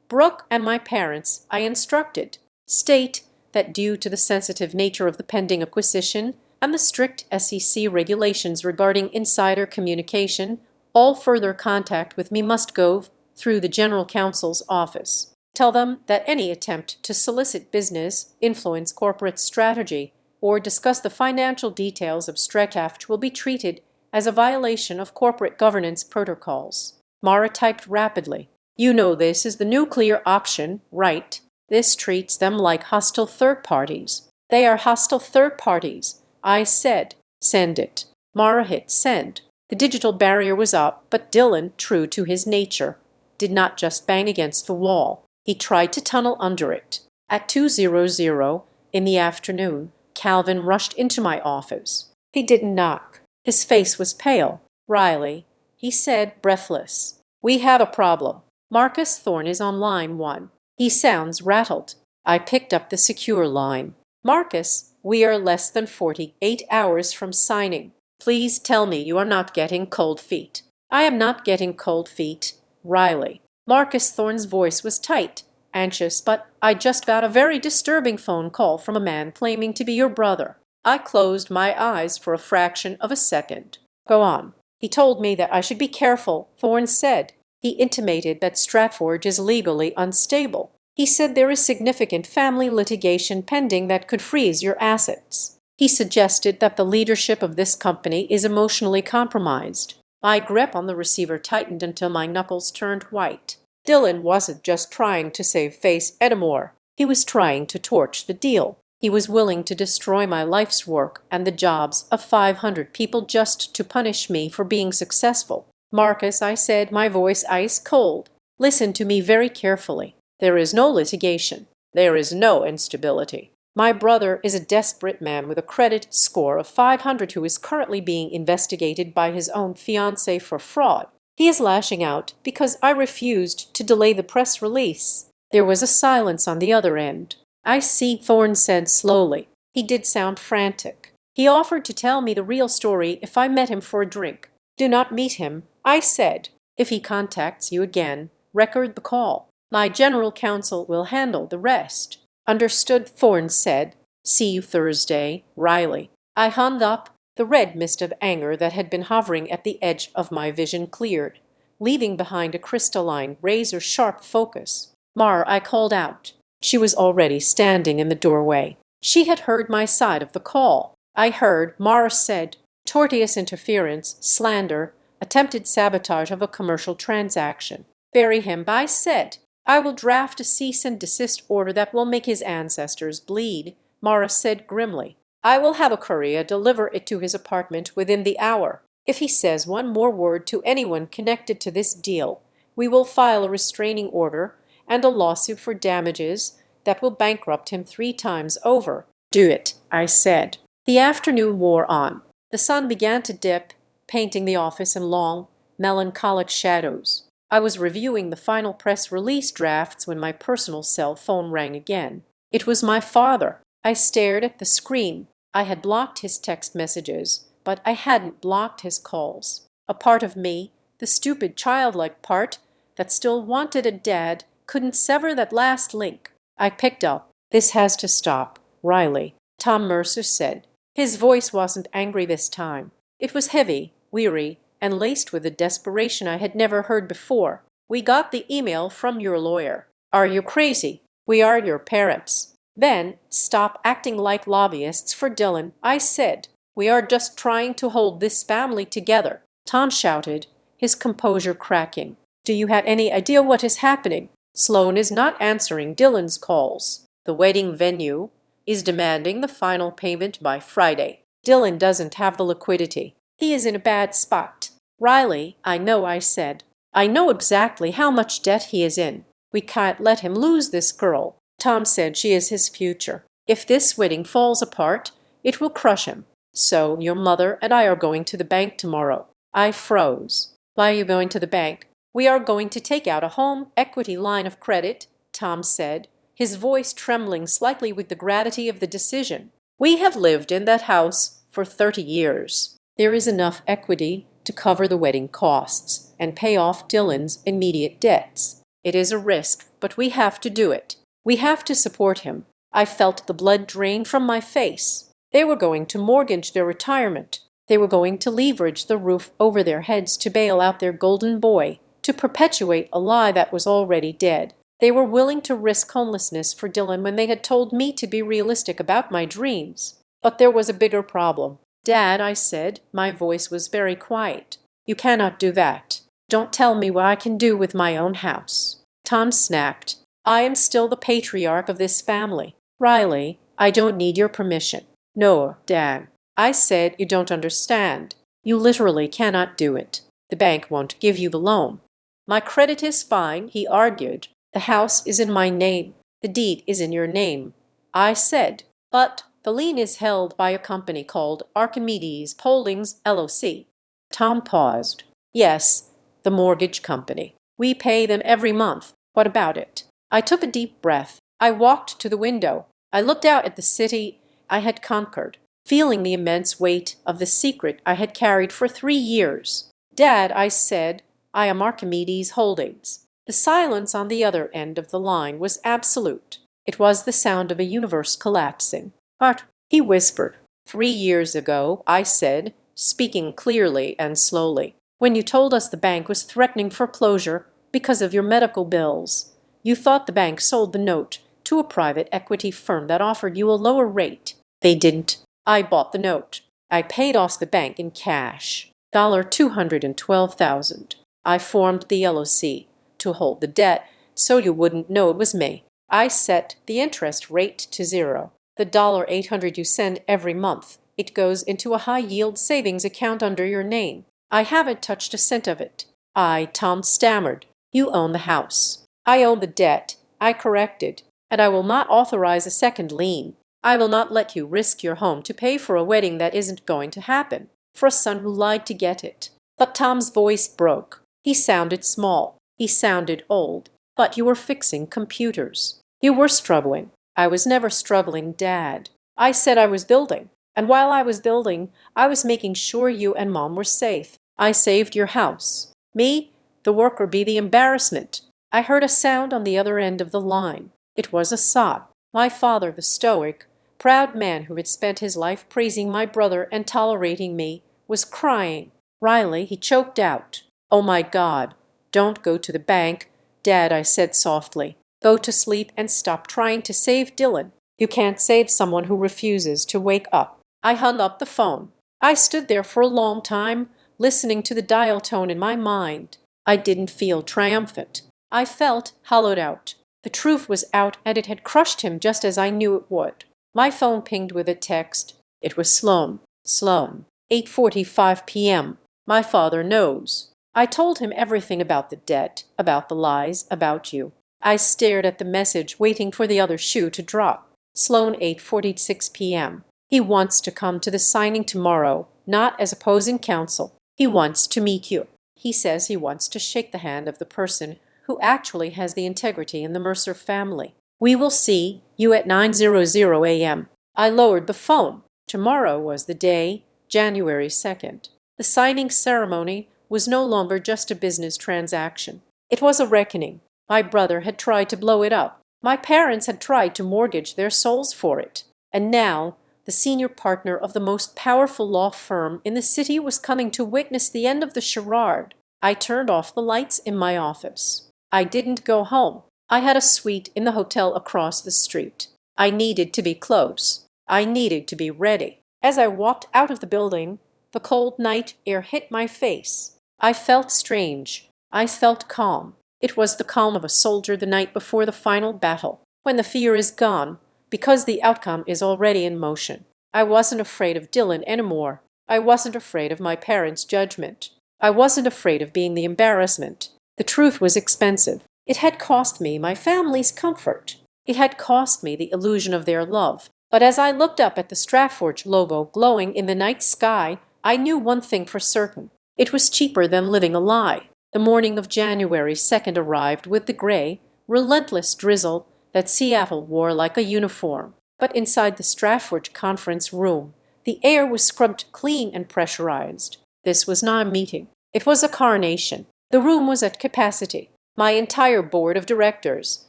Brooke, and my parents," I instructed. "State that due to the sensitive nature of the pending acquisition and the strict SEC regulations regarding insider communication, all further contact with me must go through the General Counsel's office. Tell them that any attempt to solicit business, influence corporate strategy, or discuss the financial details of Stratforge will be treated as a violation of corporate governance protocols." Mara typed rapidly. "You know this is the nuclear option, right?" This treats them like hostile third parties. They are hostile third parties. I said, send it. Mara hit send. The digital barrier was up, but Dylan, true to his nature, did not just bang against the wall. He tried to tunnel under it. At 2:00 in the afternoon, Calvin rushed into my office. He didn't knock. His face was pale. Riley, he said, breathless. We have a problem. Marcus Thorne is on line 1. He sounds rattled. I picked up the secure line. Marcus, we are less than 48 hours from signing. Please tell me you are not getting cold feet. I am not getting cold feet. Riley. Marcus Thorne's voice was tight, anxious, but I just got a very disturbing phone call from a man claiming to be your brother. I closed my eyes for a fraction of a second. Go on. He told me that I should be careful, Thorne said. He intimated that Stratford is legally unstable. He said there is significant family litigation pending that could freeze your assets. He suggested that the leadership of this company is emotionally compromised. My grip on the receiver tightened until my knuckles turned white. Dylan wasn't just trying to save face anymore. He was trying to torch the deal. He was willing to destroy my life's work and the jobs of 500 people just to punish me for being successful. Marcus, I said, my voice ice cold, listen to me very carefully. There is no litigation. There is no instability. My brother is a desperate man with a credit score of 500 who is currently being investigated by his own fiancée for fraud. He is lashing out because I refused to delay the press release. There was a silence on the other end. I see, Thorne said slowly. He did sound frantic. He offered to tell me the real story if I met him for a drink. Do not meet him, I said. If he contacts you again, record the call. My general counsel will handle the rest. Understood, Thorne said. See you Thursday, Riley. I hung up. The red mist of anger that had been hovering at the edge of my vision cleared, leaving behind a crystalline, razor-sharp focus. Mar, I called out. She was already standing in the doorway. She had heard my side of the call. I heard, Mara said, tortious interference, slander, attempted sabotage of a commercial transaction. Bury him, I said. I will draft a cease and desist order that will make his ancestors bleed, Mara said grimly. I will have a courier deliver it to his apartment within the hour. If he says one more word to anyone connected to this deal, we will file a restraining order and a lawsuit for damages that will bankrupt him 3 times over. Do it, I said. The afternoon wore on. The sun began to dip, painting the office in long, melancholic shadows. I was reviewing the final press release drafts when my personal cell phone rang again. It was my father. I stared at the screen. I had blocked his text messages, but I hadn't blocked his calls. A part of me, the stupid childlike part that still wanted a dad, couldn't sever that last link. I picked up. This has to stop, Riley, Tom Mercer said. His voice wasn't angry this time. It was heavy, weary, and laced with a desperation I had never heard before. We got the email from your lawyer. Are you crazy? We are your parents. Then stop acting like lobbyists for Dylan, I said. We are just trying to hold this family together. Tom shouted, his composure cracking. Do you have any idea what is happening? Sloan is not answering Dylan's calls. The wedding venue is demanding the final payment by Friday. Dylan doesn't have the liquidity. He is in a bad spot. Riley, I know, I said. I know exactly how much debt he is in. We can't let him lose this girl. Tom said she is his future. If this wedding falls apart, it will crush him. So your mother and I are going to the bank tomorrow. I froze. Why are you going to the bank? We are going to take out a home equity line of credit, Tom said, his voice trembling slightly with the gravity of the decision. We have lived in that house for 30 years. There is enough equity to cover the wedding costs and pay off Dylan's immediate debts. It is a risk, but we have to do it. We have to support him. I felt the blood drain from my face. They were going to mortgage their retirement. They were going to leverage the roof over their heads to bail out their golden boy, to perpetuate a lie that was already dead. They were willing to risk homelessness for Dylan when they had told me to be realistic about my dreams. But there was a bigger problem. Dad, I said, my voice was very quiet. You cannot do that. Don't tell me what I can do with my own house. Tom snapped. I am still the patriarch of this family. Riley, I don't need your permission. No, Dad. I said you don't understand. You literally cannot do it. The bank won't give you the loan. My credit is fine, he argued. The house is in my name. The deed is in your name. I said, but the lien is held by a company called Archimedes Holdings, LLC. Tom paused. Yes, the mortgage company. We pay them every month. What about it? I took a deep breath. I walked to the window. I looked out at the city I had conquered, feeling the immense weight of the secret I had carried for 3 years. Dad, I said, I am Archimedes Holdings. The silence on the other end of the line was absolute. It was the sound of a universe collapsing. But, he whispered. 3 years ago, I said, speaking clearly and slowly, when you told us the bank was threatening foreclosure because of your medical bills. You thought the bank sold the note to a private equity firm that offered you a lower rate. They didn't. I bought the note. I paid off the bank in cash. $212,000. I formed the LLC to hold the debt so you wouldn't know it was me. I set the interest rate to 0. The $800 you send every month, it goes into a high-yield savings account under your name. I haven't touched a cent of it. Tom stammered. You own the house. I own the debt. I corrected. And I will not authorize a second lien. I will not let you risk your home to pay for a wedding that isn't going to happen, for a son who lied to get it. But Tom's voice broke. He sounded small. He sounded old. But you were fixing computers. You were struggling. I was never struggling, Dad. I said I was building. And while I was building, I was making sure you and Mom were safe. I saved your house. Me, the worker bee, the embarrassment. I heard a sound on the other end of the line. It was a sob. My father, the stoic, proud man who had spent his life praising my brother and tolerating me, was crying. Riley, he choked out. Oh my God, don't go to the bank. Dad, I said softly. Go to sleep and stop trying to save Dylan. You can't save someone who refuses to wake up. I hung up the phone. I stood there for a long time, listening to the dial tone in my mind. I didn't feel triumphant. I felt hollowed out. The truth was out, and it had crushed him just as I knew it would. My phone pinged with a text. It was Sloan. Sloan. 8:45 p.m. My father knows. I told him everything about the debt, about the lies, about you. I stared at the message, waiting for the other shoe to drop. Sloan, 8:46 p.m. He wants to come to the signing tomorrow, not as opposing counsel. He wants to meet you. He says he wants to shake the hand of the person who actually has the integrity in the Mercer family. We will see you at 9:00 a.m. I lowered the phone. Tomorrow was the day, January 2nd. The signing ceremony was no longer just a business transaction. It was a reckoning. My brother had tried to blow it up. My parents had tried to mortgage their souls for it. And now, the senior partner of the most powerful law firm in the city was coming to witness the end of the charade. I turned off the lights in my office. I didn't go home. I had a suite in the hotel across the street. I needed to be close. I needed to be ready. As I walked out of the building, the cold night air hit my face. I felt strange. I felt calm. It was the calm of a soldier the night before the final battle, when the fear is gone, because the outcome is already in motion. I wasn't afraid of Dylan anymore. I wasn't afraid of my parents' judgment. I wasn't afraid of being the embarrassment. The truth was expensive. It had cost me my family's comfort. It had cost me the illusion of their love. But as I looked up at the Stratforge logo glowing in the night sky, I knew one thing for certain. It was cheaper than living a lie. The morning of January 2nd arrived with the gray, relentless drizzle that Seattle wore like a uniform. But inside the Stratforge conference room, the air was scrubbed clean and pressurized. This was not a meeting. It was a coronation. The room was at capacity. My entire board of directors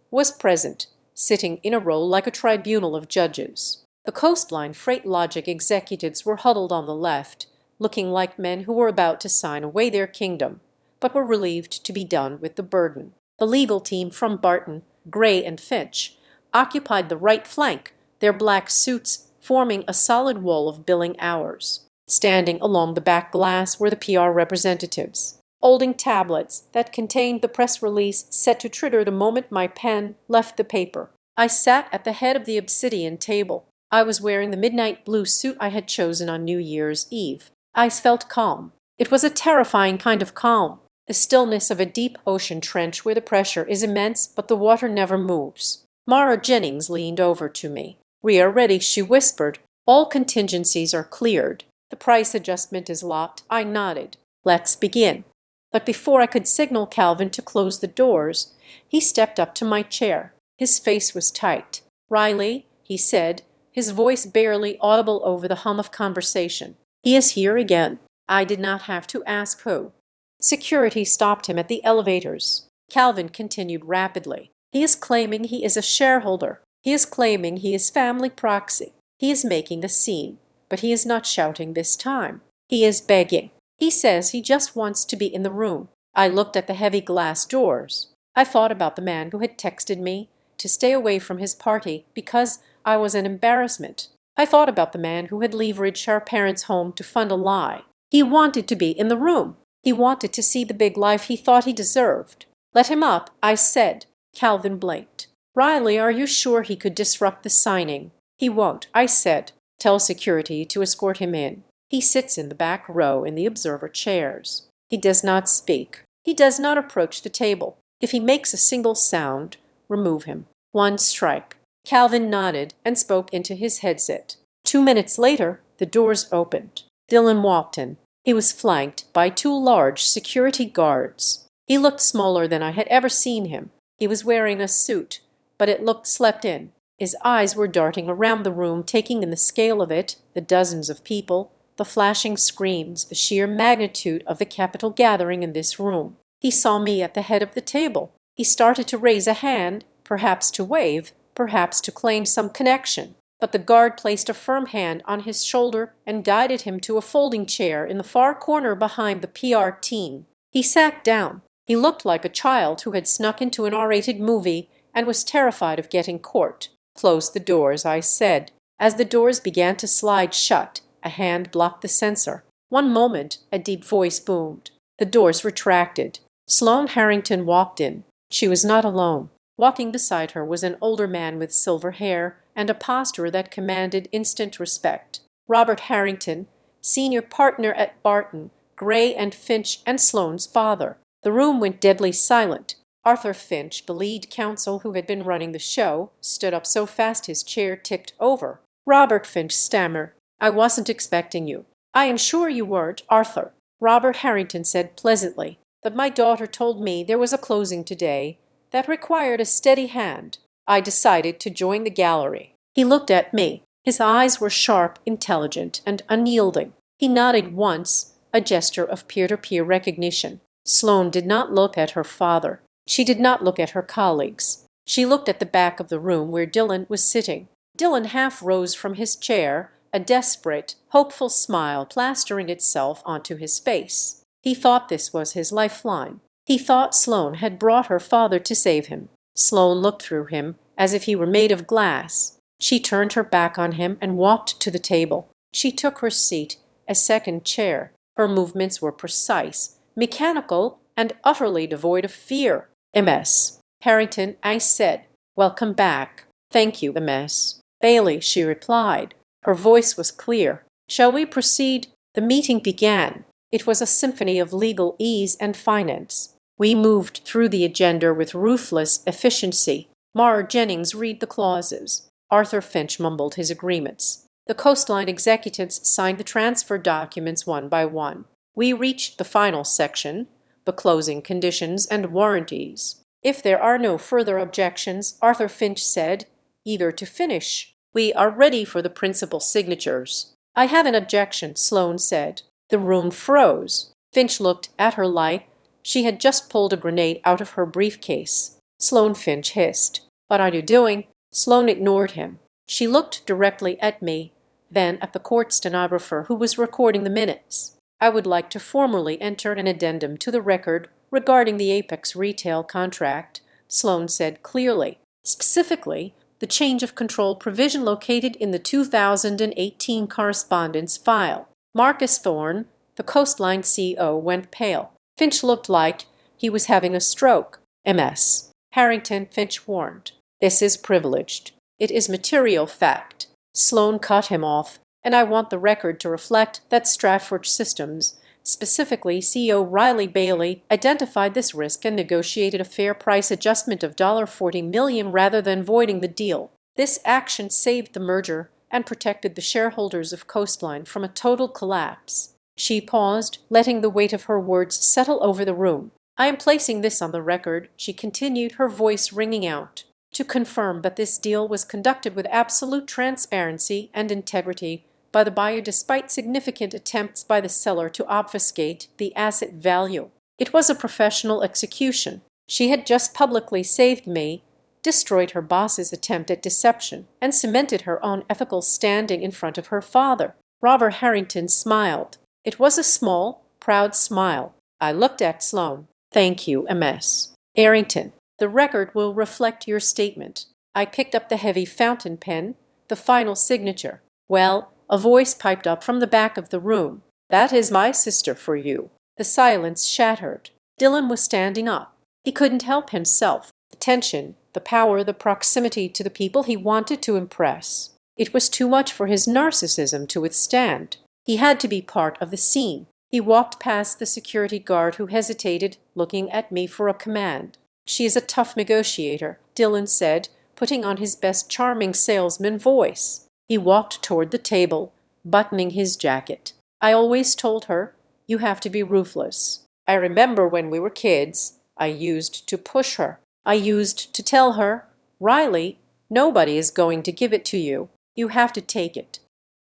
was present, sitting in a row like a tribunal of judges. The Coastline Freight Logic executives were huddled on the left, looking like men who were about to sign away their kingdom, but were relieved to be done with the burden. The legal team from Barton, Gray, and Finch occupied the right flank, their black suits forming a solid wall of billing hours. Standing along the back glass were the PR representatives. holding tablets that contained the press release set to trigger the moment my pen left the paper. I sat at the head of the obsidian table. I was wearing the midnight blue suit I had chosen on New Year's Eve. I felt calm. It was a terrifying kind of calm, the stillness of a deep ocean trench where the pressure is immense but the water never moves. Mara Jennings leaned over to me. "We are ready," she whispered. "All contingencies are cleared. The price adjustment is locked." I nodded. "Let's begin." But before I could signal Calvin to close the doors, he stepped up to my chair. His face was tight. "Riley," he said, his voice barely audible over the hum of conversation. "He is here again." I did not have to ask who. Security stopped him at the elevators. Calvin continued rapidly. "He is claiming he is a shareholder. He is claiming he is family proxy. He is making a scene, but he is not shouting this time. He is begging. He says he just wants to be in the room." I looked at the heavy glass doors. I thought about the man who had texted me to stay away from his party because I was an embarrassment. I thought about the man who had leveraged our parents' home to fund a lie. He wanted to be in the room. He wanted to see the big life he thought he deserved. "Let him up," I said. Calvin blinked. "Riley, are you sure he could disrupt the signing?" "He won't," I said. "Tell security to escort him in. He sits in the back row in the observer chairs. He does not speak. He does not approach the table. If he makes a single sound, remove him. One strike." Calvin nodded and spoke into his headset. 2 minutes later, the doors opened. Dylan walked in. He was flanked by 2 large security guards. He looked smaller than I had ever seen him. He was wearing a suit, but it looked slept in. His eyes were darting around the room, taking in the scale of it, the dozens of people, the flashing screens, the sheer magnitude of the Capitol gathering in this room. He saw me at the head of the table. He started to raise a hand, perhaps to wave, perhaps to claim some connection. But the guard placed a firm hand on his shoulder and guided him to a folding chair in the far corner behind the PR team. He sat down. He looked like a child who had snuck into an R-rated movie and was terrified of getting caught. "Close the doors," I said. As the doors began to slide shut, a hand blocked the sensor. "One moment," a deep voice boomed. The doors retracted. Sloane Harrington walked in. She was not alone. Walking beside her was an older man with silver hair and a posture that commanded instant respect. Robert Harrington, senior partner at Barton, Gray and Finch, and Sloane's father. The room went deadly silent. Arthur Finch, the lead counsel who had been running the show, stood up so fast his chair tipped over. Robert Finch stammered, "I wasn't expecting you." "I am sure you weren't, Arthur," Robert Harrington said pleasantly. "But my daughter told me there was a closing today that required a steady hand. I decided to join the gallery." He looked at me. His eyes were sharp, intelligent, and unyielding. He nodded once, a gesture of peer-to-peer recognition. Sloane did not look at her father. She did not look at her colleagues. She looked at the back of the room where Dylan was sitting. Dylan half rose from his chair, a desperate, hopeful smile plastering itself onto his face. He thought this was his lifeline. He thought Sloane had brought her father to save him. Sloane looked through him as if he were made of glass. She turned her back on him and walked to the table. She took her seat, a second chair. Her movements were precise, mechanical, and utterly devoid of fear. "MS. Harrington," I said. "Welcome back." "Thank you, MS. Bailey," she replied. Her voice was clear. "Shall we proceed?" The meeting began. It was a symphony of legal ease and finance. We moved through the agenda with ruthless efficiency. Mara Jennings read the clauses. Arthur Finch mumbled his agreements. The coastline executives signed the transfer documents one by one. We reached the final section, the closing conditions and warranties. "If there are no further objections," Arthur Finch said, "either to finish. We are ready for the principal signatures." "I have an objection," Sloane said. The room froze. Finch looked at her like she had just pulled a grenade out of her briefcase. Sloane, Finch hissed. "What are you doing?" Sloane ignored him. She looked directly at me, then at the court stenographer who was recording the minutes. "I would like to formally enter an addendum to the record regarding the Apex retail contract," Sloane said clearly. "Specifically, the change of control provision located in the 2018 correspondence file." Marcus Thorne, the Coastline CO, went pale. Finch looked like he was having a stroke. MS. Harrington, Finch warned. This is privileged. It is material fact. Sloane cut him off, and I want the record to reflect that Stratford Systems, specifically CEO Riley Bailey, identified this risk and negotiated a fair price adjustment of $40 million rather than voiding the deal. This action saved the merger and protected the shareholders of Coastline from a total collapse. She paused, letting the weight of her words settle over the room. I am placing this on the record, she continued, her voice ringing out, to confirm that this deal was conducted with absolute transparency and integrity by the buyer despite significant attempts by the seller to obfuscate the asset value. It was a professional execution. She had just publicly saved me, destroyed her boss's attempt at deception, and cemented her own ethical standing in front of her father. Robert Harrington smiled. It was a small, proud smile. I looked at Sloane. Thank you, MS. Harrington. The record will reflect your statement. I picked up the heavy fountain pen, the final signature. Well, a voice piped up from the back of the room. That is my sister for you. The silence shattered. Dylan was standing up. He couldn't help himself. The tension, the power, the proximity to the people he wanted to impress. It was too much for his narcissism to withstand. He had to be part of the scene. He walked past the security guard who hesitated, looking at me for a command. She is a tough negotiator, Dylan said, putting on his best charming salesman voice. He walked toward the table, buttoning his jacket. I always told her, you have to be ruthless. I remember when we were kids, I used to push her. I used to tell her, Riley, nobody is going to give it to you. You have to take it.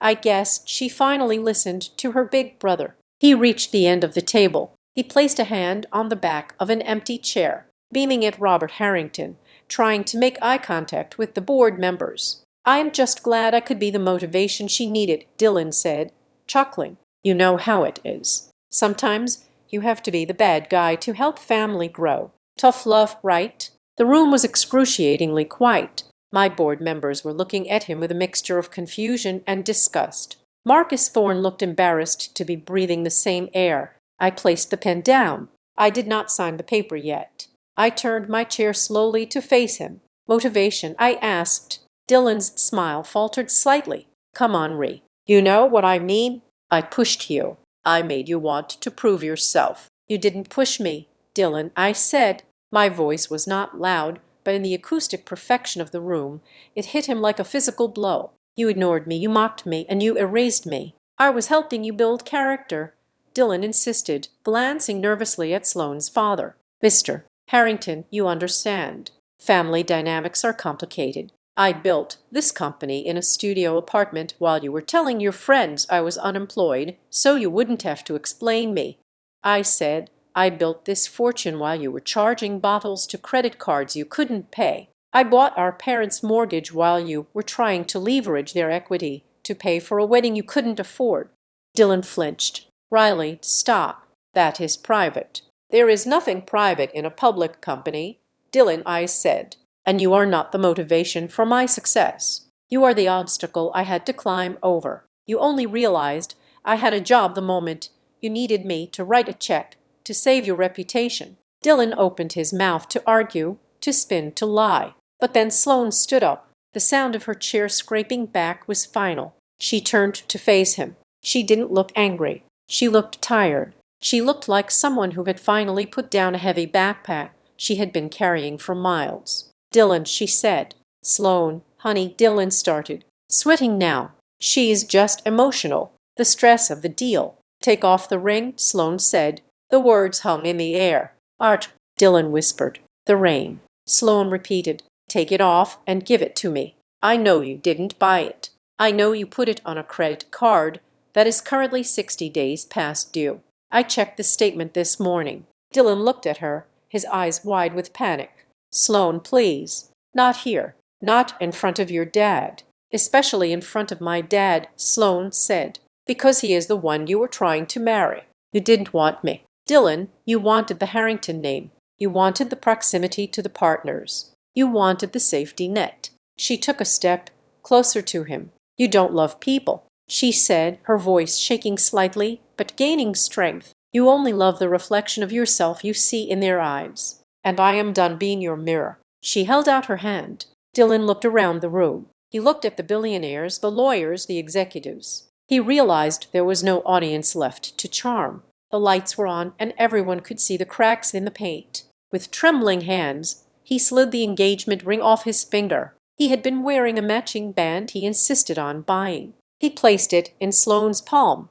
I guessed she finally listened to her big brother. He reached the end of the table. He placed a hand on the back of an empty chair, beaming at Robert Harrington, trying to make eye contact with the board members. I am just glad I could be the motivation she needed, Dylan said, chuckling. You know how it is. Sometimes you have to be the bad guy to help family grow. Tough love, right? The room was excruciatingly quiet. My board members were looking at him with a mixture of confusion and disgust. Marcus Thorne looked embarrassed to be breathing the same air. I placed the pen down. I did not sign the paper yet. I turned my chair slowly to face him. Motivation, I asked. Dylan's smile faltered slightly. Come on, Ree. You know what I mean? I pushed you. I made you want to prove yourself. You didn't push me, Dylan, I said. My voice was not loud, but in the acoustic perfection of the room, it hit him like a physical blow. You ignored me, you mocked me, and you erased me. I was helping you build character, Dylan insisted, glancing nervously at Sloane's father. Mr. Harrington, you understand. Family dynamics are complicated. I built this company in a studio apartment while you were telling your friends I was unemployed, so you wouldn't have to explain me. I said, I built this fortune while you were charging bottles to credit cards you couldn't pay. I bought our parents' mortgage while you were trying to leverage their equity to pay for a wedding you couldn't afford. Dylan flinched. Riley, stop. That is private. There is nothing private in a public company, Dylan, I said. And you are not the motivation for my success. You are the obstacle I had to climb over. You only realized I had a job the moment you needed me to write a check to save your reputation. Dylan opened his mouth to argue, to spin, to lie. But then Sloane stood up. The sound of her chair scraping back was final. She turned to face him. She didn't look angry. She looked tired. She looked like someone who had finally put down a heavy backpack she had been carrying for miles. Dylan, she said. Sloane, honey, Dylan started. Sweating now. She's just emotional. The stress of the deal. Take off the ring, Sloane said. The words hung in the air. Art, Dylan whispered. The rain. Sloane repeated. Take it off and give it to me. I know you didn't buy it. I know you put it on a credit card that is currently 60 days past due. I checked the statement this morning. Dylan looked at her, his eyes wide with panic. Sloane, please. Not here. Not in front of your dad. Especially in front of my dad, Sloane said. Because he is the one you were trying to marry. You didn't want me. Dylan, you wanted the Harrington name. You wanted the proximity to the partners. You wanted the safety net. She took a step closer to him. You don't love people, she said, her voice shaking slightly but gaining strength. You only love the reflection of yourself you see in their eyes. And I am done being your mirror." She held out her hand. Dylan looked around the room. He looked at the billionaires, the lawyers, the executives. He realized there was no audience left to charm. The lights were on, and everyone could see the cracks in the paint. With trembling hands, he slid the engagement ring off his finger. He had been wearing a matching band he insisted on buying. He placed it in Sloane's palm.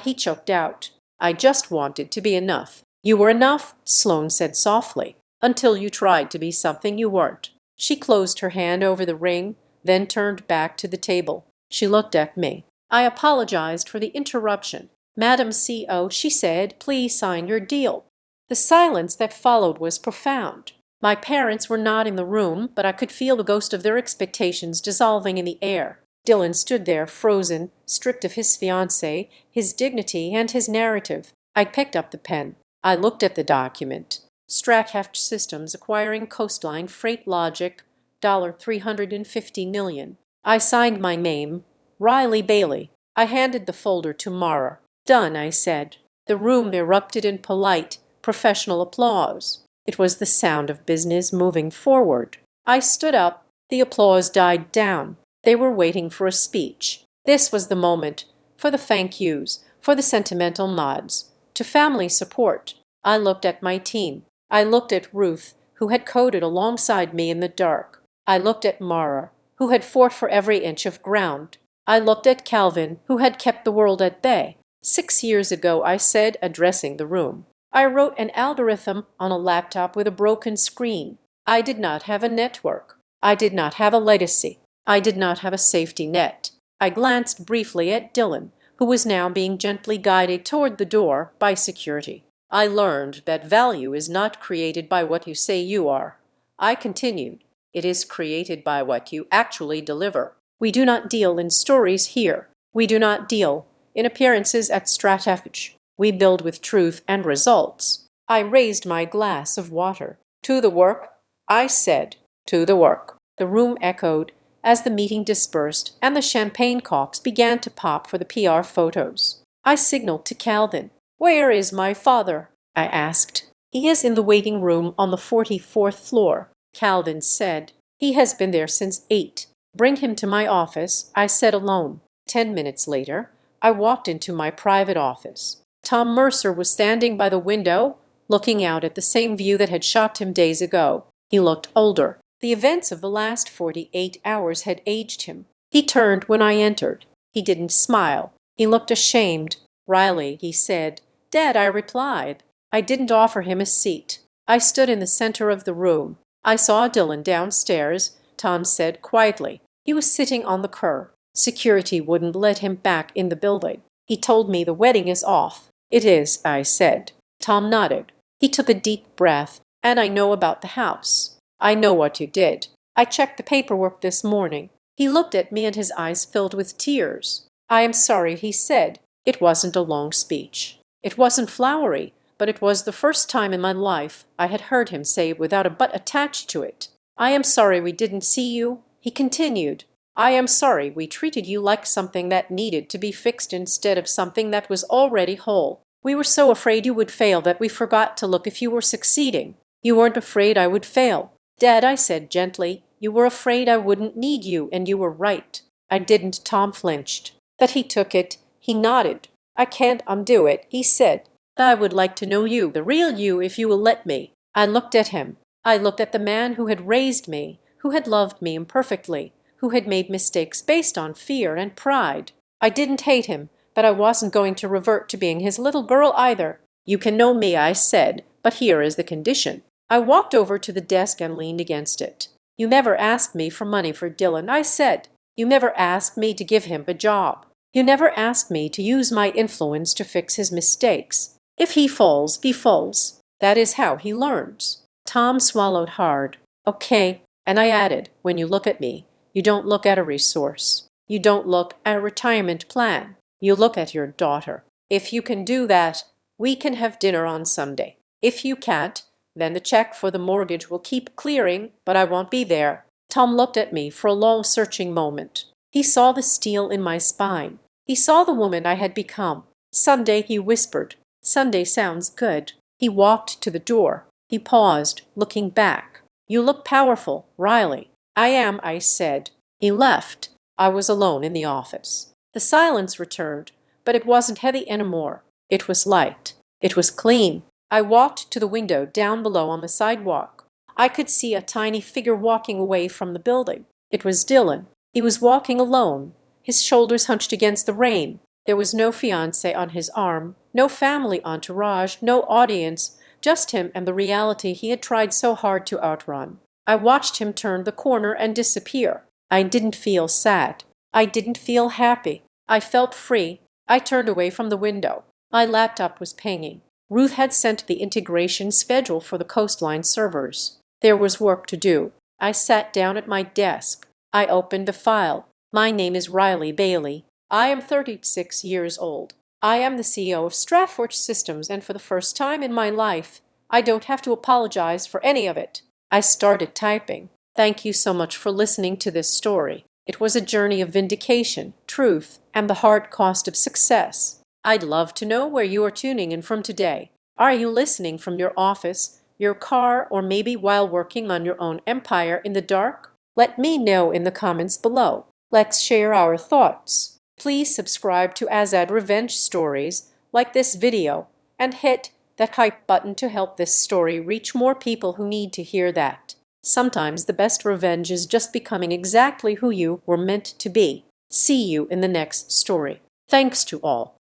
He choked out. "I just wanted to be enough." "You were enough," Sloane said softly, "until you tried to be something you weren't." She closed her hand over the ring, then turned back to the table. She looked at me. I apologized for the interruption. "Madam C.O.," she said, "please sign your deal." The silence that followed was profound. My parents were not in the room, but I could feel the ghost of their expectations dissolving in the air. Dylan stood there frozen, stripped of his fiancée, his dignity, and his narrative. I picked up the pen. I looked at the document. Strathaft Systems acquiring Coastline Freight Logic, $350 million. I signed my name, Riley Bailey. I handed the folder to Mara. "Done," I said. The room erupted in polite, professional applause. It was the sound of business moving forward. I stood up. The applause died down. They were waiting for a speech. This was the moment, for the thank yous, for the sentimental nods, to family support. I looked at my team. I looked at Ruth, who had coded alongside me in the dark. I looked at Mara, who had fought for every inch of ground. I looked at Calvin, who had kept the world at bay. 6 years ago, I said, addressing the room, I wrote an algorithm on a laptop with a broken screen. I did not have a network. I did not have a legacy. I did not have a safety net. I glanced briefly at Dylan, who was now being gently guided toward the door by security. I learned that value is not created by what you say you are. I continued, it is created by what you actually deliver. We do not deal in stories here. We do not deal in appearances at Strathaft. We build with truth and results. I raised my glass of water. "To the work," I said. "To the work." The room echoed as the meeting dispersed and the champagne corks began to pop for the PR photos. I signaled to Calvin. "Where is my father?" I asked. "He is in the waiting room on the 44th floor," Calvin said. "He has been there since 8. "Bring him to my office," I said alone. 10 minutes later, I walked into my private office. Tom Mercer was standing by the window, looking out at the same view that had shocked him days ago. He looked older. The events of the last 48 hours had aged him. He turned when I entered. He didn't smile. He looked ashamed. "Riley," he said. "Dad," I replied. I didn't offer him a seat. I stood in the center of the room. "I saw Dylan downstairs," Tom said quietly. "He was sitting on the curb. Security wouldn't let him back in the building. He told me the wedding is off." "It is," I said. Tom nodded. He took a deep breath. "And I know about the house. I know what you did. I checked the paperwork this morning." He looked at me and his eyes filled with tears. "I am sorry," he said. It wasn't a long speech. It wasn't flowery, but it was the first time in my life I had heard him say it without a but attached to it. "I am sorry we didn't see you," he continued. "I am sorry we treated you like something that needed to be fixed instead of something that was already whole. We were so afraid you would fail that we forgot to look if you were succeeding. You weren't afraid I would fail." "Dad," I said gently, "you were afraid I wouldn't need you, and you were right." "I didn't." Tom flinched. That he took it. He nodded. "I can't undo it," he said. "I would like to know you, the real you, if you will let me." I looked at him. I looked at the man who had raised me, who had loved me imperfectly, who had made mistakes based on fear and pride. I didn't hate him, but I wasn't going to revert to being his little girl either. "You can know me," I said, "but here is the condition." I walked over to the desk and leaned against it. "You never asked me for money for Dylan," I said. "You never asked me to give him a job. You never asked me to use my influence to fix his mistakes. If he falls, he falls. That is how he learns." Tom swallowed hard. "Okay." And I added, "When you look at me, you don't look at a resource. You don't look at a retirement plan. You look at your daughter. If you can do that, we can have dinner on Sunday. If you can't, then the check for the mortgage will keep clearing, but I won't be there." Tom looked at me for a long searching moment. He saw the steel in my spine. He saw the woman I had become. "Sunday," he whispered. Sunday sounds good. He walked to the door. He paused, looking back. You look powerful, Riley. I am, I said. He left. I was alone in the office. The silence returned, but it wasn't heavy anymore. It was light. It was clean. I walked to the window down below on the sidewalk. I could see a tiny figure walking away from the building. It was Dylan. He was walking alone, his shoulders hunched against the rain. There was no fiancé on his arm, no family entourage, no audience, just him and the reality he had tried so hard to outrun. I watched him turn the corner and disappear. I didn't feel sad. I didn't feel happy. I felt free. I turned away from the window. My laptop was pinging. Ruth had sent the integration schedule for the Coastline servers. There was work to do. I sat down at my desk. I opened the file. My name is Riley Bailey. I am 36 years old. I am the CEO of Stratford Systems, and for the first time in my life, I don't have to apologize for any of it. I started typing. Thank you so much for listening to this story. It was a journey of vindication, truth, and the hard cost of success. I'd love to know where you are tuning in from today. Are you listening from your office, your car, or maybe while working on your own empire in the dark? Let me know in the comments below. Let's share our thoughts. Please subscribe to Azad Revenge Stories, like this video, and hit that hype button to help this story reach more people who need to hear that. Sometimes the best revenge is just becoming exactly who you were meant to be. See you in the next story. Thanks to all.